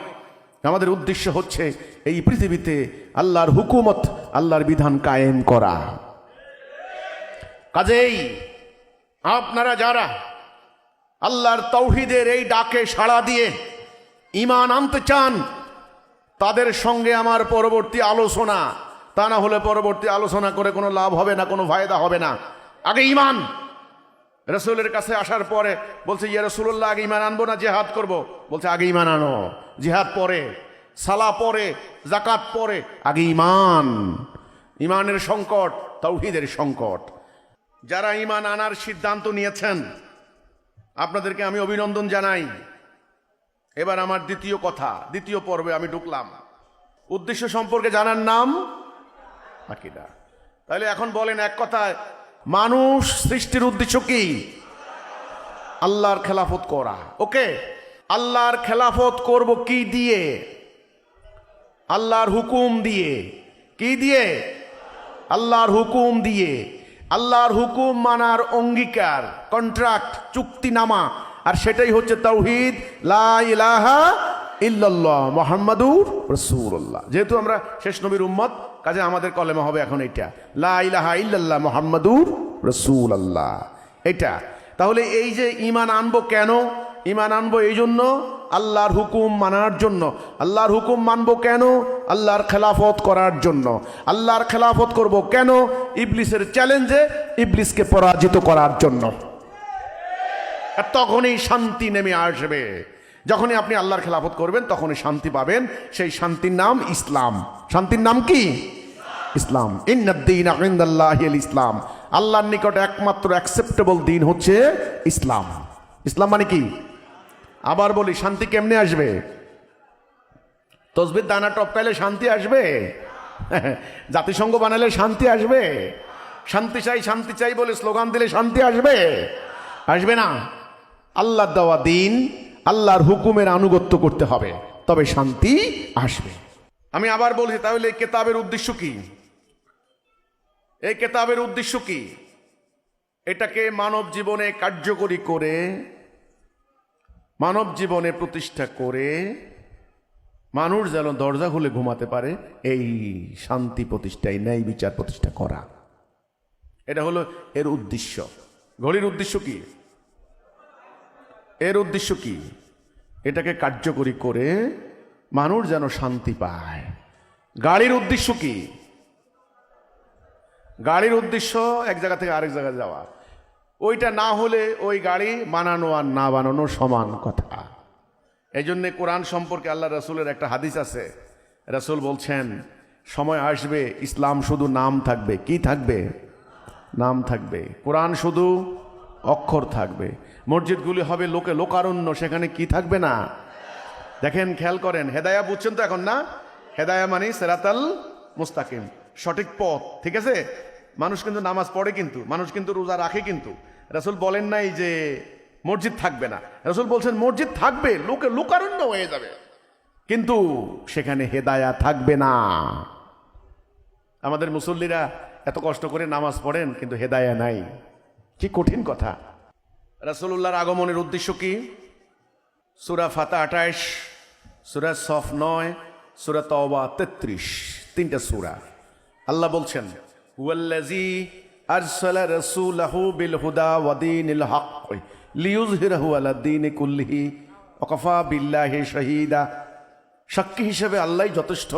আমাদের উদ্দেশ্য হচ্ছে এই পৃথিবীতে আল্লাহর হুকুমত, আল্লাহর বিধান কায়েম করা। কাজেই আপনারা যারা আল্লাহর তাওহীদের এই ডাকে সাড়া দিয়ে ঈমান আনতে চান, তাদের সঙ্গে আমার পরবর্তী আলোচনা, তা না হলে পরবর্তী আলোচনা করে কোনো লাভ হবে না, কোনো ফায়দা হবে না। আগে ঈমান। রাসূলের কাছে আসার পরে বলছে, ইয়া রাসূলুল্লাহ, আগে ঈমান আনবো না জিহাদ করব? বলছে আগে ঈমান আনো, জিহাদ পরে, সালা পরে, যাকাত পরে, আগে ঈমান। ঈমানের সংকট, তাওহীদের সংকট। যারা ঈমান আনার সিদ্ধান্ত নিয়েছেন, আপনাদেরকে আমি অভিনন্দন জানাই। এবার আমার দ্বিতীয় কথা, দ্বিতীয় পর্বে আমি ঢুকলাম। উদ্দেশ্য সম্পর্কে জানার নাম আকীদা। তাহলে এখন বলেন এক কথায়, মানুষ সৃষ্টির উদ্দেশ্য কি? আল্লাহর খেলাফত করা। ওকে, আল্লাহর খেলাফত করব কি দিয়ে? আল্লাহর হুকুম দিয়ে। কি দিয়ে? আল্লাহর হুকুম দিয়ে। আল্লাহর হুকুম মানার অঙ্গীকার, কন্ট্রাক্ট, চুক্তিনামা, আর সেটাই হচ্ছে তাওহীদ, লা ইলাহা ইল্লাল্লাহ মুহাম্মাদুর রাসূলুল্লাহ। যেহেতু আমরা শেষ নবীর উম্মত, কাজে আমাদের কলেমা হবে এখন এটা, লা ইলাহা ইল্লাল্লাহ মুহাম্মাদুর রাসূলুল্লাহ। এটা তাহলে এই যে ঈমান আনবো কেন? ঈমান আনবো এই জন্য, আল্লাহর হুকুম মানার জন্য। আল্লাহর হুকুম মানবো কেন? আল্লাহর খেলাফত করার জন্য। আল্লাহর খেলাফত করব কেন? ইবলিসের চ্যালেঞ্জে ইবলিসকে পরাজিত করার জন্য। আর তখনই শান্তি নেমে আসবে। যখনই আপনি আল্লাহর খেলাফত করবেন তখনই শান্তি পাবেন। সেই শান্তির নাম ইসলাম। শান্তির নাম কি? ইসলাম। ইন্নাদ-দীনা ইনদাল্লাহিল ইসলাম। আল্লাহর নিকট একমাত্র অ্যাকসেপ্টেবল দিন হচ্ছে ইসলাম। ইসলাম মানে কি? আবার বলি, শান্তি কেমনে আসবে? তসবির দানা টপকাইলে শান্তি আসবে? জাতিসংঘ বানালে শান্তি আসবে? শান্তি চাই, শান্তি চাই বলে স্লোগান দিলে শান্তি আসবে? আসবে না। আল্লাহর দেওয়া দিন, আল্লাহর হুকুমের আনুগত্য করতে হবে, তবে শান্তি আসবে। আমি আবার বলছি, তাহলে এই কিতাবের উদ্দেশ্য কি? এই কিতাবের উদ্দেশ্য কি? এটাকে মানব জীবনে কার্যকরী করে, মানব জীবনে প্রতিষ্ঠা করে মানুষ যেন দরজা খুলে ঘুমাতে পারে, এই শান্তি প্রতিষ্ঠায়, ন্যায় বিচার প্রতিষ্ঠা করা। এটা হলো এর উদ্দেশ্য। ঘড়ির উদ্দেশ্য কি? এর উদ্দেশ্য কি? এটাকে কার্যকরী করে মানুষ যেন শান্তি পায়। গাড়ির উদ্দেশ্য কি? গাড়ির উদ্দেশ্য এক জায়গা থেকে আরেক জায়গায় যাওয়া। ওইটা না হলে ওই গাড়ি বানানো আর না বানানো সমান কথা। এই জন্যে কোরআন সম্পর্কে আল্লাহ রাসূলের একটা হাদিস আছে। রাসূল বলছেন, সময় আসবে ইসলাম শুধু নাম থাকবে। কি থাকবে? নাম থাকবে। কোরআন শুধু অক্ষর থাকবে। মসজিদগুলি হবে লোকে লোকারণ্য, সেখানে কি থাকবে না? দেখেন, খেয়াল করেন, হেদায়া বুঝছেন তো এখন না? হেদায়া মানে সিরাতাল মুস্তাকিম, সঠিক পথ। ঠিক আছে? মানুষ কিন্তু নামাজ পড়ে, কিন্তু মানুষ কিন্তু রোজা রাখে, কিন্তু রাসূল বলেন নাই যে মসজিদ থাকবে না। রাসূল বলছেন মসজিদ থাকবে, লোকে লোকারণ্য হয়ে যাবে, কিন্তু সেখানে হেদায়া থাকবে না। আমাদের মুসল্লিরা এত কষ্ট করে নামাজ পড়েন, কিন্তু হেদায়া নাই। কি কঠিন কথা। রাসূলুল্লাহর আগমনের উদ্দেশ্য কি? সূরা ফাতা 28, সূরা সফ 9, সূরা তাওবা 33, তিনটা সূরা। আল্লাহ বলছেন, হুয়াল্লাযী আরসালা রাসূলাহু বিল হুদা ওয়া দীনিল হক লিইয়ুযহিরাহু আলা দ্বীনি কুল্লিহি ওয়া কাফা বিল্লাহি শাহীদা। সাক্ষী হিসেবে আল্লাহই যথেষ্ট।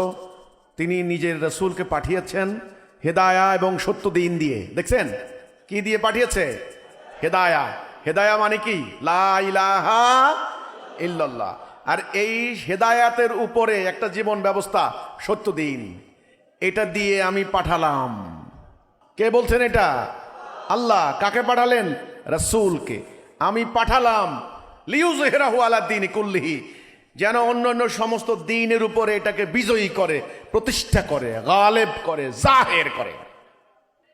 তিনি নিজের রাসূলকে পাঠিয়েছেন হেদায়া এবং সত্য দ্বীন দিয়ে। দেখছেন কি দিয়ে পাঠিয়েছে? হেদায়া। হেদায়া মানে কি? লা ইলাহা ইল্লাল্লাহ। আর এই হেদায়াতের উপরে একটা জীবন ব্যবস্থা সত্য দ্বীন, এটা দিয়ে আমি পাঠালাম। কে বলছেন এটা? আল্লাহ। কাকে পাঠালেন? রাসূলকে। আমি পাঠালাম লিইয়ুযহিরাহু আলা দ্বীনি কুল্লিহি, যেন অন্যান্য সমস্ত দ্বীনের উপরে এটাকে বিজয়ী করে, প্রতিষ্ঠা করে, গালেব করে, জাহের করে।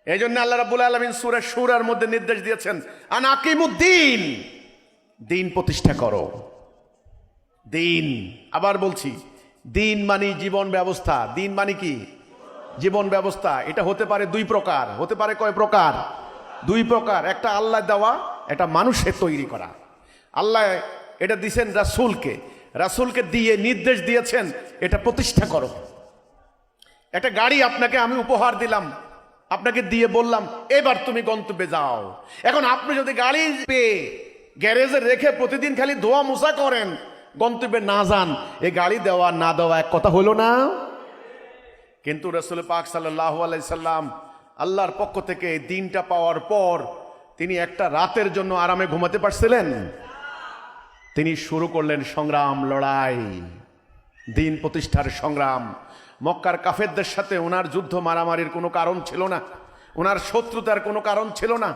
এই জন্য আল্লাহ রাব্বুল আলামিন সূরা শুরার মধ্যে নির্দেশ দিয়েছেন আন আকিমুদ্দীন, দ্বীন প্রতিষ্ঠা করো। দ্বীন, আবার বলছি, দ্বীন মানে জীবন ব্যবস্থা। দ্বীন মানে কি? জীবন ব্যবস্থা। এটা হতে পারে দুই প্রকার। হতে পারে কয় প্রকার? দুই প্রকার। একটা আল্লাহ দেওয়া, এটা মানুষের তৈরি করা। আল্লাহ এটা দিয়েছেন রাসূলকে, রাসূলকে দিয়ে নির্দেশ দিয়েছেন এটা প্রতিষ্ঠা করো। একটা গাড়ি আপনাকে আমি উপহার দিলাম, আপনাকে দিয়ে বললাম এবার তুমি গন্তব্যে যাও। এখন আপনি যদি গাড়ি পেয়ে গ্যারেজে রেখে প্রতিদিন খালি ধোয়া মোছা করেন, গন্তব্যে না যান, এই গাড়ি দেওয়া না দেওয়া এক কথা হলো না? কিন্তু রাসূল পাক সাল্লাল্লাহু আলাইহি সাল্লাম আল্লাহর পক্ষ থেকে এই দিনটা পাওয়ার পর তিনি একটা রাতের জন্য আরামে ঘুমাতে পারছিলেন? তিনি শুরু করলেন সংগ্রাম, লড়াই, দিন প্রতিষ্ঠার সংগ্রাম। মক্কার কাফেরদের সাথে ওনার যুদ্ধ মারামারির কোনো কারণ ছিল না, ওনার শত্রুতার কোনো কারণ ছিল না।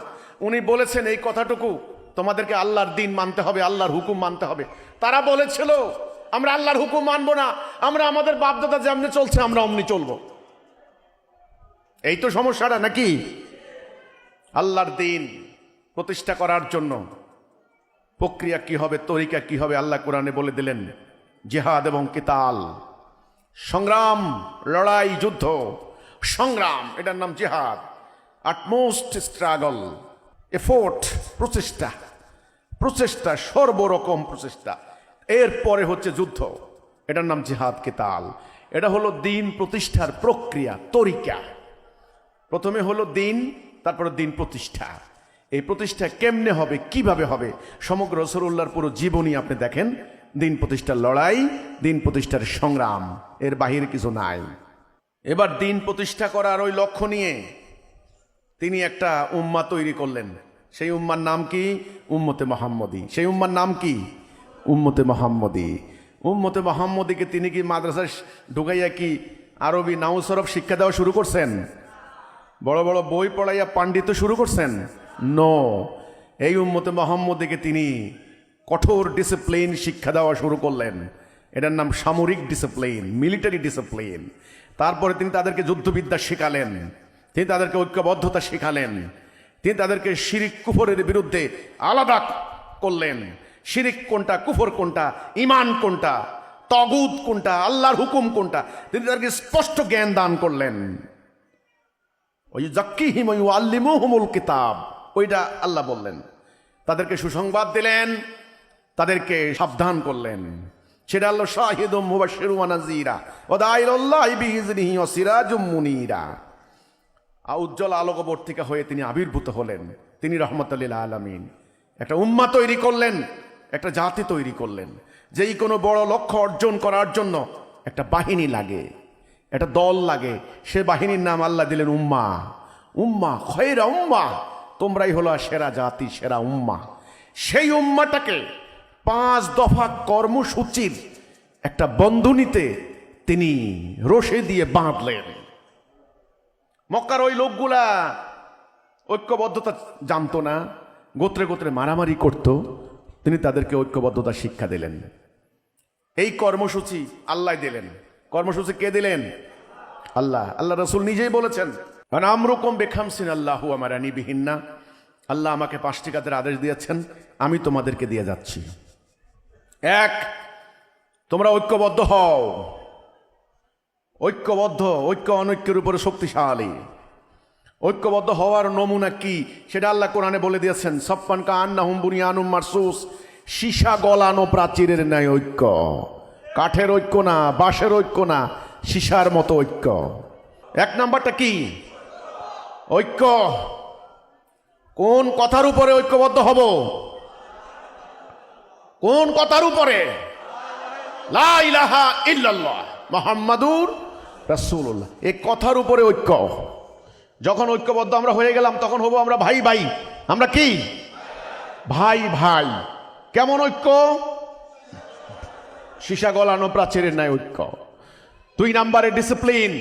উনি বলেছেন এই কথাটুকু, তোমাদেরকে আল্লাহর দিন মানতে হবে, আল্লাহর হুকুম মানতে হবে। তারা বলেছিল আমরা আল্লাহর হুকুম মানবো না, আমরা আমাদের বাপদাদা যেমনি চলছে আমরা অমনি চলবো। এই তো সমস্যাটা নাকি? আল্লাহর দিন প্রতিষ্ঠা করার জন্য প্রক্রিয়া কি হবে, তরিকা কি হবে, আল্লাহ কোরআনে বলে দিলেন জিহাদ এবং কিতাল, সংগ্রাম, লড়াই, যুদ্ধ, সংগ্রাম, এটার নাম জিহাদ। আটমোস্ট স্ট্রাগল, এফোর্ট, প্রচেষ্টা, প্রচেষ্টা, সর্বরকম প্রচেষ্টা। এরপরে হচ্ছে যুদ্ধ, এটার নাম জিহাদ, কিতাল। এটা হলো দিন প্রতিষ্ঠার প্রক্রিয়া, তরিকা। প্রথমে হলো দিন, তারপরে দিন প্রতিষ্ঠা। এই প্রতিষ্ঠা কেমনে হবে, কিভাবে হবে, সমগ্র রাসূলুল্লাহর পুরো জীবনী আপনি দেখেন। দিন প্রতিষ্ঠার লড়াই, দিন প্রতিষ্ঠার সংগ্রাম, এর বাহিরে কিছু নাই। এবার দিন প্রতিষ্ঠা করার ওই লক্ষ্য নিয়ে তিনি একটা উম্মাহ তৈরি করলেন। সেই উম্মার নাম কি? উম্মতে মুহাম্মদী। সেই উম্মার নাম কি? উম্মতে মুহাম্মদী। উম্মতে মুহাম্মদীকে তিনি কি মাদ্রাসায় ঢুকাইয়া কি আরবি নাউসরফ শিক্ষা দেওয়া শুরু করছেন? বড় বড় বই পড়াইয়া পাণ্ডিত্য শুরু করছেন? নো। এই উম্মতে মুহাম্মদীকে তিনি কঠোর ডিসিপ্লিন শিক্ষা দেওয়া শুরু করলেন। এটার নাম সামরিক ডিসিপ্লিন, মিলিটারি ডিসিপ্লিন। তারপরে তিনি তাদেরকে যুদ্ধবিদ্যা শেখালেন, তিনি তাদেরকে ঐক্যবদ্ধতা শেখালেন, তিনি তাদেরকে শিরিক কুফরের বিরুদ্ধে আলাদা করলেন। শিরিক কোনটা, কুফর কোনটা, ইমান কোনটা, তাগুত কোনটা, আল্লাহর হুকুম কোনটা, তিনি তাদেরকে স্পষ্ট জ্ঞান দান করলেন। ওই যাক্কিহিম ওয়া ইউআল্লিমুহুমুল কিতাব, ওইটা আল্লাহ বললেন। তাদেরকে সুসংবাদ দিলেন, তাদেরকে সাবধান করলেন। সেটা আল্লাহ শাহিদুম মুবাশশিরুম ওয়া নাযীরা ওয়া দাঈলুল্লাহি বিইযনিহি ওয়া সিরাজুম মুনীরা। উজ্জ্বল আলোকবর্তিকা হয়ে তিনি আবির্ভূত হলেন। তিনি রাহমাতুল লিল আলামিন। একটা উম্মাহ তৈরি করলেন, একটা জাতি তৈরি করলেন। যেই কোনো বড় লক্ষ্য অর্জন করার জন্য একটা বাহিনী লাগে, একটা দল লাগে। সে বাহিনীর নাম আল্লাহ দিলেন উম্মাহ। উম্মাহ, খয়রা উম্মাহ, তোমরাই হলো সেরা জাতি, সেরা উম্মাহ। সেই উম্মাহটাকে 5 দফা কর্মসূচির একটা বন্ধনীতে তিনি রশি দিয়ে বাঁধলেন। মক্কার ওই লোকগুলা ঐক্যবদ্ধতা জানতো না, গোত্রে গোত্রে মারামারি করত। তিনি তাদেরকে ঐক্যবদ্ধতা শিক্ষা দিলেন। এই কর্মসূচি আল্লাহ দিলেন। কর্মসূচি কে দিলেন? আল্লাহ। আল্লাহ রাসূল নিজেই বলেছেন আমরুকুম বিখামসিন আল্লাহু আমারানি বিহিন্না, আল্লাহ আমাকে 5টি কাজের আদেশ দিয়েছেন, আমি তোমাদেরকে দিয়ে যাচ্ছি। 1, তোমরা ঐক্যবদ্ধ হও। ঐক্যবদ্ধ, ঐক্য অনৈক্যের উপরে শক্তিশালী। ঐক্যবদ্ধ হওয়ার নমুনা কি সেটা আল্লাহ কোরআনে বলে দিয়েছেন। সাফফান কাআন্নাহুম বুনিয়ানুম মারসুস, সীসা গলানো প্রাচীরের ন্যায় ঐক্য। কাঠের ঐক্য না, বাঁশের ঐক্য না, সীসার মতো ঐক্য। 1 নাম্বারটা কি? ঐক্য। কোন কথার উপরে ঐক্যবদ্ধ হব? কোন কথার উপরে? লা ইলাহা ইল্লাল্লাহ মুহাম্মাদুর রাসূলুল্লাহ। এই কথার উপরে ঐক্য। যখন ঐক্যবদ্ধ আমরা হয়ে গেলাম তখন হবো আমরা ভাই ভাই। আমরা কি ভাই ভাই। কেমন ঐক্য? সীসা গলানো প্রাচীরের ন্যায় ঐক্য। 2 নম্বরে ডিসিপ্লিন,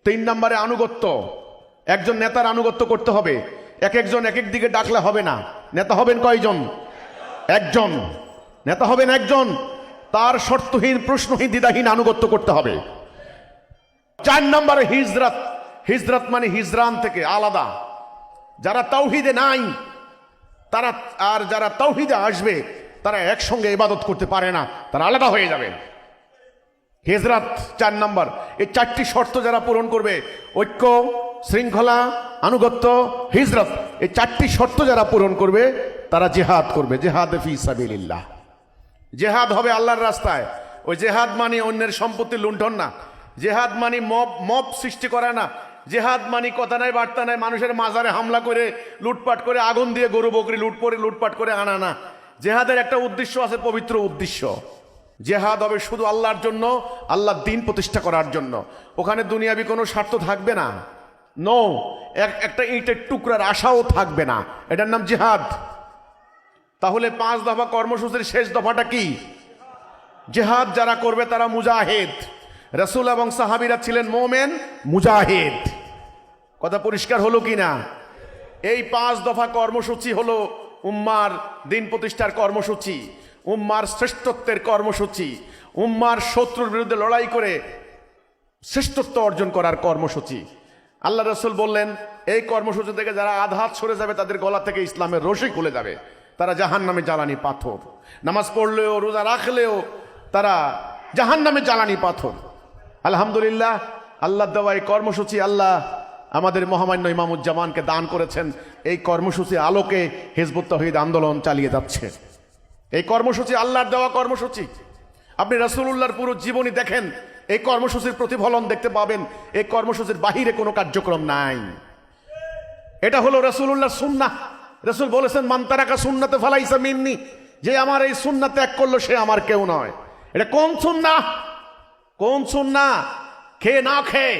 3 নম্বরে আনুগত্য। একজন নেতার আনুগত্য করতে হবে। এক একজন এক এক দিকে ডাকলে হবে না। নেতা হবেন কয়জন? একজন। নেতা হবেন একজন, তার শর্তহীন প্রশ্নহীন দ্বিধাহীন আনুগত্য করতে হবে। 4 নম্বরে হিজরত। হিজরত মানে হিজরান থেকে আলাদা। যারা তাওহীদে নাই তারা, আর যারা তাওহীদে আসবে তারা একসঙ্গে ইবাদত করতে পারে না, তারা আলাদা হয়ে যাবে। হিজরত 4 নম্বর। এই 4টি শর্ত যারা পূরণ করবে, ঐক্য, শৃঙ্খলা, আনুগত্য, হিজরত, এই 4টি শর্ত যারা পূরণ করবে তারা জিহাদ করবে। জিহাদ ফি সাবিলিল্লাহ। জেহাদ হবে আল্লাহর রাস্তায়। ওই জেহাদ মানে অন্যের সম্পত্তি লুণ্ঠন না। জেহাদ মানে মব সৃষ্টি করা না। জেহাদ মানে কথা নাই বার্তা নাই, মানুষের মাজারে হামলা করে লুটপাট করে আগুন দিয়ে গরু বকরি লুটপাট করে আনা না। জেহাদের একটা উদ্দেশ্য আছে, পবিত্র উদ্দেশ্য। জেহাদ হবে শুধু আল্লাহর জন্য, আল্লাহর দ্বীন প্রতিষ্ঠা করার জন্য। ওখানে দুনিয়াবি কোনো স্বার্থ থাকবে না। নো, একটা ইটের টুকরার আশাও থাকবে না। এটার নাম জিহাদ। তাহলে 5 দফা কর্মসূচির শেষ দফাটা কি? জিহাদ যারা করবে তারা মুজাহিদ। রাসূল এবং সাহাবীরা ছিলেন মোমেন মুজাহিদ। কথা পরিষ্কার হলো কিনা? এই 5 দফা কর্মসূচি হলো উম্মার দ্বীন প্রতিষ্ঠার কর্মসূচি, উম্মার শ্রেষ্ঠত্বের কর্মসূচি, উম্মার শত্রুর বিরুদ্ধে লড়াই করে শ্রেষ্ঠত্ব অর্জন করার কর্মসূচি। আল্লাহ রাসূল বললেন, এই কর্মসূচি থেকে যারা আধাত সরে যাবে তাদের গলা থেকে ইসলামের রশি খুলে যাবে। তারা জাহান্নামে জ্বালানি পাথর। নামাজ পড়লেও রোজা রাখলেও তারা জাহান্নামে জ্বালানি পাথর। আলহামদুলিল্লাহ, আল্লাহ দেওয়া এই কর্মসূচি আল্লাহ আমাদের মহামান্য ইমামুজ্জামানকে দান করেছেন। এই কর্মসূচি আলোকে হিজবুত তাওহীদ আন্দোলন চালিয়ে যাচ্ছে। এই কর্মসূচি আল্লাহর দেওয়া কর্মসূচি। আপনি রাসূলুল্লাহর পুরো জীবনী দেখেন, এই কর্মসূচির প্রতিফলন দেখতে পাবেন। এই কর্মসূচির বাহিরে কোনো কার্যক্রম নাই। এটা হলো রাসূলুল্লাহর সুন্নাহ। রাসূল বলেছেন, মান তারাকা সুন্নাতে ফালাইসা মিন্নি, যে আমার এই সুন্নাহ ত্যাগ করলো সে আমার কেউ নয়। এটা কোন সুন্নাহ? কোন সুন্নাহ? খেয়ে না খেয়ে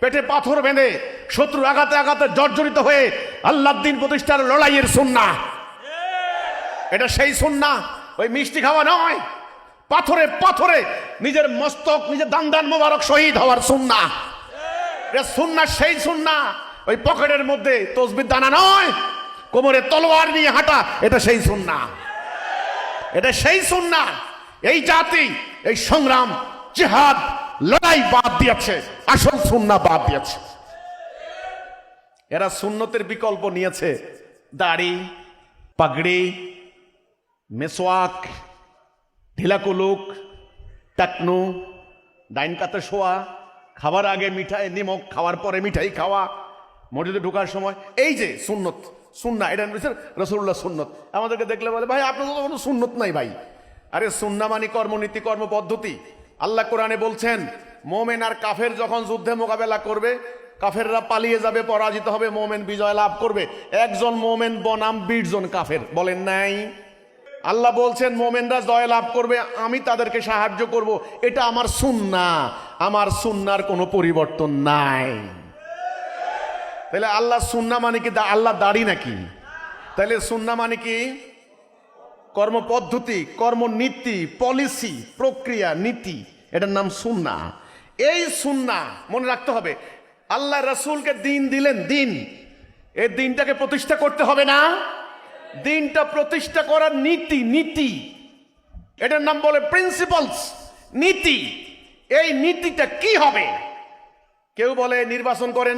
পেটে পাথর বেঁধে শত্রুর আঘাতে আঘাতে জর্জরিত হয়ে আল্লাহর দ্বীন প্রতিষ্ঠার লড়াইয়ের সুন্নাহ। এটা সেই সুন্নাহ, ওই মিষ্টি খাওয়া নয়। পাথরে পাথরে নিজের মস্তক, নিজের দান মোবারক শহীদ হওয়ার সুন্নাহ। এটা সুন্নাহ, সেই সুন্নাহ। ওই পকেটের মধ্যে তসবির দানা নয়, কোমরে তলোয়ার নিয়ে হাঁটা, এটা সেই সুন্নাহ। এটা সেই সুন্নাহ। এই জাতি এই সংগ্রাম, জিহাদ, লড়াই বাদ দিয়েছে, আসল সুন্নাহ বাদ দিয়েছে। এরা সুন্নতের বিকল্প নিয়েছে। দাড়ি, পাগড়ি, মেসওয়াক, ঢিলাকুলুক, টাকনু, ডাইন কাতে শোয়া, খাবার আগে মিঠাই নিমক, খাওয়ার পরে মিঠাই খাওয়া, মসজিদে ঢোকার সময়। এই যে সুন্নত, সুন্নাহ, এটা রাসূলুল্লাহ সুন্নত। আমাদেরকে দেখলে বলে, ভাই আপনার তো কোনো সুন্নত নাই ভাই। আরে সুন্নাহ মানে কর্মনীতি, কর্মপদ্ধতি। আল্লাহ কোরআনে বলছেন, মোমেন আর কাফের যখন যুদ্ধে মোকাবেলা করবে, কাফেররা পালিয়ে যাবে, পরাজিত হবে, মোমেন বিজয় লাভ করবে। একজন মোমেন বনাম 20 জন কাফের, বলেন নাই? আল্লাহ বলছেন মোমেনরা জয় লাভ করবে, আমি তাদেরকে সাহায্য করব। এটা আমার সুন্নাহ। আমার সুন্নাহর কোনো পরিবর্তন নাই। তাহলে আল্লাহ সুন্নাহ মানে কি আল্লাহ দাড়ি নাকি? তাহলে সুন্নাহ মানে কি? কর্মপদ্ধতি, কর্মনীতি, পলিসি, প্রক্রিয়া, নীতি, এটার নাম সুন্নাহ। এই সুন্নাহ মনে রাখতে হবে। আল্লাহ রাসূলকে দিন দিলেন, দিন, এই দিনটাকে প্রতিষ্ঠা করতে হবে না? দিনটা প্রতিষ্ঠা করার নীতি, নীতি, এটার নাম বলে প্রিন্সিপালস, নীতি। এই নীতিটা কি হবে? কেউ বলে নির্বাচন করেন,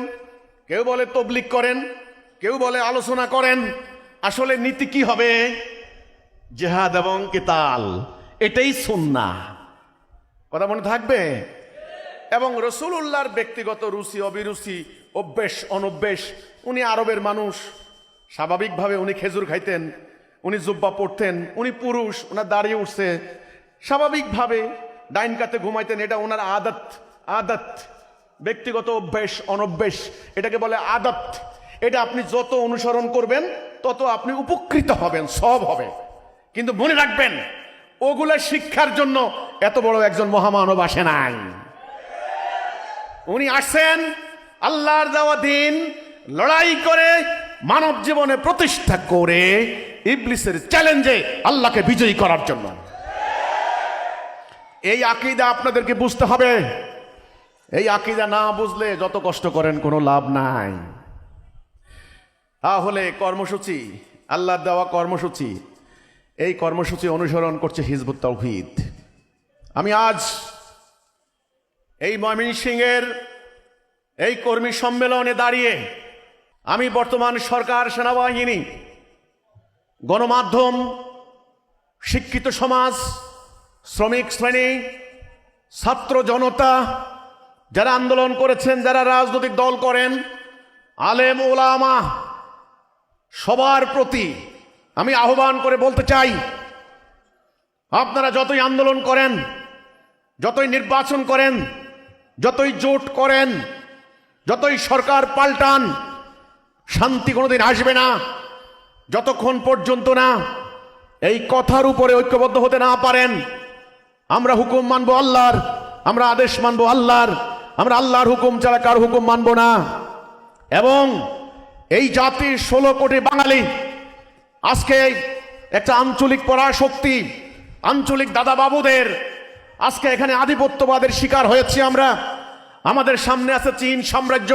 কেউ বলে তাবলীগ করেন, কেউ বলে আলোচনা করেন। আসলে নীতি কি হবে? জিহাদ এবং কিতাল, এটাই সুন্নাহ। কথা মনে থাকবে। এবং রাসূলুল্লাহর ব্যক্তিগত রুচি অভিরুচি, অভ্যেস অনভ্যেস। উনি আরবের মানুষ, স্বাভাবিকভাবে উনি খেজুর খাইতেন, উনি জুব্বা পরতেন, উনি পুরুষ, ওনার দাঁড়িয়ে উঠছে, স্বাভাবিকভাবে ডাইন কাতে ঘুমাইতেন। এটা ওনার আদত, আদত, ব্যক্তিগত অভ্যেস অনভ্যেস, এটাকে বলে আদত। এটা আপনি যত অনুসরণ করবেন তত আপনি উপকৃত হবেন, সব হবে। কিন্তু মনে রাখবেন, ওগুলা শিক্ষার জন্য এত বড় একজন মহামানব আসে নাই। উনি আসছেন আল্লাহর দেওয়া দিন লড়াই করে মানব জীবনে প্রতিষ্ঠা করে ইবলিসের চ্যালেঞ্জে আল্লাহকে বিজয়ী করার জন্য। এই আকীদা আপনাদেরকে বুঝতে হবে। এই আকীদা না বুঝলে যত কষ্ট করেন কোনো লাভ নাই। তাহলে কর্মসূচি, আল্লাহর দেওয়া কর্মসূচি, এই কর্মসূচি অনুসরণ করছে হিজবুত তাওহীদ। আমি আজ এই ময়মনসিংহের এই কর্মী সম্মেলনে দাঁড়িয়ে আমি বর্তমান সরকার, সেনাবাহিনী, গণমাধ্যম, শিক্ষিত সমাজ, শ্রমিক শ্রেণী, ছাত্র জনতা, যারা আন্দোলন করেছেন, যারা রাজনৈতিক দল করেন, আলেম ওলামা, সবার প্রতি আমি আহ্বান করে বলতে চাই, আপনারা যতই আন্দোলন করেন, যতই নির্বাচন করেন, যতই জোট করেন, যতই সরকার পাল্টান, শান্তি কোনোদিন আসবে না যতক্ষণ পর্যন্ত না এই কথার উপরে ঐক্যবদ্ধ হতে না পারেন। আমরা হুকুম মানবো আল্লাহর, আমরা আদেশ মানবো আল্লাহর, আমরা আল্লাহর হুকুম ছাড়া কার হুকুম মানবো না। এবং এই জাতির 16 কোটি বাঙালি আজকে একটা আঞ্চলিক পরাশক্তি, আঞ্চলিক দাদাবাবুদের আজকে এখানে আধিপত্যবাদের শিকার হয়েছি আমরা। আমাদের সামনে আছে চীন সাম্রাজ্য,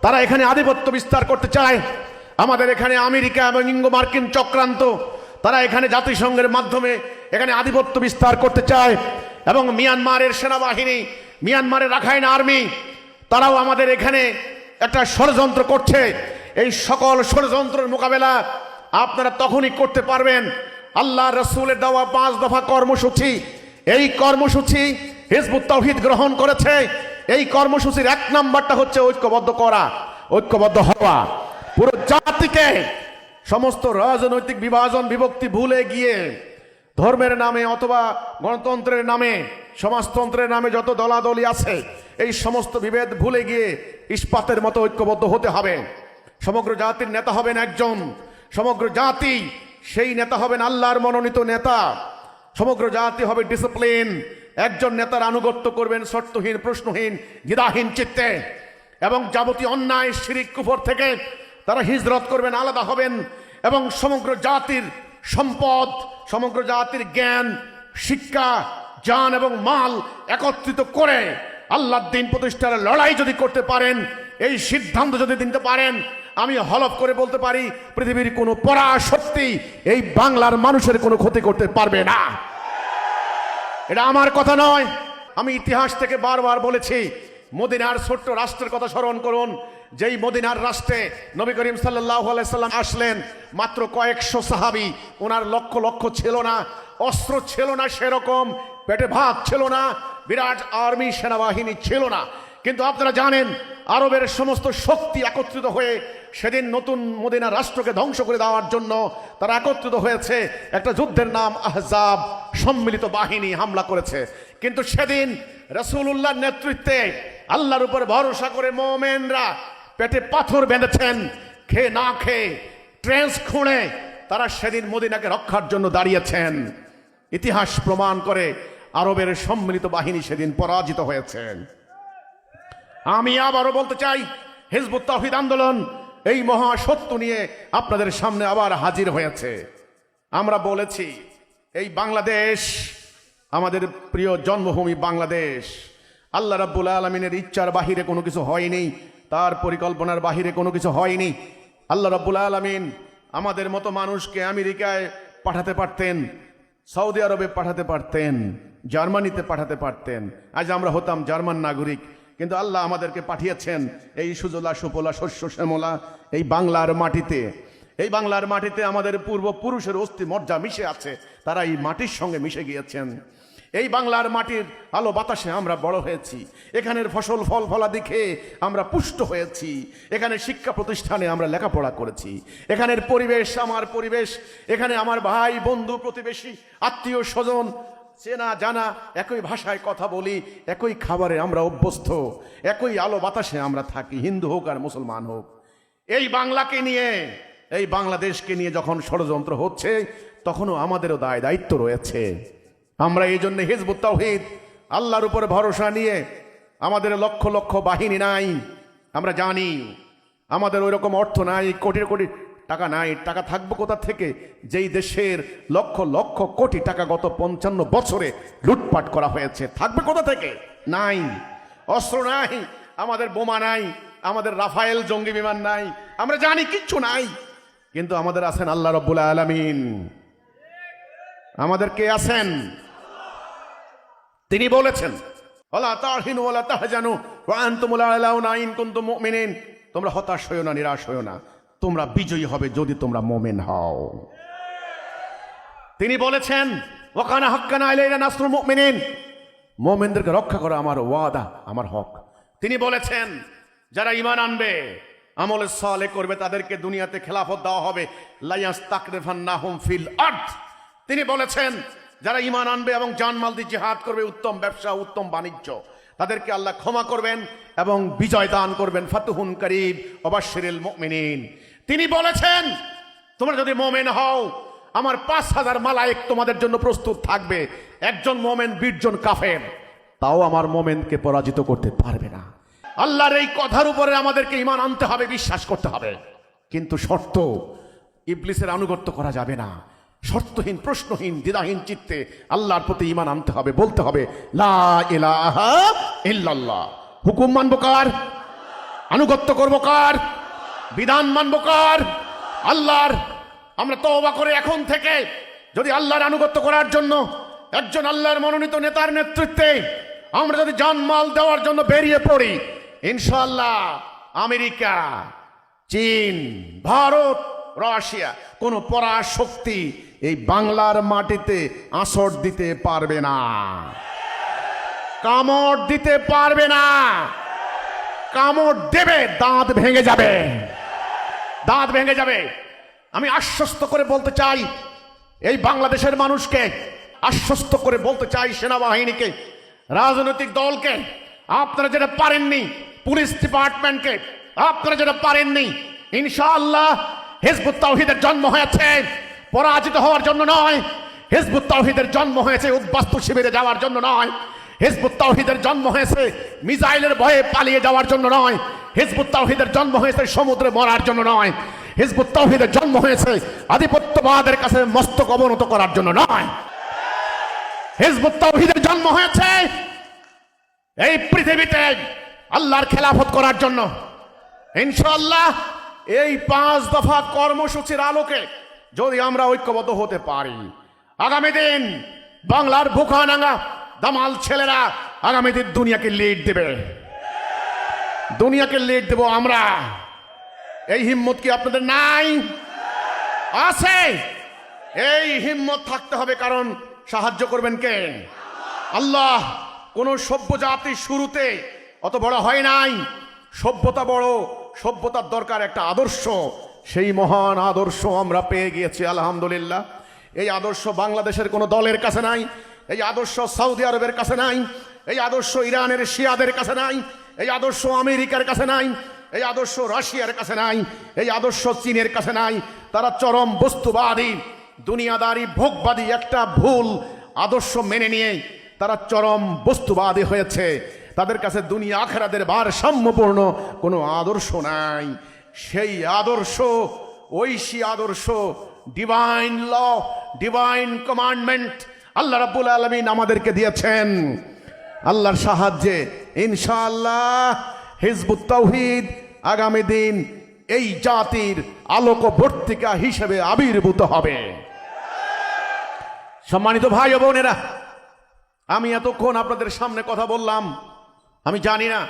তারা এখানে আধিপত্য বিস্তার করতে চায়। আমাদের এখানে আমেরিকা এবং ইঙ্গো মার্কিন চক্রান্ত, তারা এখানে জাতিসংঘের মাধ্যমে এখানে আধিপত্য বিস্তার করতে চায়। এবং মিয়ানমারের সেনাবাহিনী, মিয়ানমারের রাখাইন আর্মি, তারাও আমাদের এখানে একটা ষড়যন্ত্র করছে। এই সকল ষড়যন্ত্রের মোকাবেলা আপনারা তখনই করতে পারবেন আল্লাহ রসুলের দেওয়া 5 দফা কর্মসূচি। এই কর্মসূচি হিজবুত তাওহীদ গ্রহণ করেছে। এই কর্মসূচির 1 নাম্বারটা হচ্ছে ঐক্যবদ্ধ করা, ঐক্যবদ্ধ হওয়া। পুরো জাতিকে সমস্ত রাজনৈতিক বিভাজন বিভক্তি ভুলে গিয়ে ধর্মের নামে অথবা গণতন্ত্রের নামে, সমাজতন্ত্রের নামে যত দলাদলি আছে, এই সমস্ত বিভেদ ভুলে গিয়ে ইস্পাতের মতো ঐক্যবদ্ধ হতে হবে। সমগ্র জাতির নেতা হবেন একজন, সমগ্র জাতি সেই নেতা হবেন আল্লাহর মনোনীত নেতা। সমগ্র জাতি হবে ডিসিপ্লিন, একজন নেতার আনুগত্য করবেন শর্তহীন, প্রশ্নহীন, দ্বিধাহীন চিত্তে। এবং যাবতীয় অন্যায় শিরিক কুফর থেকে তারা হিজরত করবেন, আলাদা হবেন। এবং সমগ্র জাতির সম্পদ, সমগ্র জাতির জ্ঞান, শিক্ষা, জান এবং মাল একত্রিত করে আল্লাহর দ্বীন প্রতিষ্ঠার লড়াই যদি করতে পারেন, এই সিদ্ধান্ত যদি দিতে পারেন, আমি হলফ করে বলতে পারি পৃথিবীর কোনো পরাশক্তি এই বাংলার মানুষের কোনো ক্ষতি করতে পারবে না। এটা আমার কথা নয়, আমি ইতিহাস থেকে বারবার বলেছি। মদিনার ছোট্ট রাষ্ট্রের কথা স্মরণ করুন। যেই মদিনার রাষ্ট্রে নবী করিম সাল্লাল্লাহু আলাইহি সাল্লাম আসলেন, মাত্র কয়েকশো সাহাবী, ওনার লক্ষ লক্ষ ছিল না, অস্ত্র ছিল না সেরকম, পেটে ভাত ছিল না, বিরাট আর্মি সেনাবাহিনী ছিল না। কিন্তু আপনারা জানেন আরবের সমস্ত শক্তি একত্রিত হয়ে সেদিন নতুন মদিনা রাষ্ট্রকে ধ্বংস করে দেওয়ার জন্য তারা একত্রিত হয়েছে। একটা যুদ্ধের নাম আহজাব, সম্মিলিত বাহিনী হামলা করেছে। কিন্তু সেদিন রাসূলুল্লাহর নেতৃত্বে আল্লাহর উপর ভরসা করে মুমিনরা পেটে পাথর বেঁধেছেন, খেয়ে না খেয়ে, ট্রেন্স খুঁড়ে তারা সেদিন মদিনাকে রক্ষার জন্য দাঁড়িয়েছেন। ইতিহাস প্রমাণ করে আরবের সম্মিলিত বাহিনী সেদিন পরাজিত হয়েছেন। আমি আবারও বলতে চাই, হিজবুত তাওহীদ আন্দোলন এই মহা সত্য নিয়ে আপনাদের সামনে আবার হাজির হয়েছে। আমরা বলেছি এই বাংলাদেশ আমাদের প্রিয় জন্মভূমি বাংলাদেশ। আল্লাহ রাব্বুল আলামিনের ইচ্ছার বাহিরে কোনো কিছু হয়নি, তার পরিকল্পনার বাহিরে কোনো কিছু হয়নি। আল্লাহ রাব্বুল আলামিন আমাদের মতো মানুষকে আমেরিকায় পাঠাতে পারতেন, সৌদি আরবে পাঠাতে পারতেন, জার্মানিতে পাঠাতে পারতেন, আজ আমরা হতাম জার্মান নাগরিক। কিন্তু আল্লাহ আমাদেরকে পাঠিয়েছেন এই সুজলা সুফলা শস্য শ্যামলা এই বাংলার মাটিতে। এই বাংলার মাটিতে আমাদের পূর্বপুরুষের অস্থি মজ্জা মিশে আছে, তারা এই মাটির সঙ্গে মিশে গিয়েছেন। এই বাংলার মাটির আলো বাতাসে আমরা বড় হয়েছি, এখানের ফসল ফল ফলাদি খেয়ে আমরা পুষ্ট হয়েছি, এখানে শিক্ষা প্রতিষ্ঠানে আমরা লেখাপড়া করেছি, এখানের পরিবেশ আমার পরিবেশ, এখানে আমার ভাই বন্ধু প্রতিবেশী আত্মীয় স্বজন চেনা জানা, একই ভাষায় কথা বলি, একই খাবারে আমরা অভ্যস্ত, একই আলো বাতাসে আমরা থাকি, হিন্দু হোক আর মুসলমান হোক। এই বাংলাকে নিয়ে, এই বাংলাদেশকে নিয়ে যখন ষড়যন্ত্র হচ্ছে, তখনও আমাদেরও দায় দায়িত্ব রয়েছে। আমরা এই জন্য হিজবুত তাওহীদ আল্লাহর উপরে ভরসা নিয়ে, আমাদের লক্ষ লক্ষ বাহিনী নাই, আমরা জানি আমাদের ওই রকম অর্থ নাই, কোটি কোটি টাকা নাই। টাকা থাকবো কোথা থেকে, যেই দেশের লক্ষ লক্ষ কোটি টাকা গত 55 বছরে লুটপাট করা হয়েছে, থাকবে কোথা থেকে? নাই। অস্ত্র নাই, আমাদের বোমা নাই, আমাদের রাফায়েল জঙ্গি বিমান নাই, আমরা জানি কিচ্ছু নাই। কিন্তু আমাদের আছেন আল্লাহ রাব্বুল আলামিন। আমাদের কে আছেন? তিনি বলেছেন, ওয়ালা তাহিনু ওয়ালা তাহজানু ওয়া আনতুমুল আ'লাউনা ইন কুনতুম মুমিনিন। তোমরা হতাশ হয়ো না, নিরাশ হয়ো না, তোমরা বিজয়ী হবে যদি তোমরা মুমিন হও। তিনি বলেছেন, ওয়া কানা হাক্কান আলাইনা নাসরুল মুমিনিন। মুমিনদেরকে রক্ষা করা আমার ওয়াদা, আমার হক। তিনি বলেছেন, যারা ঈমান আনবে, আমলে সালেহ করবে, তাদেরকে দুনিয়াতে খেলাফত দেওয়া হবে, লা ইয়াস্তাকরিফান্নাহুম ফিল আরদ। তিনি বলেছেন, যারা ঈমান আনবে এবং জানমাল দিয়ে জিহাদ করবে, উত্তম ব্যবসা, উত্তম বাণিজ্য, তাদেরকে আল্লাহ ক্ষমা করবেন এবং বিজয় দান করবেন। ফাতুহুন করিব ওয়া বাশশিরিল মুমিনিন। তিনি বলেছেন, তোমরা যদি মুমিন হও, আমার 5000 মালায়েক তোমাদের জন্য প্রস্তুত থাকবে। একজন মুমিন 20 জন কাফের, তাও আমার মুমিনকে পরাজিত করতে পারবে না। আল্লাহর এই কথার উপরে আমাদেরকে ঈমান আনতে হবে, বিশ্বাস করতে হবে। কিন্তু শর্ত, ইবলিসের আনুগত্য করা যাবে না। শর্তহীন, প্রশ্নহীন, দ্বিধাহীন চিত্তে আল্লাহর প্রতি ঈমান আনতে হবে, বলতে হবে লা ইলাহা ইল্লাল্লাহ। হুকুম মানব কার? আনুগত্য করব কার? বিধান মানব কার? আল্লাহর। আমরা তওবা করে এখন থেকে যদি আল্লাহর আনুগত্য করার জন্য একজন আল্লাহর মনোনীত নেতার নেতৃত্বে আমরা যদি জানমাল দেওয়ার জন্য বেরিয়ে পড়ি, ইনশাআল্লাহ আমেরিকা, চীন, ভারত, রাশিয়া, কোন পরাশক্তি এই বাংলার মাটিতে আঁচড় দিতে পারবে না, কামড় দিতে পারবে না। কামড় দেবে, দাঁত ভেঙে যাবে, দাঁত ভেঙে যাবে। আমি আশ্বস্ত করে বলতে চাই এই বাংলাদেশের মানুষকে, আশ্বস্ত করে বলতে চাই সেনাবাহিনীকে, রাজনৈতিক দলকে, আপনারা যেটা পারেননি, পুলিশ ডিপার্টমেন্টকে আপনারা যেটা পারেননি, ইনশাআল্লাহ হিজবুত তাওহীদের জন্ম হয়েছে পরাজিত হওয়ার জন্য নয়। হিজবুত তাওহীদের জন্ম হয়েছে উদ্বাস্তু শিবিরে যাওয়ার জন্য নয়। হিজবুত তাওহীদের জন্ম হয়েছে মিসাইলের ভয়ে পালিয়ে যাওয়ার জন্য নয়। হিজবুত তাওহীদের জন্ম হয়েছে সমুদ্রে মরার জন্য নয়। হিজবুত তাওহীদের জন্ম হয়েছে আধিপত্যবাদের কাছে মস্তক অবনত করার জন্য নয়। হিজবুত তাওহীদের জন্ম হয়েছে এই পৃথিবীতে আল্লাহর খেলাফত করার জন্য। ইনশাআল্লাহ এই 5 দফা কর্মসূচির আলোকে যদি আমরা ঐক্যবদ্ধ হতে পারি, আগামী দিন বাংলার ভুখানাঙ্গা দামাল ছেলেরা আগামী দিন দুনিয়াকে লিড দেবে, দুনিয়াকে লিড দেব আমরা। এই হিম্মত কি আপনাদের নাই? আছে। এই হিম্মত থাকতে হবে, কারণ সাহায্য করবেন কে? আল্লাহ। কোন সভ্য জাতির শুরুতে অত বড় হয় নাই। সভ্যতা বড়, সভ্যতার দরকার একটা আদর্শ। সেই মহান আদর্শ আমরা পেয়ে গিয়েছি আলহামদুলিল্লাহ। এই আদর্শ বাংলাদেশের কোনো দলের কাছে নাই, এই আদর্শ সৌদি আরবের কাছে নাই, এই আদর্শ ইরানের শিয়াদের কাছে নাই, এই আদর্শ আমেরিকার কাছে নাই, এই আদর্শ রাশিয়ার কাছে নাই, এই আদর্শ চীনের কাছে নাই। তারা চরম বস্তুবাদী, দুনিয়াদারি, ভোগবাদী একটা ভুল আদর্শ মেনে নিয়ে তারা চরম বস্তুবাদী হয়েছে। তাদের কাছে দুনিয়া আখিরাতের ভারসাম্যপূর্ণ কোনো আদর্শ নাই। সেই আদর্শ, ঐশী আদর্শ, ডিভাইন ল, ডিভাইন কমান্ডমেন্ট আল্লাহ রাব্বুল আলামিন আমাদেরকে দিয়েছেন। আল্লাহর সাহায্যে ইনশাআল্লাহ হিজবুত তাওহীদ আগামী দিন এই জাতির আলোকবর্তিকা হিসেবে আবির্ভূত হবে। সম্মানিত ভাই ও বোনেরা, আমি এতক্ষণ আপনাদের সামনে কথা বললাম, আমি জানি না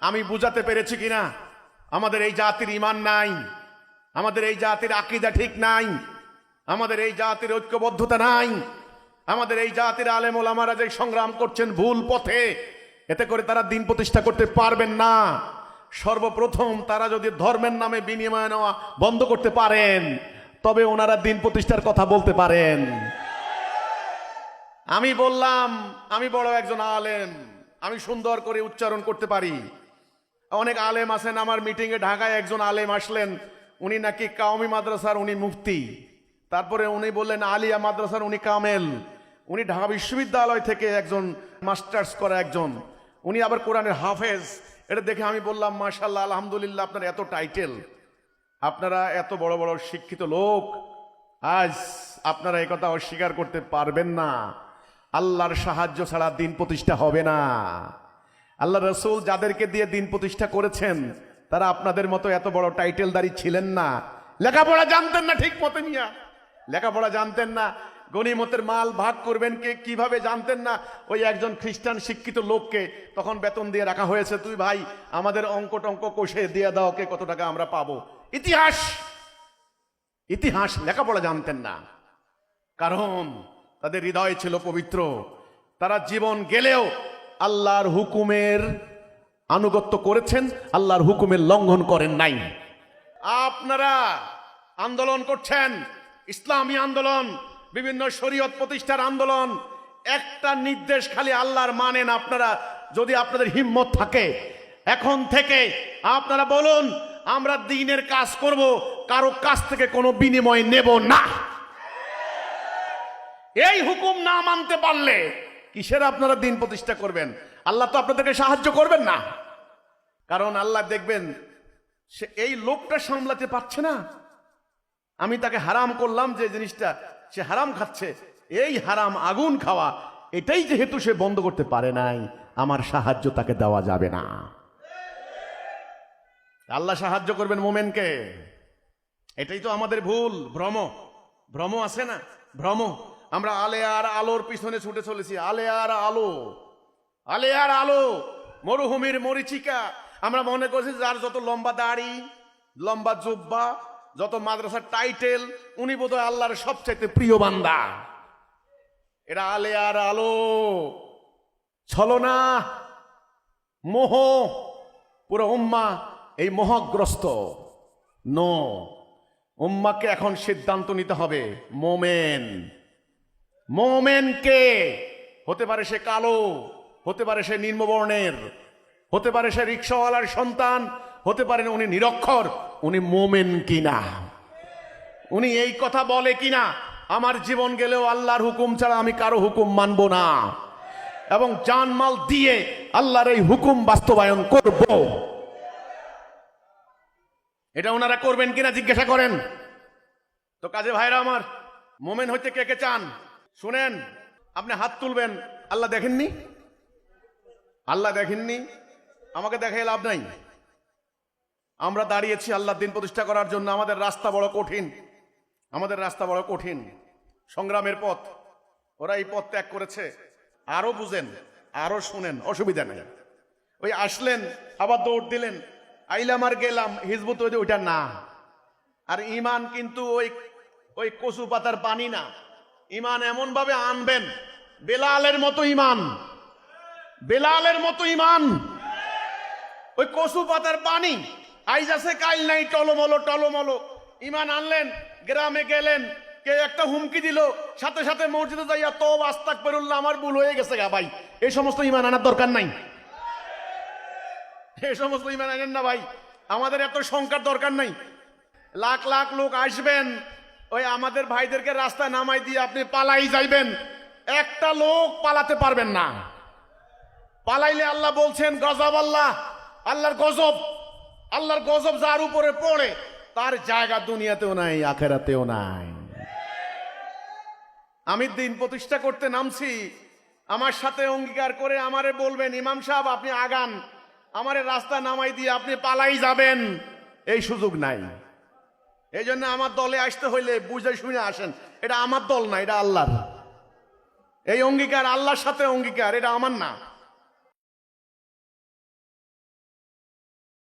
আমি বুঝাতে পেরেছি কিনা। আমাদের এই জাতির ঈমান নাই, আমাদের এই জাতির আকীদা ঠিক নাই, আমাদের এই জাতির ঐক্যবদ্ধতা নাই, আমাদের এই জাতির আলেম ওলামারা যে সংগ্রাম করছেন ভুল পথে, এতে করে তারা দিন প্রতিষ্ঠা করতে পারবেন না। সর্বপ্রথম তারা যদি ধর্মের নামে বিনিময় নেওয়া বন্ধ করতে পারেন, তবে ওনারা দিন প্রতিষ্ঠার কথা বলতে পারেন। আমি বললাম আমি বড় একজন আলেম, আমি সুন্দর করে উচ্চারণ করতে পারি। অনেক আলেম আছেন, আমার মিটিংয়ে ঢাকায় একজন আলেম আসলেন, উনি নাকি কাওমি মাদ্রাসার উনি মুফতি, তারপরে উনি বললেন আলিয়া মাদ্রাসার উনি কামেল, উনি ঢাকা বিশ্ববিদ্যালয় থেকে একজন মাস্টার্স করা একজন, উনি আবার কোরআনের হাফেজ। এটা দেখে আমি বললাম, মাশাআল্লাহ, আলহামদুলিল্লাহ, আপনার এত টাইটেল, আপনারা এত বড় বড় শিক্ষিত লোক, আজ আপনারা একথা অস্বীকার করতে পারবেন না। আল্লাহর সাহায্য ছাড়া দিন প্রতিষ্ঠা হবে না। আল্লাহ রসুল যাদেরকে দিয়ে দিন প্রতিষ্ঠা করেছেন তারা আপনাদের মতো এত বড় টাইটেলদারি ছিলেন না। লেখাপড়া জানতেন না ঠিক মতো, মিয়া লেখাপড়া জানতেন না। গনিমতের মাল ভাগ করবেন কে কিভাবে জানতেন না। ওই একজন খ্রিস্টান শিক্ষিত লোককে তখন বেতন দিয়ে রাখা হয়েছে, তুই ভাই আমাদের অঙ্ক টঙ্ক কষে দিয়ে দাও, কে কত টাকা আমরা পাবো। ইতিহাস ইতিহাস লেখাপড়া জানতেন না, কারণ তাদের হৃদয় ছিল পবিত্র। তারা জীবন গেলেও আল্লাহর হুকুমের আনুগত্য করেছেন, আল্লাহর হুকুমের লঙ্ঘন করেন নাই। আপনারা আন্দোলন করছেন, ইসলামী আন্দোলন, বিভিন্ন শরীয়ত প্রতিষ্ঠার আন্দোলন, একটা নির্দেশ খালি আল্লাহর মানেন। আপনারা যদি আপনাদের হিম্মত থাকে, এখন থেকে আপনারা বলুন, আমরা দ্বীনের কাজ করব, কারো কাছ থেকে কোনো বিনিময় নেব না। এই হুকুম না মানতে পারলে কিসের আপনারা দিন প্রতিষ্ঠা করবেন? আল্লাহ তো আপনাদেরকে সাহায্য করবেন না, কারণ আল্লাহ দেখবেন সে এই লোকটা সামলাতে পারছে না, আমি তাকে হারাম করলাম যে জিনিসটা সে হারাম খাচ্ছে, এই হারাম আগুন খাওয়া, এটাই যেহেতু সে বন্ধ করতে পারে নাই, আমার সাহায্য তাকে দেওয়া যাবে না। আল্লাহ সাহায্য করবেন মোমেনকে। এটাই তো আমাদের ভুল, ভ্রম। ভ্রম আছে না, ভ্রম। আমরা আলে আর আলোর পিছনে ছুটে চলেছি, আলে আর আলো, আলে আর আলো, মরুভূমির মরিচিকা। আমরা মনে করছি যার যত লম্বা দাড়ি, লম্বা জুব্বা, যত মাদ্রাসার টাইটেল, উনি বোধহয় আল্লাহর সবচাইতে প্রিয় বান্দা। এটা আলে আর আলো, ছলনা, মোহ। পুরো উম্মাহ এই মোহগ্রস্ত। নো, উম্মাহকে এখন সিদ্ধান্ত নিতে হবে। মোমেন, মোমেন কে? হতে পারে সে কালো, হতে পারে সে নিম্নবর্ণের, হতে পারে সে রিক্সাওয়ালার সন্তান, হতে পারেন উনি নিরক্ষর, উনি মোমেন কিনা, উনি এই কথা বলে কিনা, আমার জীবন গেলেও আল্লাহর হুকুম ছাড়া আমি কারো হুকুম মানব না, এবং জানমাল দিয়ে আল্লাহর এই হুকুম বাস্তবায়ন করব। এটা ওনারা করবেন কিনা জিজ্ঞাসা করেন তো। কাজে ভাইরা আমার, মোমেন হইতে কে কে চান শুনেন, আপনি হাত তুলবেন। আল্লাহ দেখেননি? আল্লাহ দেখেননি? আমাকে দেখাই লাভ নাই। আমরা দাঁড়িয়েছি আল্লাহ দিন প্রতিষ্ঠা করার জন্য। আমাদের রাস্তা বড় কঠিন, আমাদের রাস্তা বড় কঠিন, সংগ্রামের পথ। ওরা এই পথ ত্যাগ করেছে। আরো বুঝেন, আরো শুনেন, অসুবিধা নেই। ওই আসলেন আবার দৌড় দিলেন, আইলাম আর গেলাম, হিজবুত ওইটা না। আর ইমান কিন্তু ওই কচু পাতার পানি না। ইমান এমন ভাবে আনবেন, বেলালের মতো ইমান, বেলালের মতো ইমান। ওই কচু পাতার পানি আইজ আছে কাইল নাই, টলমলো টলমলো ইমান আনলেন। গ্রামে গেলেন, কে একটা হুমকি দিল, সাথে সাথে মসজিদে যাইয়া তো আস্তাগফিরুল্লাহ, আমার ভুল হয়ে গেছে গা ভাই। এই সমস্ত ইমান আনার দরকার নাই, এই সমস্ত ইমান আনেন না ভাই। আমাদের এত সংখ্যার দরকার নাই। লাখ লাখ লোক আসবেন, ওই আমাদের ভাইদেরকে রাস্তায় নামাই দিয়ে আপনি পালাই যাইবেন, একটা লোক পালাতে পারবেন না। পালাইলে আল্লাহ বলছেন গজব, আল্লাহ, আল্লাহর গজব, আল্লাহর গজব যার উপরে পড়ে তার জায়গা দুনিয়াতেও নাই, আখেরাতেও নাই। আমি দিন প্রতিষ্ঠা করতে নামছি, আমার সাথে অঙ্গীকার করে আমারে বলবেন, ইমাম সাহেব আপনি আগান, আমারে রাস্তা নামাই দিয়ে আপনি পালাই যাবেন, এই সুযোগ নাই। এই জন্য আমার দলে আসতে হইলে বুঝে শুনে আসেন, এটা আমার দল না, এটা আল্লাহর। এই অঙ্গীকার আল্লাহর সাথে অঙ্গীকার, এটা আমার না।